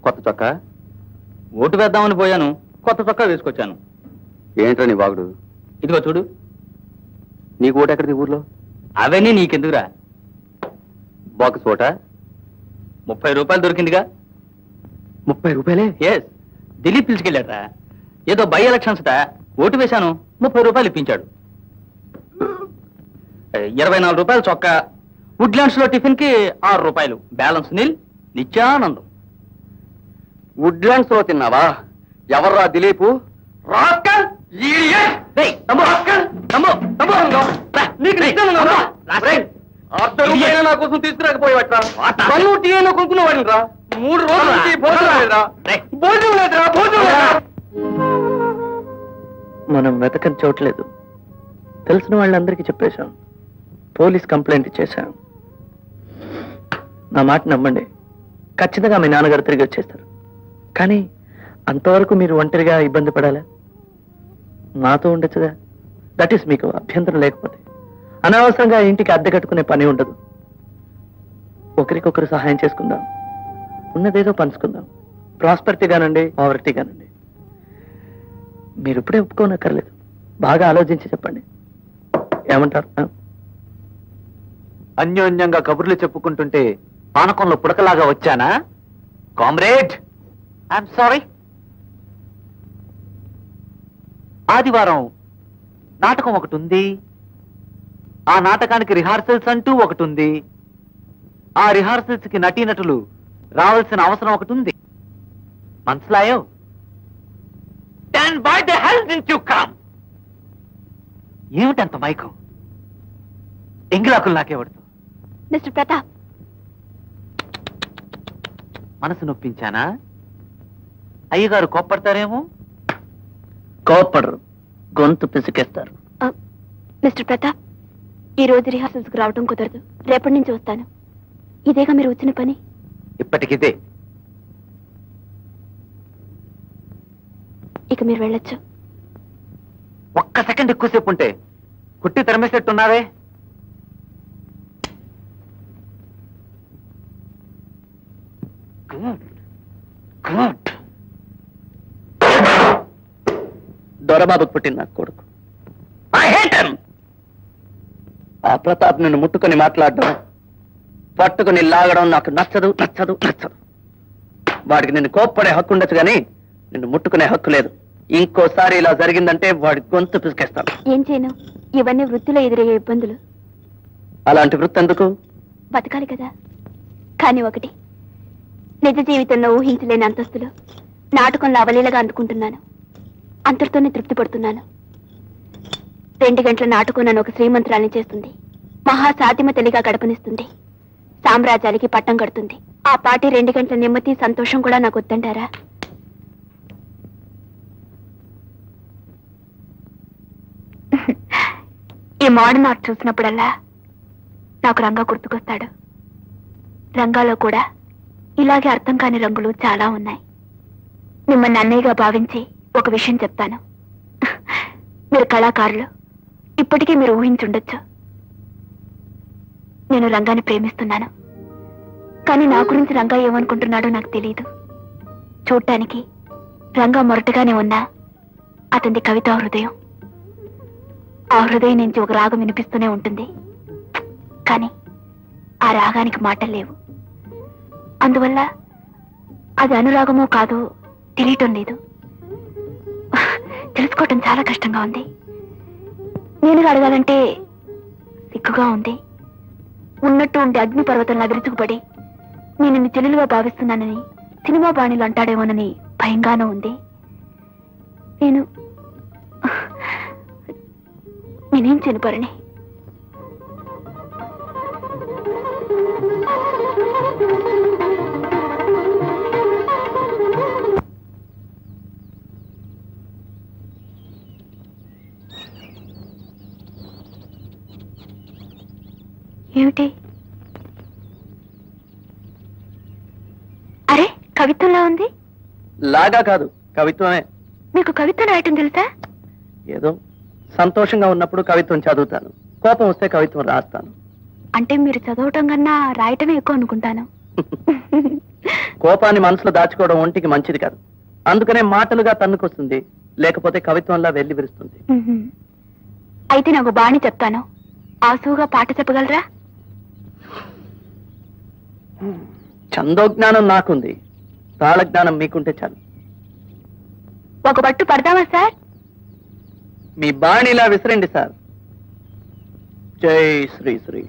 కొత్త చొక్కా? ఓటు వేద్దామని పోయాను, కొత్త చొక్కా వేసుకొచ్చాను. ఏంట్రా నీ బాగుడు? ఇదిగో చూడు. నీకు ఓటు ఎక్కడిది ఊర్లో? అవన్నీ నీకెందుకురా? బాక్స్ ఓటా? 30 రూపాయలు దొరికిందిగా. 30 రూపాయలే? ఎస్, ఢిల్లీ పిలిచుకెళ్ళాడ్రా. ఏదో బై ఎలక్షన్స్ ఓటు వేశాను, 30 రూపాయలు ఇప్పించాడు. 24 రూపాయలు చొక్కా. వుడ్లాండ్స్ లో టిఫిన్ కి 6 రూపాయలు. బ్యాలెన్స్ నిల్, నిత్యానందం. వుడ్లాండ్స్ లో తిన్నావా? ఎవర్రా దిలీపు? రాస్కల్! రేయ్, తమ్ముడు, తమ్ముడు, తమ్ముడు, రా, నీకు రేయ్, ఇష్టం ఉందా? రా, రేయ్, అర్ధ రూపాయలు నా కోసం తీసుకురాకపోయేవట్రా? పన్ను టీ అయినా కొనుక్కునేవాడిరా. 3 రోజుల నుంచి భోజనం లేదురా. భోజనం లేదురా, భోజనం లేదురా. మనం వెతకని చోట్లేదు. తెలిసిన వాళ్ళందరికీ చెప్పేశాం. Police complaint ఇచ్చేశాం. నా మాట నమ్మండి, ఖచ్చితంగా మీ నాన్నగారు తిరిగి వచ్చేస్తారు. కానీ అంతవరకు మీరు ఒంటరిగా ఇబ్బంది పడాలా? నాతో ఉండొచ్చుగా. దట్ ఈస్ మీకు అభ్యంతరం లేకపోతే. అనవసరంగా ఇంటికి అద్దె కట్టుకునే పని ఉండదు. ఒకరికొకరు సహాయం చేసుకుందాం, ఉన్నదేదో పంచుకుందాం. ప్రాస్పరిటీగానండి, పావర్టీగానండి. మీరు ఇప్పుడే ఒప్పుకోనక్కర్లేదు. బాగా ఆలోచించి చెప్పండి. ఏమంటారు? అన్యోన్యంగా కబుర్లు చెప్పుకుంటుంటే పానకంలో పుడకలాగా వచ్చానా? Comrade, I'm sorry. ఆదివారం నాటకం ఒకటి ఉంది. ఆ నాటకానికి రిహార్సల్స్ అంటూ ఒకటి ఉంది. ఆ రిహార్సల్స్ కి నటీనటులు రావాల్సిన అవసరం ఒకటి ఉంది. మనసులాయో? Then why the hell didn't you come? ఏమిటంత Maikam? ఎంగిలాకులు నాకేవడుతూ mister Pratap, మనసు నొప్పించానా? అయ్యగారు కోప్పడతారేమో. కోప్పడరు, గొంతు పిసికేస్తారు. మిస్టర్ ప్రతాప్, ఈ రోజు రిహార్సల్స్ కు రావడం కుదరదు. రేపటి నుంచి వస్తాను. ఇదేగా మీరు వచ్చిన పని. ఇప్పటికిదే. ఇక మీరు వెళ్ళొచ్చు. ఒక్క సెకండ్ ఎక్కువసేపు ఉంటే కుట్టి తరిమేసేట్టున్నావే. Good good. దొరబాబుకు పుట్టిన నా కొడుకు. I hate him. ఆ ప్రతాప్ నిన్ను ముట్టుకొని మాట్లాడడం, పట్టుకుని లాగడం నాకు నచ్చదు, నచ్చదు, నచ్చదు. వాడికి నిన్ను కోప్పడే హక్కు ఉండొచ్చు కానీ నిన్ను ముట్టుకునే హక్కు లేదు. ఇంకోసారి ఇలా జరిగిందంటే వాడి గొంతు పిసికేస్తాను. ఏం చేయను? ఇవన్నీ వృత్తిలో ఎదురయ్యే ఇబ్బందులు. అలాంటి వృత్తి ఎందుకు? బతకాలి కదా. కానీ ఒకటి, నిజ జీవితంలో ఊహించలేని అంతస్తులు నాటకంలో అవలీలగా అందుకుంటున్నాను. అంతటితోనే తృప్తి పడుతున్నాను. 2 గంటల నాటకం నన్ను ఒక శ్రీమంతురాల్ని చేస్తుంది. మహాసాధ్యమ తెలిగా గడపనిస్తుంది. సామ్రాజ్యాలకి పట్టం కడుతుంది. ఆ పాటి 2 గంటల నెమ్మది సంతోషం కూడా నాకు వద్దంటారా? ఈ మోడర్న్ ఆర్ట్ చూసినప్పుడల్లా నాకు రంగా గుర్తుకొస్తాడు. రంగాలో కూడా ఇలాగే అర్థం కాని రంగులు చాలా ఉన్నాయి. మిమ్మల్ని అన్నయ్యగా భావించి ఒక విషయం చెప్తాను. మీరు కళాకారులు. ఇప్పటికీ మీరు ఊహించుండొచ్చు, నేను రంగాన్ని ప్రేమిస్తున్నాను. కానీ నా గురించి రంగా ఏమనుకుంటున్నాడో నాకు తెలియదు. చూడటానికి రంగా మొరటగానే ఉన్నా అతని కవితా హృదయం. ఆ హృదయం నుంచి ఒక రాగం వినిపిస్తూనే ఉంటుంది. కానీ ఆ రాగానికి మాటలు లేవు. అందువల్ల అది అనురాగమో కాదో తెలియటం లేదు. తెలుసుకోవటం చాలా కష్టంగా ఉంది. నేను అడగాలంటే సిగ్గుగా ఉంది. ఉన్నట్టు ఉండే అగ్ని పర్వతంలా విరుచుకుపడి నేను నిన్ను చెల్లెలుగా భావిస్తున్నానని సినిమా బాణీలు అంటాడేమోనని భయంగానూ ఉంది. నేను నేనేం చేయను భరణి. ఏమిటి? అరే, కవిత్వంలా ఉంది. లాగా కాదు, కవిత్వమే. మీకు కవిత్వం రాయటం తెలుసా? ఏదో సంతోషంగా ఉన్నప్పుడు కవిత్వం చదువుతాను, కోపం వస్తే కవిత్వం రాస్తాను. అంటే మీరు చదవటం కన్నా రాయటమే ఎక్కువ అనుకుంటాను. కోపాన్ని మనసులో దాచుకోవడం ఒంటికి మంచిది కాదు, అందుకనే మాటలుగా తన్నుకొస్తుంది, లేకపోతే కవిత్వంలా వెళ్లి విరుస్తుంది. అయితే నాకు బాణి చెప్తాను, ఆసుగా పాట చెప్పగలరా? ఛందోజ్ఞానం నాకుంది, తాళజ్ఞానం మీకుంటే చాలు. ఒక పట్టు పడదామా సార్? మీ బాణిలా విసిరండి సార్. జై శ్రీ శ్రీ.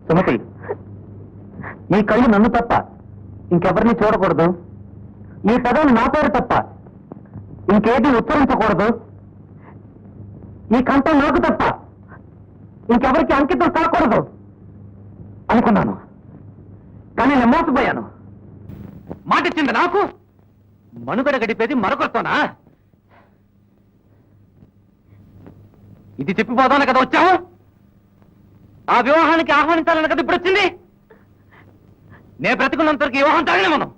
సుమతి, ఈ కళ్ళు నన్ను తప్ప ఇంకెవరిని చూడకూడదు. ఈ పదాలు నా పేరు తప్ప ఇంకేది ఉచ్చరించకూడదు. ఈ కంఠం నాకు తప్ప ఇంకెవరికి అంకితం కాకూడదు అనుకున్నాను, కానీ నేను మోసపోయాను. మాట ఇచ్చింది నాకు, మనుగడ గడిపేది మరొకరితోనా? ఇది చెప్పిపోదాను కదా వచ్చావు. ఆ వివాహానికి ఆహ్వానించాలని కదా ఇప్పుడు వచ్చింది. నేను బ్రతుకున్నంతవరకు ఈ వివాహం తాగిన మనం.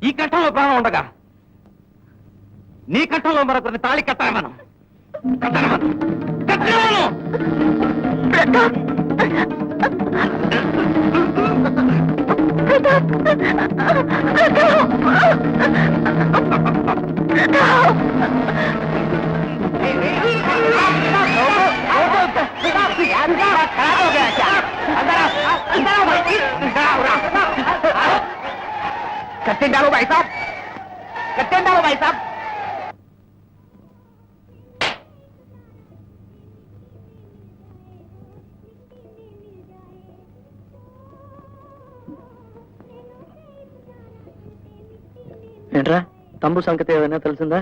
ఈ కంఠంలో ప్రాణం ఉండగా నీ కంఠంలో మరొకరిని తాళి కట్టాలి మనం. కట్టాలి మనం. కట్టాలి कट्टे डालो भाई साहब, कट्टे डालो भाई साहब. ఏంట్రా తమ్ముడు సంగతి ఏమైనా తెలిసిందా?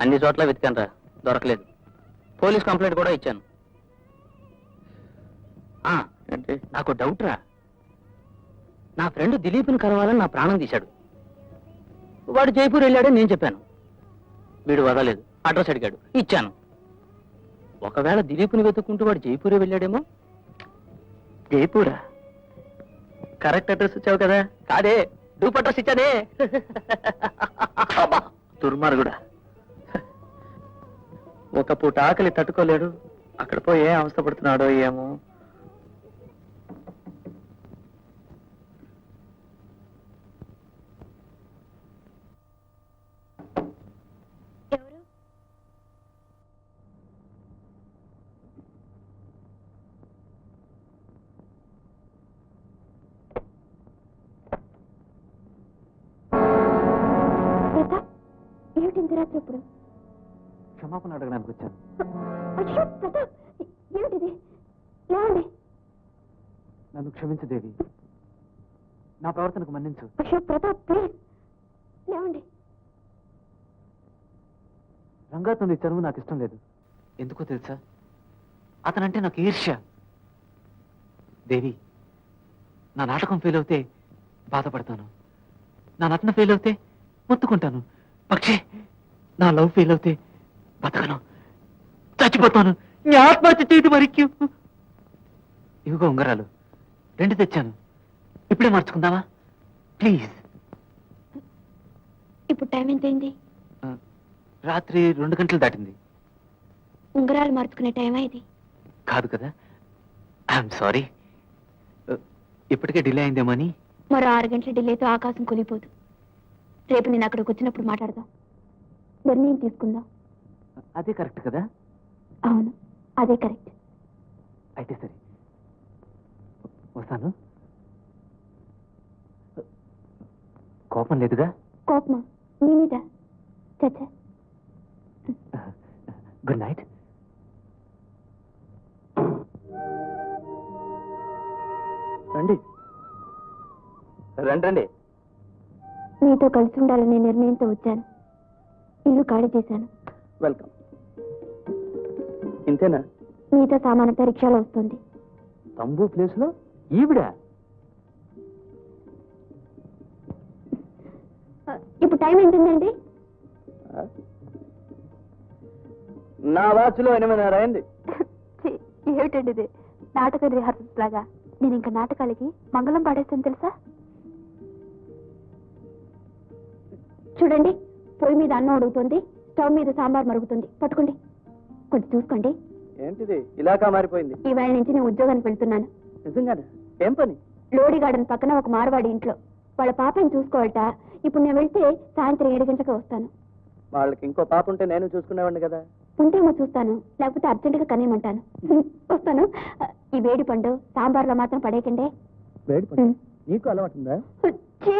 అన్ని చోట్ల వెతికానురా, దొరకలేదు. పోలీస్ కంప్లైంట్ కూడా ఇచ్చాను. ఏంటి? నాకు డౌట్ రా, నా ఫ్రెండ్ దిలీప్ని కలవాలని నా ప్రాణం తీశాడు. వాడు జైపూర్ వెళ్ళాడని నేను చెప్పాను, వీడు వదలేదు, అడ్రస్ అడిగాడు, ఇచ్చాను. ఒకవేళ దిలీప్ని వెతుక్కుంటూ వాడు జైపూరే వెళ్ళాడేమో. జైపూరా? కరెక్ట్ అడ్రస్ ఇచ్చావు కదా? కాదే, డూప్ అడ్రస్ ఇచ్చానే. దుర్మార్గుడా, ఒక పూట ఆకలి తట్టుకోలేడు, అక్కడ పోయి ఏ అవస్థ పడుతున్నాడో ఏమో. ఎవరు? ప్రతాప్, ఏమిటి ఇంత రాత్రి ఇప్పుడు? క్షమాపణ అడగడానికి వచ్చాను. అయ్యో ప్రతాప్, ఏమిటిది? లేవండి. నన్ను క్షమించు దేవి, నా ప్రవర్తనకు మన్నించు. అయ్యో ప్రతాప్, ప్లీజ్ లేవండి. రంగాతో నీ చనువు నాకు ఇష్టం లేదు. ఎందుకో తెలుసా? అతనంటే నాకు ఈర్ష్య. దేవి, నా నాటకం ఫెయిల్ అవుతే బాధపడతాను, నా నటన ఫెయిల్ అవుతే మొత్తుకుంటాను. పక్షే, నా లవ్ ఫెయిల్ అవుతే బతకను, చచ్చిపోతాను. నీ ఆత్మహత్య చేయదు మరికి. ఇవిగో ఉంగరాలు 2 తెచ్చాను, ఇప్పుడే మార్చుకుందామా? ప్లీజ్. ఇప్పుడు టైం ఎంతైంది? రాత్రి 2 గంటలు దాటింది. ఉంగరాలు మార్చుకునే టైమా ఇది? కాదు కదా. ఐఎమ్ సారీ, ఇప్పటికే డిలే అయిందేమో అని. మరో 6 గంటల డిలేతో ఆకాశం కూలిపోదు. రేపు నేను అక్కడికి వచ్చినప్పుడు మాట్లాడదాం, నిర్ణయం తీసుకుందాం. అదే కరెక్ట్ కదా? అవును, అదే కరెక్ట్. అయితే సరే, వస్తాను. కోపం లేదుగా? కోపమా నీ మీద? చచ్చా. Good night. రండి రండి. మీతో కలిసి ఉండాలనే నిర్ణయంతో వచ్చాను. ఇల్లు ఖాళీ చేశాను. వెల్కమ్. ఇంతేనా? మీతో సామానంతా రిక్షాలో వస్తుంది. తంబూ ప్లేస్ లో ఈవిడ? ఇప్పుడు టైం ఎంతుందండి? నా వాచ్లో 8:30 అయింది. ఏమిటండి ఇది? నాటక రిహార్సల్స్ లాగా. నేను ఇంకా నాటకాలకి మంగళం పాడేస్తాను తెలుసా? చూడండి, పొయ్యి మీద అన్నం అడుగుతుంది, స్టవ్ మీద సాంబార్ మరుగుతుంది. పట్టుకోండి, కొంచెం చూసుకోండి. ఏంటిది ఇలాగా మారిపోయింది? ఈవేళ నుంచి నేను ఉద్యోగానికి వెళ్తున్నాను. నిజంగానే? ఏం పని? లోడి గార్డెన్ పక్కన ఒక మార్వాడి ఇంట్లో వాళ్ళ పాపని చూసుకోవాలట. ఇప్పుడు నేను వెళ్తే సాయంత్రం 7 గంటలకు వస్తాను. వాళ్ళకి ఇంకో పాప ఉంటే నేను చూసుకునేవాడిని కదా. ఉంటేమో చూస్తాను, లేకపోతే అర్జెంటుగా కనేయమంటాను. వస్తాను. ఈ వేడి పండు సాంబార్లో మాత్రం పడేయకండి. వేడి పని నీకు అలవాటు ఉందా? ఛీ!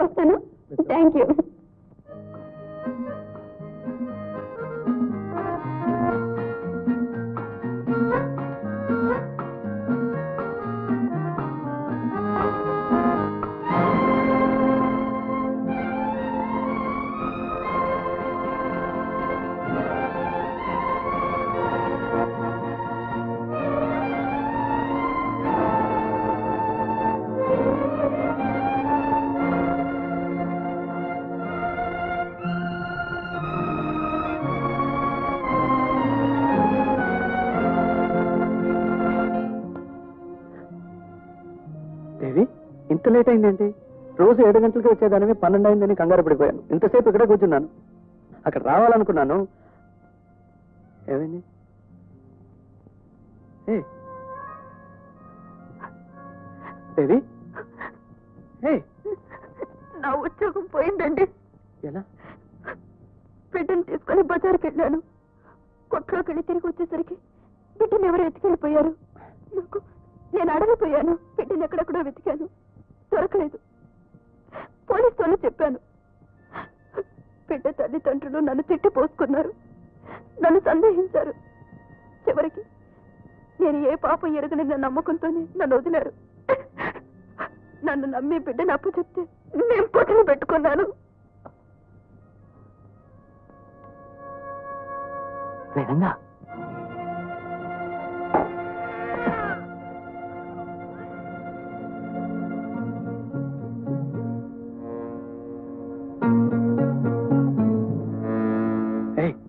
వస్తాను. Thank you. దేవి, ఇంత లేట్ అయిందేంటి? రోజు 7 గంటలకి వచ్చేదానివి 12 అయిందని కంగారు పడిపోయాను. ఇంతసేపు ఇక్కడే కూర్చున్నాను. అక్కడ రావాలనుకున్నాను. ఏమైంది? దేవి, నా ఉద్యోగం పోయిందండి. ఎలా? బిడ్డను తీసుకొని బజార్కి వెళ్ళాను. కొట్లోకి వెళ్ళి తిరిగి వచ్చేసరికి బిడ్డను ఎవరు ఎత్తుకెళ్ళిపోయారు. నేను అడగిపోయాను. బిడ్డను ఎక్కడెక్కడో వెతికాను, దొరకలేదు. పోలీసు వాళ్ళు చెప్పాను. బిడ్డ తల్లిదండ్రులు నన్ను తిట్టి పోసుకున్నారు, నన్ను సందేహించారు. చివరికి నేను ఏ పాపం ఎరగని నమ్మకంతోనే నన్ను వదిలారు. నన్ను నమ్మి బిడ్డను అప్పు చెప్తే నేను పొట్టను పెట్టుకున్నాను. వేదంగా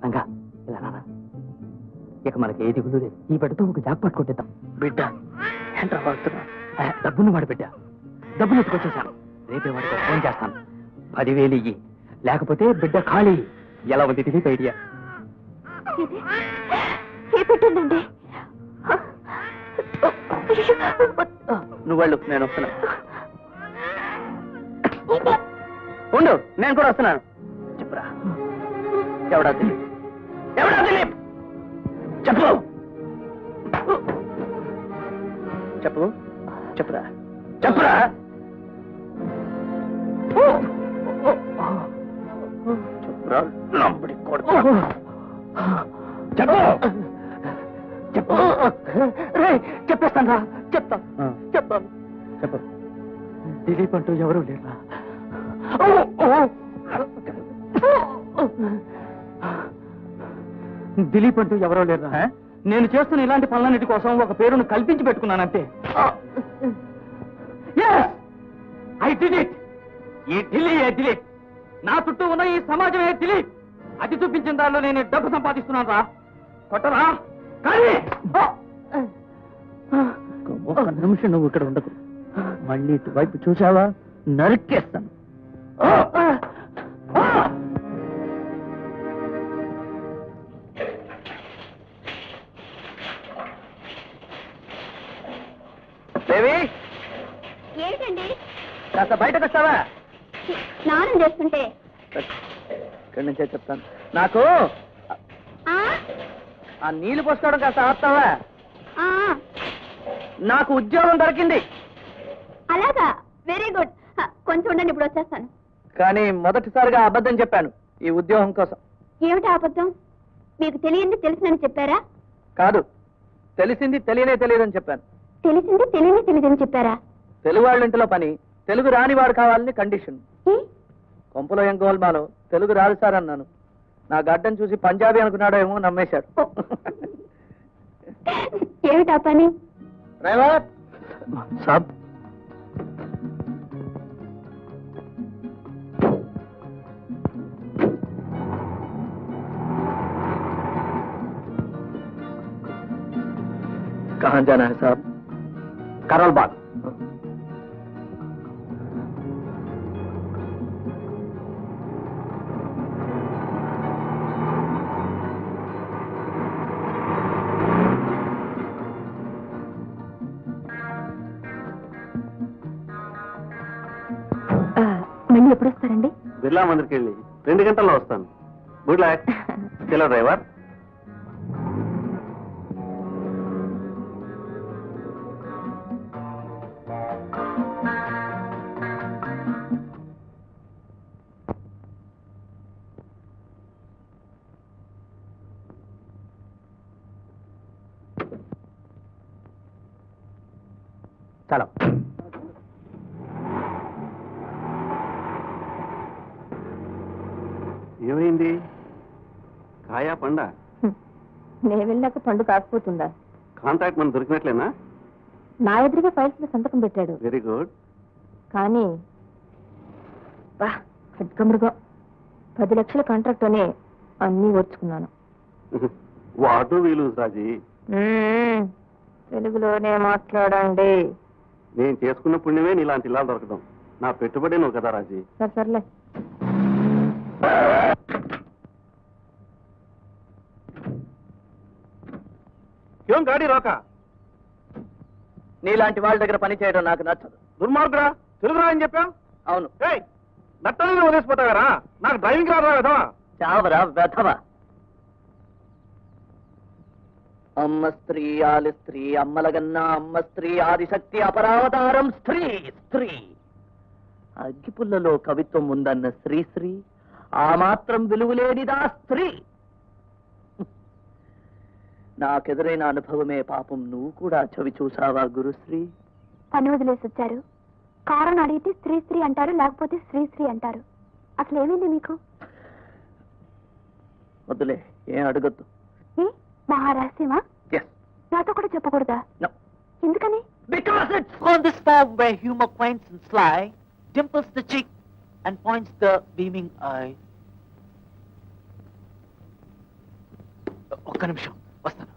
రంగా ఇలా నాన్న, ఇక మనకి ఏ దిగులు లేదు. ఈ బిడ్డతో ఒక జాక్ పట్టు కొట్టేద్దాం. బిడ్డ ఏంట్రా వాడుతున్నా? డబ్బును వాడి బిడ్డ. డబ్బులు ఎత్తుకొచ్చేసాను. రేపే వాడికి ఫోన్ చేస్తాను. 10,000 ఇయ్యి, లేకపోతే బిడ్డ ఖాళీ. ఎలా ఉంది దిలీప్ ఐడియా? ఏ పెట్టండి. నువ్వు వెళ్ళు, నేను వస్తున్నా. ఉండు, నేను కూడా వస్తున్నాను. చెప్పురా, ఎవడా దిలీప్? ఎవడా దిలీప్? చెప్పు చెప్పు చెప్పురా, చెప్పురా. చెప్పురా, నంబడి కొడుకు. చెప్పు చెప్పు. చెప్పేస్తాను రా, చెప్తాను చెప్తాను. చెప్పు. దిలీప్ అంటూ ఎవరు లేరా? దిలీప్ అంటూ ఎవరో లేరా? నేను చేస్తున్న ఇలాంటి పనులన్నిటి కోసం ఒక పేరును కల్పించి పెట్టుకున్నానంతే. I did it. ఈ దిలీప్, నా చుట్టూ ఉన్న ఈ సమాజమే దిలీప్. అది చూపించిన దానిలో నేను డబ్బు సంపాదిస్తున్నాను రా. కొట్టరా కానీ ఒక్క నిమిషం నువ్వు ఇక్కడ ఉండకు. మళ్ళీ ఇటువైపు చూసావా నరికేస్తాను. దేవి, ఏంటండి? కాస్త బయటకు వస్తావా? స్నానం చేస్తుంటే ఇక్కడి నుంచే చెప్తాను. నాకు ఆ నీళ్లు పోసుకోవడం కాస్త ఆపుతావా? నాకు ఉద్యోగం దొరికింది. అలాగా, వెరీ గుడ్. కొంచెం ఉండండి, ఇప్పుడు వచ్చేస్తాను. కానీ మొదటిసారిగా అబద్ధం చెప్పాను ఈ ఉద్యోగం కోసం. ఏమిటి అబద్ధం? మీకు తెలియంది తెలిసినని చెప్పారా? కాదు, తెలిసింది తెలియదని చెప్పాను. తెలిసింది తెలియదని చెప్పారా? తెలుగు వాళ్ళ ఇంటిలో పని తెలుగు రాని వాడు కావాలని కండిషన్. ఏ? కొంపలో ఏం గోల్మాలో తెలుగు రాదు సార్ అన్నాను. నా గడ్డం చూసి పంజాబీ అనుకున్నాడో ఏమో, నమ్మేశాడు. ఏమిటా పని? డ్రైవర్ సాబ్, कहाँ जाना है साहब? కరోల్ బాగ్. మళ్ళీ ఎప్పుడు వస్తారండి? బిర్లా మందిర్కి వెళ్ళి 2 గంటల్లో వస్తాను. Good luck. చలో డ్రైవర్. చలో. ఏమైంది? కాయా పండా? నేను వెళ్ళాక పండు కాకపోతుందా? కాంట్రాక్ట్ మనం దొరికినట్లేనా? నా ఎదురుగా ఫైల్స్ లో సంతకం పెట్టాడు. Very good. కానీ ఖడ్గమృగం 10 లక్షల కాంట్రాక్ట్ అనే అన్నీ ఓర్చుకున్నాను. వాటు వీలు రాజీ. తెలుగులోనే మాట్లాడండి. నేను చేసుకున్న పుణ్యమే నీలాంటి ఇలా దొరకడం. నా పెట్టుబడి నువ్వు కదా రాజీ. సర్లే. ఏం గాడి రోక? నీలాంటి వాళ్ళ దగ్గర పని చేయడం నాకు నచ్చదు. దుర్మార్గుడా, తెలుగురా అని చెప్పా? అవును. నట్టని వదిలేసిపోతావారా? నాకు డ్రైవింగ్ రాదా కదా? చావరా వెధవా. అమ్మ స్త్రీ ఆలి స్త్రీ అమ్మలగన్నా అమ్మ స్త్రీ ఆదిశక్తి అపరావతారం స్త్రీ స్త్రీ. అగ్గిపుల్లలో కవిత్వం ఉందన్న శ్రీశ్రీ ఆ మాత్రం విలువలేనిదా స్త్రీ. నాకెదురైన అనుభవమే పాపం. నువ్వు కూడా చవి చూసావా గురుశ్రీ? పని వదిలేసి వచ్చారు, కారణం అడిగితే స్త్రీ స్త్రీ అంటారు, లేకపోతే శ్రీ అంటారు. అసలు ఏమైంది మీకు? వద్దులే, ఏం అడగద్దు. మహారహస్యమా? నాతో కూడా చెప్పకూడదా? ఎందుకని? Because it's On this form where humor points and sly, dimples the cheek and points the beaming eye. ఒక్క నిమిషం వస్తాను.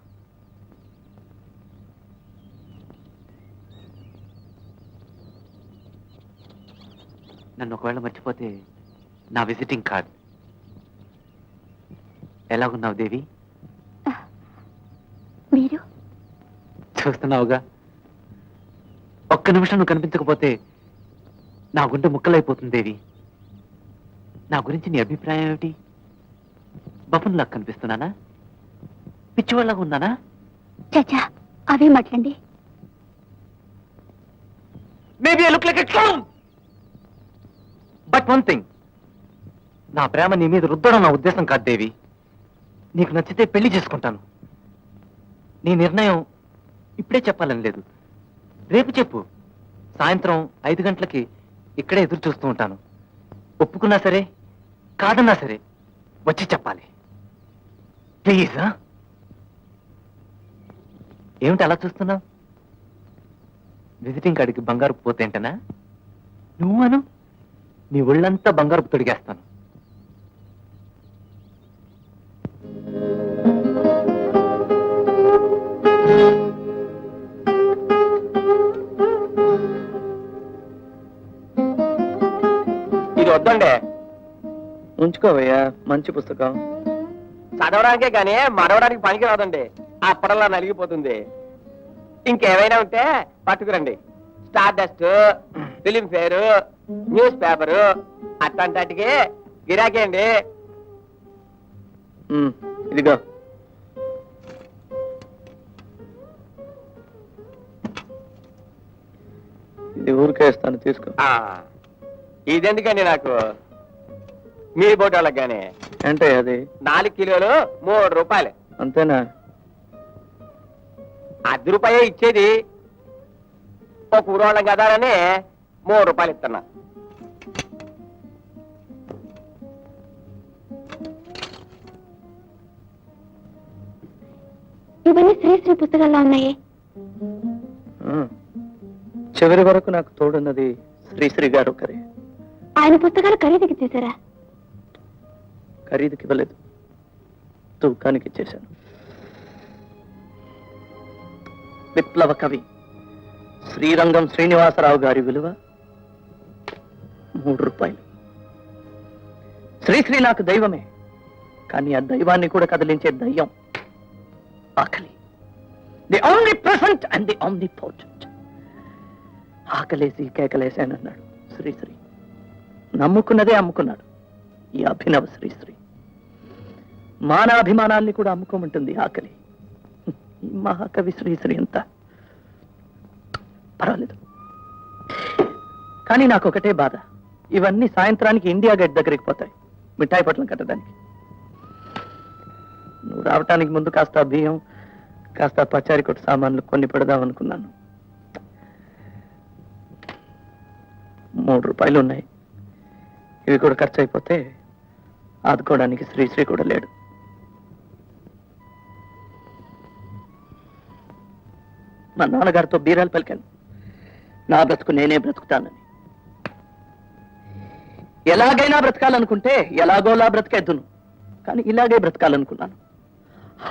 నన్ను ఒకవేళ మర్చిపోతే నా విజిటింగ్ కార్డ్. ఎలాగున్నావు దేవి? మీరు చూస్తున్నావుగా, ఒక్క నిమిషం నువ్వు కనిపించకపోతే నా గుండె ముక్కలైపోతుంది దేవి. నా గురించి నీ అభిప్రాయం ఏమిటి? బఫన్లా కనిపిస్తున్నానా? పిచ్చివాళ్ళగా ఉన్నానా? చచ్చా, అవే మాట్లాడండి. Maybe I look like a clown. But one thing, నా ప్రేమ నీ మీద రుద్దడం నా ఉద్దేశం కాదు దేవి. నీకు నచ్చితే పెళ్లి చేసుకుంటాను. నీ నిర్ణయం ఇప్పుడే చెప్పాలని లేదు. రేపు చెప్పు. సాయంత్రం 5 గంటలకి ఇక్కడే ఎదురు చూస్తూ ఉంటాను. ఒప్పుకున్నా సరే కాదన్నా సరే వచ్చి చెప్పాలి ప్లీజ్. ఏమిటి అలా చూస్తున్నావు? విజిటింగ్ కార్డుకి బంగారు పోతేంటనా? నువ్వు అను, నీ ఒళ్ళంతా బంగారు తొడిగేస్తాను. ఇది వద్దండి. ఉంచుకోవయ్యా, మంచి పుస్తకం. చదవడానికే కానీ మరవడానికి పనికి రాదండి. అప్పడల్లా నలిగిపోతుంది. ఇంకేమైనా ఉంటే పట్టుకురండి. Stardust, Filmfare, newspaper అట్లాంటికి గిరాకీ అండి. ఇదిగో. ఇది ఊరికే ఇస్తాను, తీసుకో. ఇదెందుకని నాకు మీ బోటాలకు గానీ అంటే అది 4 కిలోలు 3 రూపాయలు. అంతేనా? ₹10 ఇచ్చేది, ఒక ఊరోళ్ళం కదా అని 3 రూపాయలు ఇస్తున్నా. ఇవన్నీ శ్రీశ్రీ పుస్తకాల్లో ఉన్నాయి. చివరి వరకు నాకు తోడున్నది శ్రీశ్రీ గారు ఒకరే. ఆయన పుస్తకాలు ఖరీదుకి చేశారా? ఖరీదుకి ఇవ్వలేదు, తూకానికి ఇచ్చేశాను. విప్లవ కవి శ్రీరంగం శ్రీనివాసరావు గారి విలువ 3 రూపాయలు. శ్రీశ్రీ నాకు దైవమే, కానీ ఆ దైవాన్ని కూడా కదిలించే దయ్యం ఆకలి. The only present and the only portent. ఆకలేసి కేకలేసానన్నాడు శ్రీశ్రీ. నమ్ముకున్నదే అమ్ముకున్నాడు ఈ అభినవ శ్రీశ్రీ. మానాభిమానాల్ని కూడా అమ్ముకోమంటుంది ఆకలి. ఈ మహాకవి శ్రీశ్రీ అంతా పర్వాలేదు, కానీ నాకు ఒకటే బాధ. ఇవన్నీ సాయంత్రానికి ఇండియా గేట్ దగ్గరికి పోతాయి, మిఠాయి పట్లం కట్టడానికి. నువ్వు రావటానికి ముందు కాస్త బియ్యం, కాస్త పచారి కొట్టు సామాన్లు కొన్ని పెడదాం అనుకున్నాను. 3 రూపాయలు ఉన్నాయి, ఇవి కూడా ఖర్చు అయిపోతే ఆదుకోవడానికి శ్రీశ్రీ కూడా లేడు. మా నాన్నగారితో బీరాలు పలికాను, నా బ్రతుకు నేనే బ్రతుకుతానని. ఎలాగైనా బ్రతకాలనుకుంటే ఎలాగోలా బ్రతికేద్దును, కానీ ఇలాగే బ్రతకాలనుకున్నాను.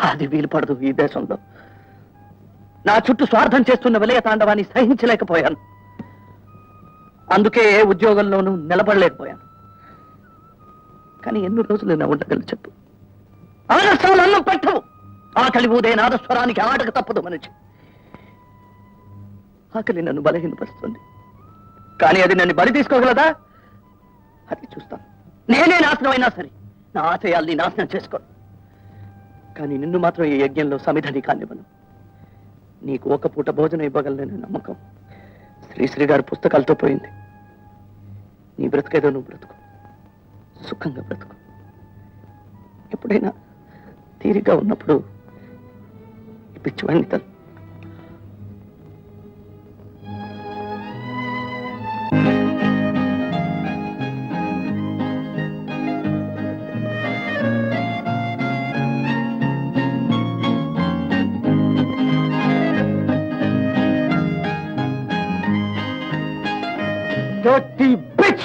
అది వీలు పడదు ఈ దేశంలో. నా చుట్టూ స్వార్థం చేస్తున్న విలయ తాండవాన్ని సహించలేకపోయాను. అందుకే ఏ ఉద్యోగంలోనూ నిలబడలేకపోయాను. కానీ ఎన్ని రోజులు నా ఉండగలను చెప్పు? ఆదర్శాలు అన్నం పెట్టవు. ఆకలి ఊదే నాదస్వరానికి ఆటకు తప్పదు మనిషి. ఆకలి నన్ను బలహీనపరుస్తుంది, కానీ అది నన్ను బలి తీసుకోగలదా? అది చూస్తాను. నేనే నాశనం అయినా సరే నా ఆశయాల్ని నాశనం చేసుకోను, కానీ నిన్ను మాత్రం ఈ యజ్ఞంలో సమిధని కానివ్వను. నీకు ఒక పూట భోజనం ఇవ్వగలననే నమ్మకం శ్రీశ్రీ గారి పుస్తకాలతో పోయింది. నీ బ్రతుకేదో నువ్వు బ్రతుకు, సుఖంగా బ్రతుకు. ఎప్పుడైనా తీరిగా ఉన్నప్పుడు ఈ పిచ్చివాణ్ణి తలు. Dirty bitch!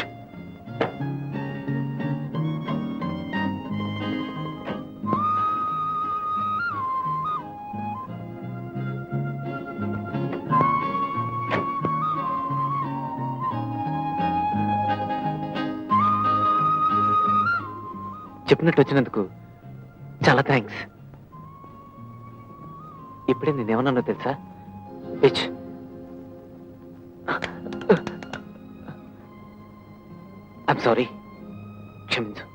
చెప్పినట్టు వచ్చినందుకు చాలా థ్యాంక్స్. ఇప్పుడే నేనేమన్నానో తెలుసా? పిచ్. ఐమ్ సారీ, క్షమించు.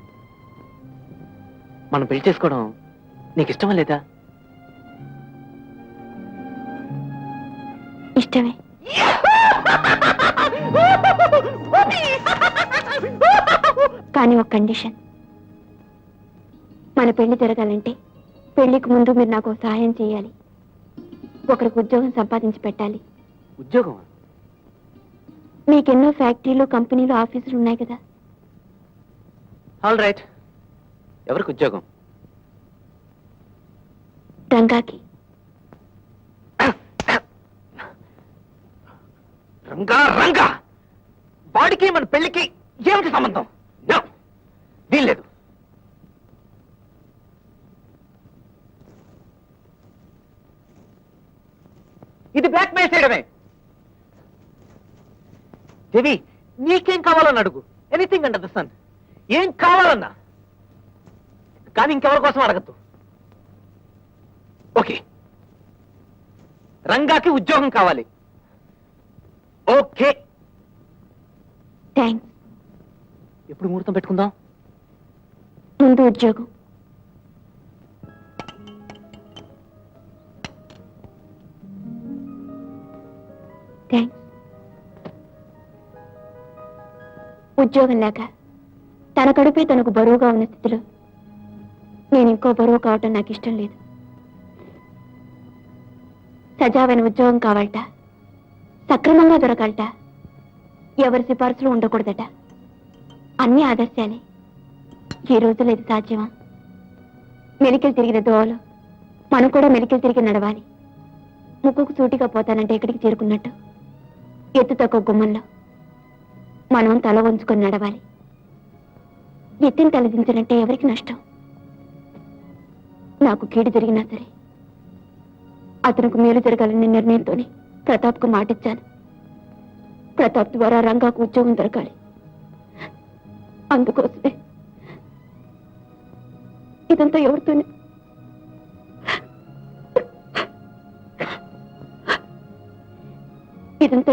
మనం పెళ్లి చేసుకోవడం నీకు ఇష్టమా లేదా? ఇష్టమే. కానీ ఒక కండిషన్. మన పెళ్లి జరగాలంటే పెళ్లికి ముందు మీరు నాకు సహాయం చేయాలి. ఒకరికి ఉద్యోగం సంపాదించి పెట్టాలి. ఉద్యోగం? మీకెన్నో ఫ్యాక్టరీలు, కంపెనీలు, ఆఫీసులు ఉన్నాయి కదా. All right. ఎవరికి ఉద్యోగం? రంగాకి. రంగా రంగా వాడికి మన పెళ్లికి ఏమిటి సంబంధం? వీల్లేదు. ఇది బ్లాక్ మెయిల్ చేయడమే. దేవి, నీకేం కావాలని అడుగు. Anything under the sun. ఏం కావాలన్నా, కానీ ఇంకెవరి కోసం అడగద్దు. ఓకే, రంగాకి ఉద్యోగం కావాలి. Okay, thanks. ఎప్పుడు ముహూర్తం పెట్టుకుందాం? ముందు ఉద్యోగం. థ్యాంక్స్. ఉద్యోగం లేక తన కడుపే తనకు బరువుగా ఉన్న స్థితిలో నేను ఇంకో బరువు కావటం నాకు ఇష్టం లేదు. సజావైన ఉద్యోగం కావాలట, సక్రమంగా దొరకాలట, ఎవరి సిఫార్సులు ఉండకూడదట. అన్ని ఆదర్శాలే. ఈ రోజులో ఇది సాధ్యమా? మెలికలు తిరిగిన దోవలు మనం కూడా మెలికలు తిరిగి నడవాలి. ముక్కుకు సూటిగా పోతానంటే ఎక్కడికి చేరుకున్నట్టు ఎత్తు తక్కువ గుమ్మంలో మనం తల వంచుకొని నడవాలి. ఎత్తిని తలదించినట్టే ఎవరికి నష్టం? నాకు కీడు జరిగినా సరే అతనికి మేలు జరగాలనే నిర్ణయంతోనే ప్రతాప్కు మాటిచ్చాను. ప్రతాప్ ద్వారా రంగాకు ఉద్యోగం దొరకాలి. అందుకోసమే ఇదంతా ఎవరితోనే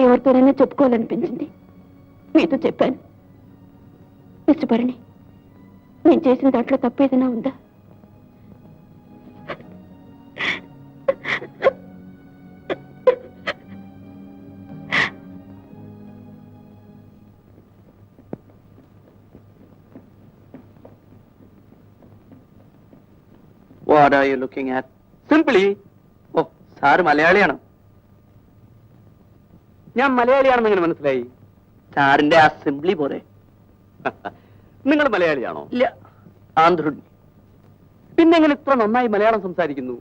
ఎవరితోనైనా చెప్పుకోవాలనిపించింది. మీతో చెప్పాను. మిస్టర్ భరణి, నేను చేసిన దాంట్లో తప్పేదైనా ఉందా? What are you looking at? Simply. ഓ, സാറ് മലയാളിയാണോ? ഞാൻ മലയാളിയാണെന്ന് എങ്ങനെ മനസ്സിലായി? സാറിന്റെ ആ സിംപ്ലി പോരെ. നിങ്ങൾ മലയാളിയാണോ? ഇല്ല, ఆంధ్రుడిని. പിന്നെ എങ്ങനെ ഇത്ര നന്നായി മലയാളം സംസാരിക്കുന്നു?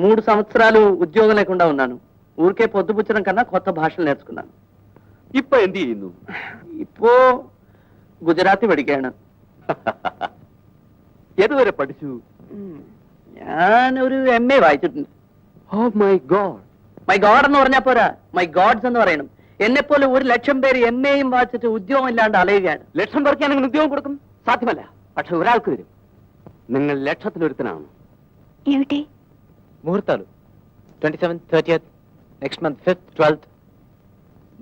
3 సంవత్సరాలు ఉద్యోగం లేకుండా ఉన్నాను. ఊరికే పొద్దుపుచ్చడం కన్నా కొత్త భాషలు నేర్చుకున్నాను. ഇപ്പൊ എന്ത് ചെയ്യുന്നു? ഇപ്പോ ഗുജറാത്തി പഠിക്കുകയാണ്. ഏതുവരെ പഠിച്ചു? ഞാനൊരു MA വായിച്ചിട്ടുണ്ട്. Oh my god. My god എന്ന് പറഞ്ഞാൽ പോരാ, മൈ ഗോഡ്സ് എന്ന് പറയണം. എന്നെപ്പോലെ 1,00,000 പേര് MAയും വായിച്ചിട്ട് ഉദ്യോഗം ഇല്ലാണ്ട് അലയുകയാണ്. ലക്ഷം പേർക്ക് ഞാൻ ഉദ്യോഗം കൊടുക്കും? സാധ്യമല്ല. പക്ഷെ ഒരാൾക്ക് വരും. നിങ്ങൾ ലക്ഷത്തിലൊരുത്തനാണ്. ఏమిటి? ముహూర్తాలు 27th, 30th, next month 5th, 12th.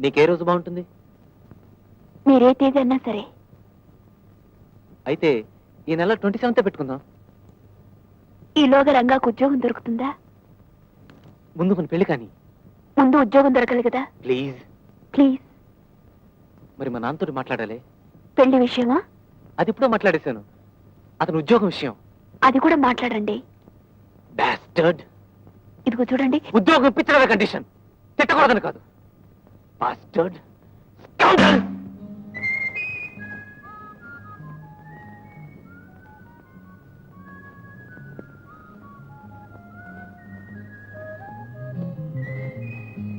నీకే రోజు బాగుంటుంది? మీరే తేదీ అన్నా సరే. అయితే ఈ నెల 27th పెట్టుకుందాం. ఈలోగా రంగాకు ఉద్యోగం దొరుకుతుందా? ముందు కొన్ని పెళ్లి కానీ. ముందు ఉద్యోగం దొరకదు కదా. ప్లీజ్. ప్లీజ్. మరి మా నాన్నతో మాట్లాడాలి. పెళ్లి విషయమా? అది ఇప్పుడో మాట్లాడేశాను. అతని ఉద్యోగం విషయం. అది కూడా మాట్లాడండి. బాస్టర్డ్. ఇదిగో చూడండి. ఉద్యోగం ఇప్పించడమే కండిషన్, తిట్టకూడదని కాదు. బాస్టర్డ్. స్కౌండర్.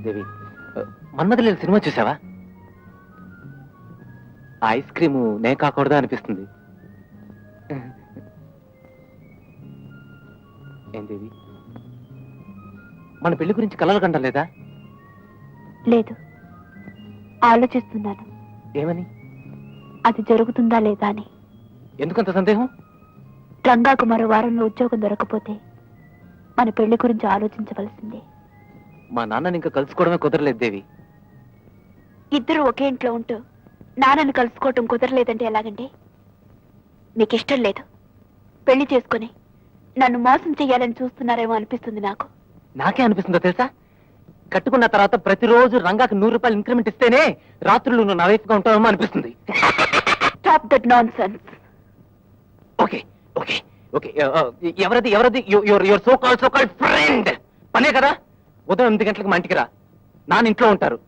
దేవి, మన్మథలీల సినిమా చూసావా? ఐస్ క్రీము నే కాకూడదా అనిపిస్తుంది. ఏం దేవి, మన పెళ్లి గురించి కలలు కండం లేదా? లేదు, ఆలోచిస్తున్నాను. ఏమని? అది జరుగుతుందా లేదా అని. ఎందుకంత సందేహం? రంగాకు మరో వారంలో ఉద్యోగం దొరకపోతే మన పెళ్లి గురించి ఆలోచించవలసిందే. మా నాన్నని ఇంకా కలుసుకోవడమే కుదరలేదు దేవి. ఇద్దరు ఒకే ఇంట్లో ఉంటూ నాన్నని కలుసుకోవటం కుదరలేదంటే ఎలాగండి? మీకు ఇష్టం లేదు, పెళ్లి చేసుకుని నన్ను మోసం చెయ్యాలని చూస్తున్నారేమో అనిపిస్తుంది నాకు. నాకే అనిపిస్తుందో తెలుసా? కట్టుకున్న తర్వాత ప్రతిరోజు రంగాకి 100 రూపాయలు ఇంక్రిమెంట్ ఇస్తేనే రాత్రులు నువ్వు నా వైఫ్ గా ఉంటావేమో అనిపిస్తుంది. Stop that nonsense. Okay okay okay. ఎవరది ఎవరది? Your so called friend. పనే కదా. ఉదయం 8 గంటలకు మా ఇంటికి రా. నాన్న ఇంట్లో ఉంటారు.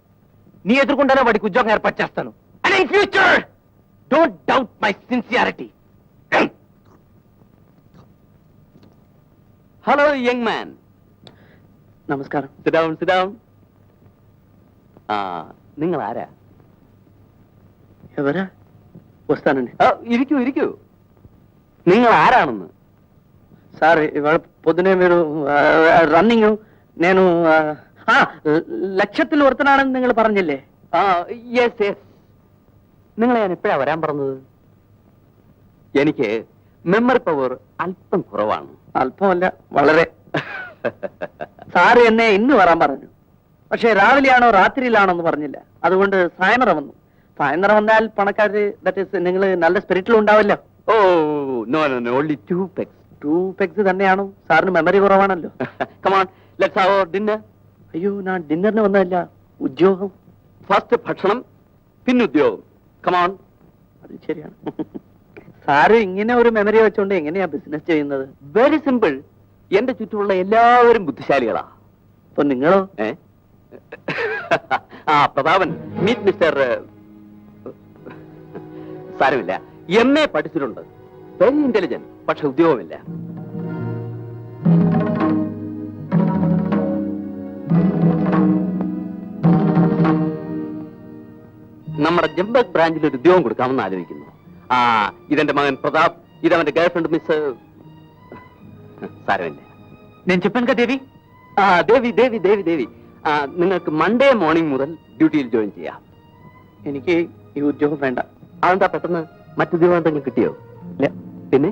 నీ ఎదురుకుండానే వాడికి ఉద్యోగం ఏర్పాటు చేస్తాను. And in future don't doubt my sincerity. Hello young man. നമസ്കാരം. Sit down sit down. ആ, നിങ്ങൾ ആരാ? ఎవరా? వస్తానండి. ഇരിക്കൂ ഇരിക്കൂ. നിങ്ങൾ ആരാണെന്ന്? సార్, ఇవాళ పొద్దునే మీరు రన్నింగ్, నేను ലക്ഷത്തിൽ ഒരുത്തനാണെന്ന് നിങ്ങൾ പറഞ്ഞില്ലേ? Yes yes. നിങ്ങളെ ഞാൻ എപ്പോഴാ വരാൻ പറഞ്ഞത്? എനിക്ക് മെമ്മറി പവർ അല്പം കുറവാണ്. അല്പമല്ല, വളരെ. സാറ് എന്നെ ഇന്ന് വരാൻ പറഞ്ഞു. പക്ഷെ രാവിലെയാണോ രാത്രിയിലാണോ എന്ന് പറഞ്ഞില്ല. അതുകൊണ്ട് സായന്തരം വന്നു. സായന്തരം വന്നാൽ പണക്കാര്, ദാറ്റ് ഈസ്, നിങ്ങൾ നല്ല സ്പിരിറ്റിൽ ഉണ്ടാവല്ലോ. Oh no no no, only 2 pegs. 2 pegs തന്നെയാണോ? സാറിന് മെമ്മറി കുറവാണല്ലോ. Come on, let's have our dinner. അയ്യോ, ഞാൻ ഡിന്നറിന് വന്നതല്ല, ഉദ്യോഗം. ഫസ്റ്റ് ഭക്ഷണം, പിന്നെ ഉദ്യോഗം. Come on. അത് ശരിയാണ്. സാറ് ഇങ്ങനെ ഒരു മെമ്മറി വെച്ചോണ്ട് എങ്ങനെയാ ബിസിനസ് ചെയ്യുന്നത്? Very simple. എന്റെ ചുറ്റുമുള്ള എല്ലാവരും ബുദ്ധിശാലികളാ. അപ്പൊ നിങ്ങളോ? ആ പ്രതാപൻ, മീറ്റ് മിസ്റ്റർ. സാരമില്ല, MA പഠിച്ചിട്ടുണ്ട്, വെരി ഇന്റലിജന്റ്, പക്ഷെ ഉദ്യോഗമില്ല. നമ്മുടെ ജംബക് ബ്രാഞ്ചിൽ ഒരു ഉദ്യോഗം കൊടുക്കാമെന്ന് ആലോചിക്കുന്നു. ആ ഇതെന്റെ മകൻ പ്രതാപ്, ഇതവന്റെ ഗേൾഫ്രണ്ട് മിസ്. സാരമില്ല. నేను చెప్పాను కదా దేవి. ആ ദേവി ദേവി ദേവി ദേവി, നിങ്ങൾക്ക് മൺഡേ മോർണിംഗ് മുതൽ ഡ്യൂട്ടിയിൽ ജോയിൻ ചെയ്യാം. എനിക്ക് ഈ ഉദ്യോഗം വേണ്ട. അതെന്താ പെട്ടെന്ന്? മറ്റുദ്യോഗം എന്തെങ്കിലും കിട്ടിയോ? ഇല്ല. പിന്നെ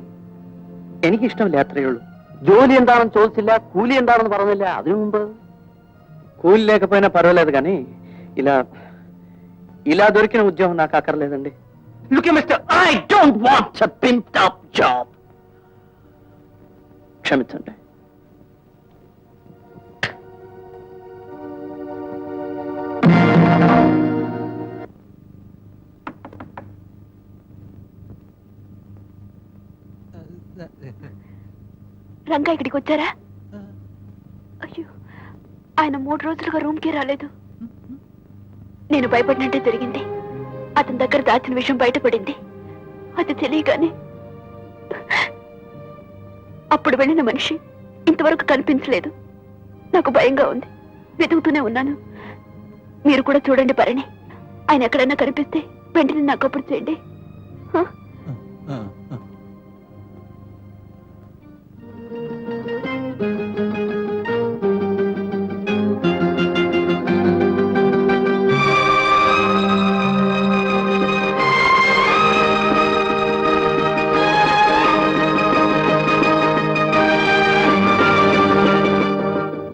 എനിക്കിഷ്ടമില്ല, അത്രയേ ఉള്ളൂ. జోలి എന്താണെന്ന് ചോദിച്ചില്ല, కూలి എന്താണെന്ന് പറഞ്ഞില്ല. അതിനു മുമ്പ് కూలి లేకపోయినా పర్వాలేదు కానీ ఇలా ఇలా దొరికిన ఉద్యోగం నాకు అక్కర్లేదండి. Look mister, I don't want a pimped up job. క్షమించండి. రంగా ఇక్కడికి వచ్చారా? అయ్యో, ఆయన 3 రోజులుగా రూమ్కి రాలేదు. నేను భయపడినట్టే జరిగింది. అతని దగ్గర దాచిన విషయం బయటపడింది. అది తెలియగానే అప్పుడు వెళ్ళిన మనిషి ఇంతవరకు కనిపించలేదు. నాకు భయంగా ఉంది, వెతుకుతూనే ఉన్నాను. మీరు కూడా చూడండి పరణి. ఆయన ఎక్కడైనా కనిపిస్తే వెంటనే నాకు అప్పుడు చేయండి. హ?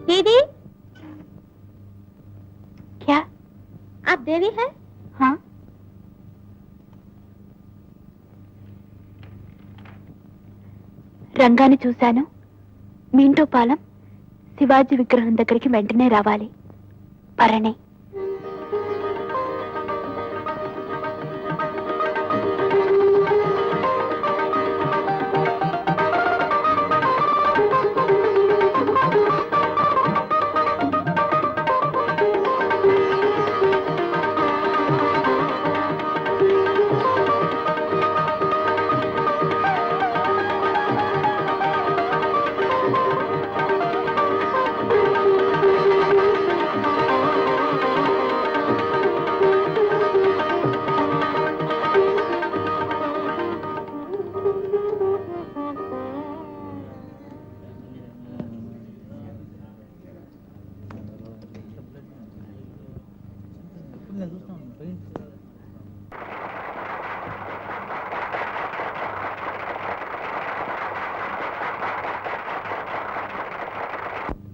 दीदी, क्या? आप देवी है? हाँ, రంగాన్ని చూశాను. మీంటో పాలెం శివాజీ విగ్రహం దగ్గరికి వెంటనే రావాలి. పరణి.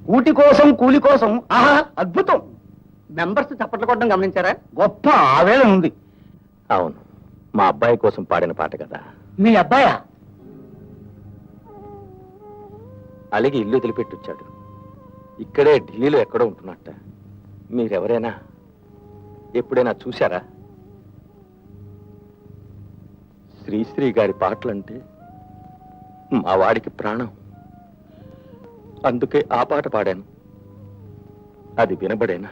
కూటి కోసం కూలి కోసం, ఆహా అద్భుతం. మెంబర్స్ చప్పట్లు కొట్టడం గమనించారా? గొప్ప ఆవేదన ఉంది. అవును, మా అబ్బాయి కోసం పాడిన పాట కదా. మీ అబ్బాయా? అలిగి ఇల్లు వదిలిపెట్టొచ్చాడు. ఇక్కడే ఢిల్లీలో ఎక్కడో ఉంటున్నట్ట. మీరెవరైనా ఎప్పుడైనా చూశారా? శ్రీశ్రీ గారి పాటలంటే మా వాడికి ప్రాణం. అందుకే ఆ పాట పాడాను. అది వినబడేనా?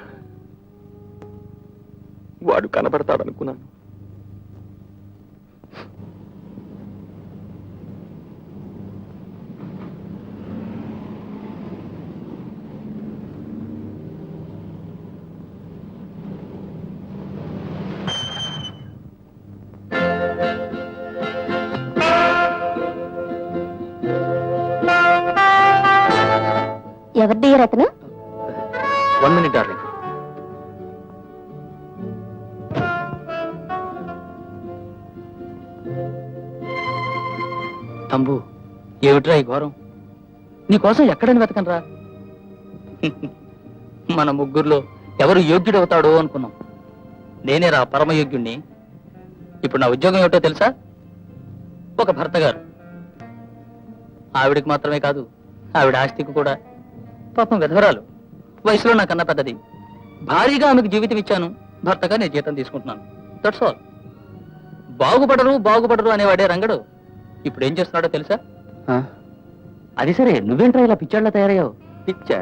వాడు కనబడతాడనుకున్నాను. ఎవరి డియర్ అతను? 1 minute డార్లింగ్. తంబు, ఏమిట్రా ఈ ఘోరం? నీకోసం ఎక్కడని వెతకనరా? మన ముగ్గురులో ఎవరు యోగ్యుడవుతాడో అనుకున్నాం. నేనేరా పరమయోగ్యుణ్ణి. ఇప్పుడు నా ఉద్యోగం ఏమిటో తెలుసా? ఒక భర్త గారు. ఆవిడికి మాత్రమే కాదు, ఆవిడ ఆస్తికి కూడా. పాపం విధవరాలు, వయసులో నాకన్నా పెద్దది. భారీగా ఆమెకు జీవితం ఇచ్చాను, భర్తగా నేను జీతం తీసుకుంటున్నాను. That's all. బాగుపడరు అనేవాడే రంగడు ఇప్పుడు ఏం చేస్తున్నాడో తెలుసా? అది సరే, నువ్వేంట్రా ఇలా పిచ్చాళ్ళ తయారయ్యావు? పిచ్చా?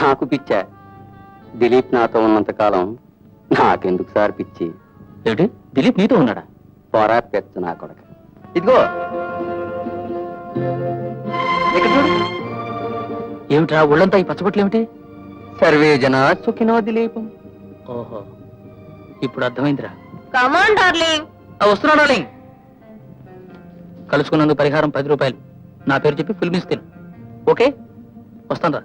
నాకు పిచ్చా? దిలీప్ నాతో ఉన్నంత కాలం నాకెందుకు సార్ పిచ్చి? ఏమిటి, దిలీప్ నీతో ఉన్నాడా? పొరా పెచ్చ నా కొడక. ఇదిగో ఇక్కడ చూడు. ఏమిట్రా ఒళ్ళంతా ఈ పచ్చబొట్లు ఏమిటి? సర్వే జన సుఖినో దిలీపం. ఓహో, ఇప్పుడు అర్థమైందిరా. Come on darling. వస్తున్నా డార్లింగ్. కలుసుకున్నందుకు పరిహారం 10 రూపాయలు. నా పేరు చెప్పి ఫుల్ మీల్స్ తిను. ఓకే, వస్తాను రా.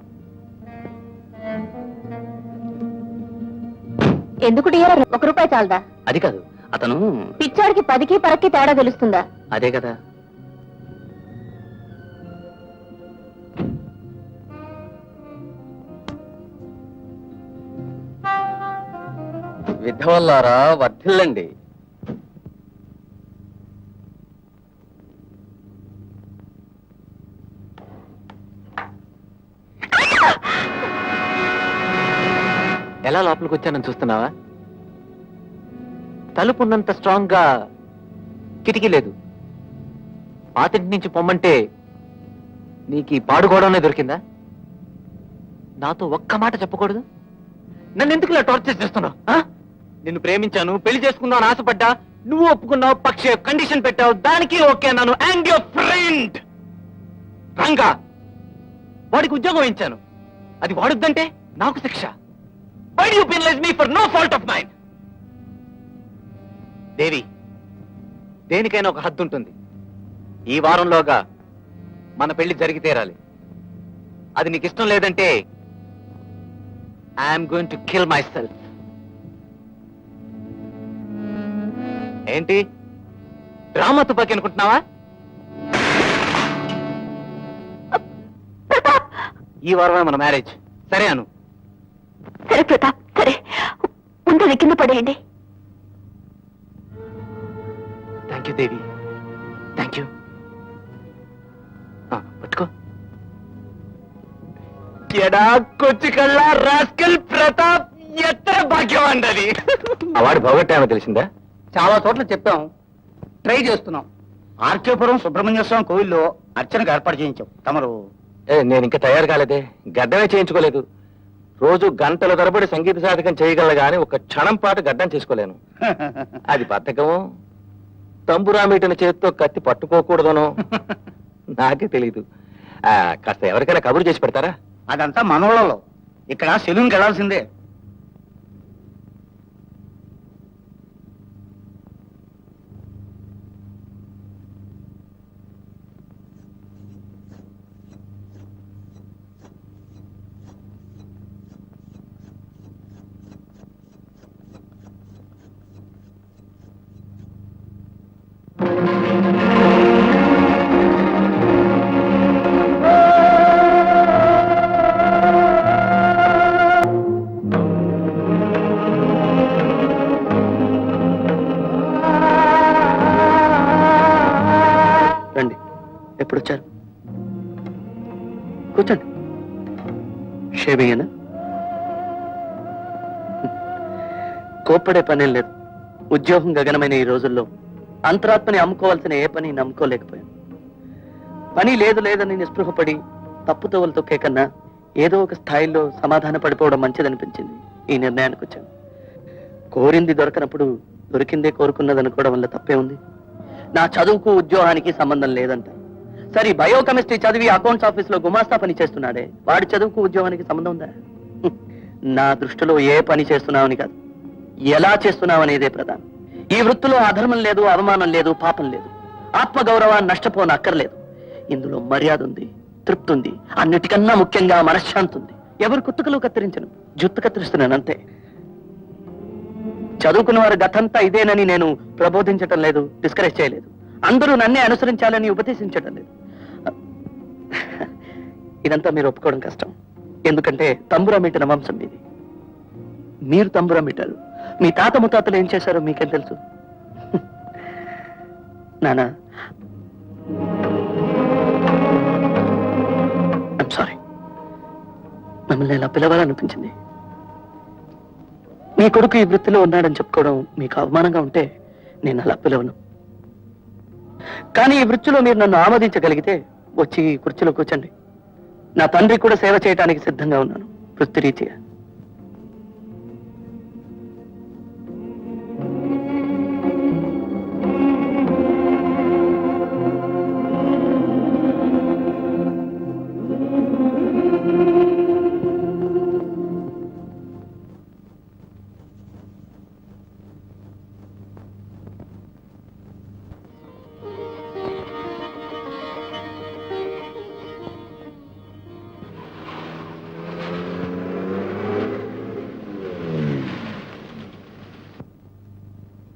ఎందుకు డియర్, 1 రూపాయి చాలదా? అది కాదు, అతను పిచ్చాడికి 10కి 10కి తేడా తెలుస్తుందా? అదే కదా. విధవల్లారా వర్ధిల్లండి. ఎలా లోపలికి వచ్చానని చూస్తున్నావా? తలుపు ఉన్నంత స్ట్రాంగ్ గా కిటికీ లేదు. పాతింటి నుంచి పొమ్మంటే నీకు ఈ పాడుకోవడమే దొరికిందా? నాతో ఒక్క మాట చెప్పకూడదు? నన్ను ఎందుకు ఇలా టార్చర్ చేస్తున్నావు? నిన్ను ప్రేమించాను, పెళ్లి చేసుకుందాం అని ఆశపడ్డా, నువ్వు ఒప్పుకున్నావు, పక్షే కండిషన్ పెట్టావు, దానికి ఓకే అన్నాను. అండ్ యువర్ ఫ్రెండ్ రంగా, వాడికి ఉద్యోగం ఇచ్చాను, అది వాడుద్దంటే నాకు శిక్ష. Why do you penalize me for no fault of mine? దేవి, దేనికైనా ఒక హద్దు ఉంటుంది. ఈ వారంలోగా మన పెళ్లి జరిగి తీరాలి. అది నీకు ఇష్టం లేదంటే I'm going to kill my self. ఏంటి డ్రామా తుపాకి అనుకుంటున్నావా? ఈ వారమే మన మ్యారేజ్, సరే అను. సరే ప్రతాప్, సరే, ముందు కింద పడేయండి. Thank you Devi, thank you. పట్టుకో. ఎడా కొచ్చి కళ్ళ రాస్కల్ ప్రతాప్, ఎత్తర భాగ్యం అండది. అవార్డు పోగొట్టామో తెలిసిందా? చాలా చోట్ల చెప్పాం, ట్రై చేస్తున్నాం. ఆర్కేపురం సుబ్రహ్మణ్య స్వామి కోవిల్లో అర్చనకు ఏర్పాటు చేయించాం. తమరు? నేను ఇంకా తయారు కాలేదే, గడ్డమే చేయించుకోలేదు. రోజు గంటల తరబడి సంగీత సాధకం చేయగల గాని ఒక క్షణం పాటు గడ్డం చేసుకోలేను. అది బద్ధకమో, తంబురామీటిన చేతితో కత్తి పట్టుకోకూడదనో నాకే తెలీదు. కాస్త ఎవరికైనా కబురు చేసి పెడతారా? అదంతా మనోళ్ళలో, ఇక్కడ సెలూన్కి వెళ్లాల్సిందే. రండి, ఎప్పుడు వచ్చారు? కూర్చోండి. షేవింగేనా? కోప్పడే పనేం లేదు. ఉద్యోగం గగనమైన ఈ రోజుల్లో అంతరాత్మని అమ్ముకోవాల్సిన ఏ పని నమ్ముకోలేకపోయాను. పని లేదని నిస్పృహపడి తప్పుతోవలు తొక్కే కన్నా ఏదో ఒక స్థాయిలో సమాధాన పడిపోవడం మంచిదనిపించింది. ఈ నిర్ణయానికి వచ్చాను. కోరింది దొరకనప్పుడు దొరికిందే కోరుకున్నది అనుకోవడం వల్ల తప్పే ఉంది. నా చదువుకు ఉద్యోగానికి సంబంధం లేదంట. సరే, బయోకెమిస్ట్రీ చదివి అకౌంట్స్ ఆఫీస్ లో గుమాస్తా పని చేస్తున్నాడే, వాడి చదువుకు ఉద్యోగానికి సంబంధం ఉందా? నా దృష్టిలో ఏ పని చేస్తున్నావని కాదు, ఎలా చేస్తున్నావనేదే ప్రధానం. ఈ వృత్తిలో అధర్మం లేదు, అవమానం లేదు, పాపం లేదు, ఆత్మగౌరవాన్ని నష్టపోని అక్కర్లేదు. ఇందులో మర్యాద ఉంది, తృప్తి ఉంది, అన్నిటికన్నా ముఖ్యంగా మనశ్శాంతి ఉంది. ఎవరు కుత్తుకలు కత్తిరించను, జుత్తు కత్తిరిస్తున్నాను అంతే. చదువుకున్న వారి గతంతా ఇదేనని నేను ప్రబోధించటం లేదు, డిస్కరేజ్ చేయలేదు. అందరూ నన్నే అనుసరించాలని ఉపదేశించటం లేదు. ఇదంతా మీరు ఒప్పుకోవడం కష్టం, ఎందుకంటే తంబురా మీటిన వంశం మీది. మీరు తంబురా మీటారు, మీ తాత ముత్తాతలు ఏం చేశారో మీకేం తెలుసు? నానా, ఐమ్ సారీ, మిమ్మల్ని ఇలా పిలవాలనిపించింది. మీ కొడుకు ఈ వృత్తిలో ఉన్నాడని చెప్పుకోవడం మీకు అవమానంగా ఉంటే నేను అలా పిలవను. కానీ ఈ వృత్తిలో మీరు నన్ను ఆమోదించగలిగితే వచ్చి ఈ కుర్చీలో కూర్చోండి. నా తండ్రి కూడా సేవ చేయడానికి సిద్ధంగా ఉన్నాను వృత్తిరీత్యా.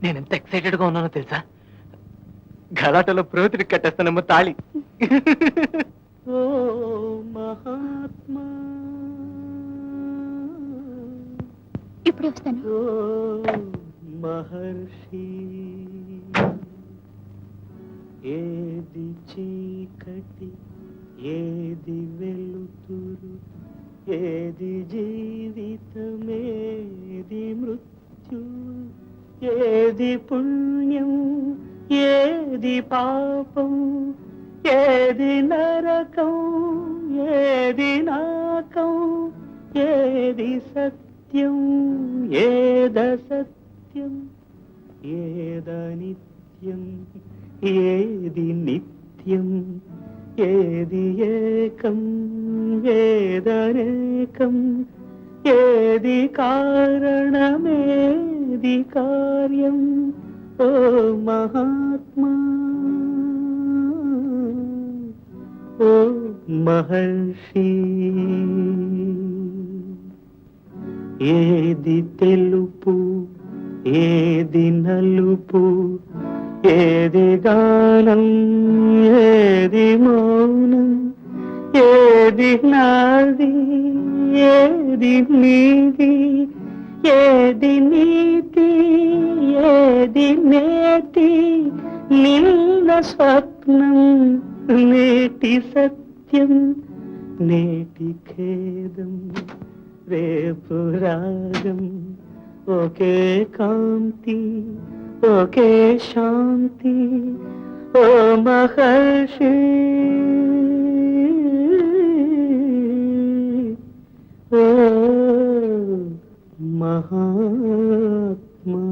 నేను ఎంత ఎక్సైటెడ్ గా ఉన్నానో తెలుసా? గలాటలో ప్రోతికి కట్టేస్తానేమో తాళి. ఓ మహాత్మా, ఇప్పుడే వస్తాను. ఓ మహర్షి, ఏది చీకటి, ఏది వెలుతురు, ఏది జీవితమేది మృత్యు, ఏది పుణ్యం ఏది పాపం, ఏది నరకం ఏది నాకం, ఏది సత్యం ఏదసత్యం, ఏదనిత్యం ఏది నిత్యం, ఏది ఏకం ఏదనేకం, ఏది కారణమేది కార్యం. ఓ మహాత్మా, ఓ మహర్షి, ఏది తెలుపు ఏది నలుపు, ఏది గానం ఏది మౌనం, ఏది నాది ఏది నీది, ఏది నీతి ఏది నేటి, నిన్న స్వప్నం నేటి సత్యం, నేటి ఖేదం రేపు రాగం, ఒకే కాంతి ఒకే శాంతి. ఓ మహర్షి, ఓ మహాత్మా.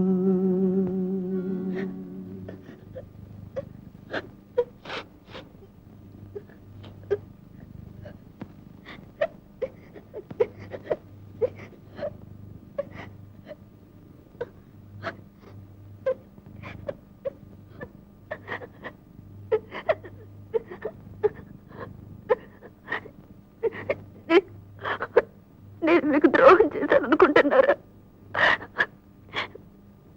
నేను మీకు ద్రోహం చేశాననుకుంటున్నారా?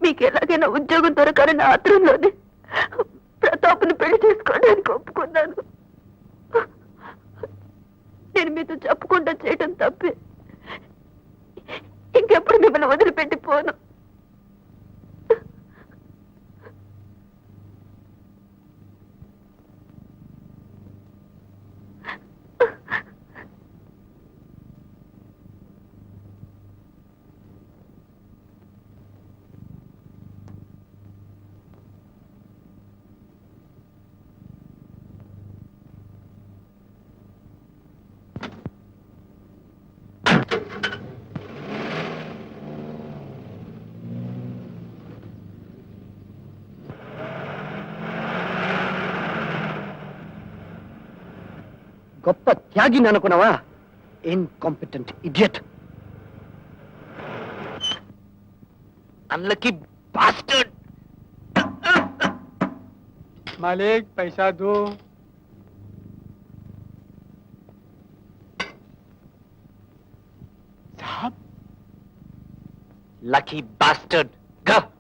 మీకు ఎలాగైనా ఉద్యోగం దొరకాలని ఆత్రంలోనే ప్రతాప్ని పెళ్లి చేసుకోవడానికి ఒప్పుకున్నాను. నేను మీతో చెప్పకుండా చేయటం తప్పే. ఇంకెప్పుడు మిమ్మల్ని వదిలిపెట్టి పోను. గొప్ప త్యాగిని అనుకున్నావా? Incompetent idiot. Unlucky bastard. मालिक पैसा दो. साहब, लकी बास्टर्ड. गप.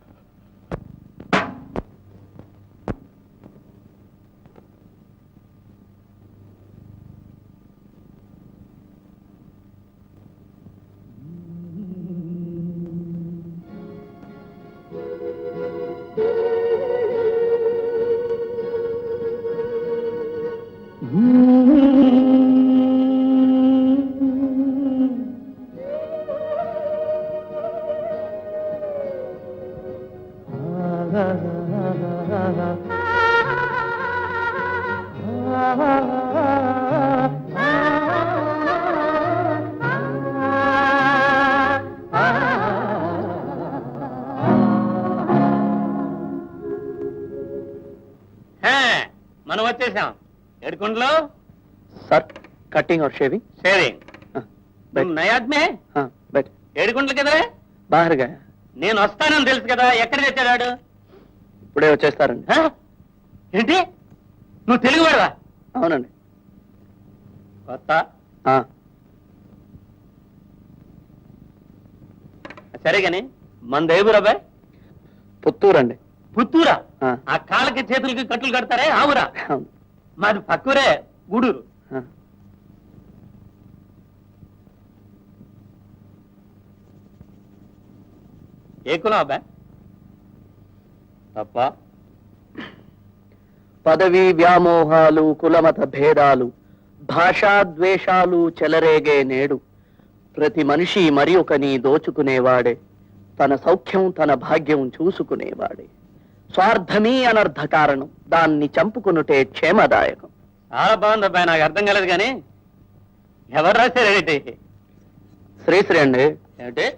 మనం వచ్చేసాం. ఏడుకుండలో सर कटिंग और शेविंग షేవింగ్. बैठ నయాద్మే हाँ बैठ ఏడుకుండలు కదలే. बाहर गया నేను వస్తానని తెలుసు కదా, ఎక్కడ తెచ్చాడు? ఇప్పుడే వచ్చేస్తారండి. ఏంటి, నువ్వు తెలుగువాడవా? అవునండి. కొత్త. ఆ, సరే గాని మన దేవురు అబ్బాయి పుత్తూరండి. పుత్తూరా? ఆ. ఆ కాళ్ళకి చేతులకి కట్టులు కడతారే ఆవురా? అవును. మాది పక్కూరే, గూడూరు. ఆ. ఏ కులం అబ్బాయి? తప్ప. పదవి వ్యామోహాలు, కులమత భేదాలు, భాషాద్వేషాలు చెలరేగే నేడు ప్రతి మనిషి మరి ఒకని దోచుకునేవాడే, తన సౌఖ్యం తన భాగ్యం చూసుకునేవాడే. స్వార్థమీ అనర్థ కారణం, దాన్ని చంపుకునుటే క్షేమదాయకం. చాలా బాగుంది అబ్బాయి, నాకు అర్థం కాలేదు కానీ ఎవరు రాశారేంటి? శ్రీశ్రీ అండి. ఏమిటి,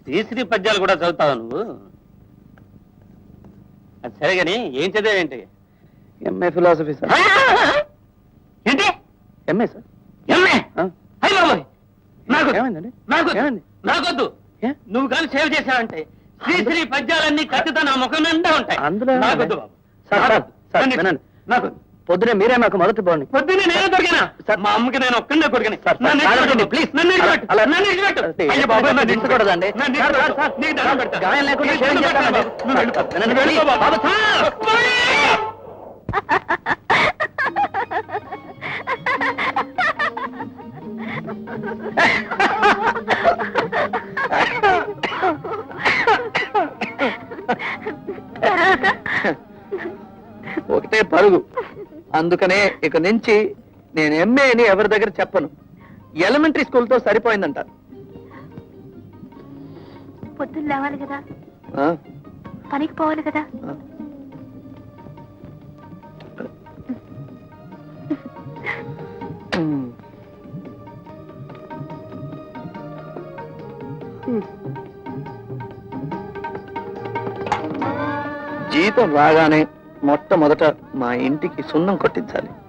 శ్రీశ్రీ పద్యాలు కూడా చదువుతావా నువ్వు? అది సరే గాని ఏం చదివేంటి? MA philosophy sir. ఏంటి ఎంఏ సార్. ఎమ్మె? ఆ. అయ్య బాబోయ్, నాకు ఏమైందండి? నాకు ఏమైంది? నాకొద్దు. ఏ? నువ్వు కానీ సేవ్ చేసావంటే శ్రీశ్రీ పద్యాలన్నీ ఖచ్చితంగా నా ముఖం నిండా ఉంటాయి. అందులో ఏముంది? నాకొద్దు బాబు. సార్, సార్, సార్, నన్ను- వినండి. నాకు పొద్దునే మీరే మాకు మొదటి పోండి. పొద్దున్నే నేనే దొరికినా? సార్. మా అమ్మకి నేను ఒక్కడే కొడుకుని. సార్, నన్ను సార్, ఇడిచిపెట్టు. ఆగండి, ప్లీజ్. నన్ను ఇడిచిపెట్టు. అలా- నన్ను ఇడిచిపెట్టు. అలా- అయ్య బాబోయ్, నన్ను దించకూడదండి. నన్ను సార్, ఇడిచిపెట్టు. సార్, నీకు దండం పెడతా. గాయం లేకుండా నీకు షేవింగ్ దండం పెడతా చేస్తానండి. బాబు. నువ్వు వెళ్ళిపో. నన్ను నువ్వు వెళ్ళిపో బాబు. బాబు, సార్. ఒకటే పరుగు. అందుకనే ఇక నుంచి నేను ఎంఏ అని ఎవరి దగ్గర చెప్పను. ఎలిమెంటరీ స్కూల్తో సరిపోయిందంటారు. పొద్దున్న లేవాలి కదా, ఆ, పనికి పోవాలి కదా. ఆ. జీతం రాగానే మొట్టమొదట మా ఇంటికి సున్నం కొట్టించాలి.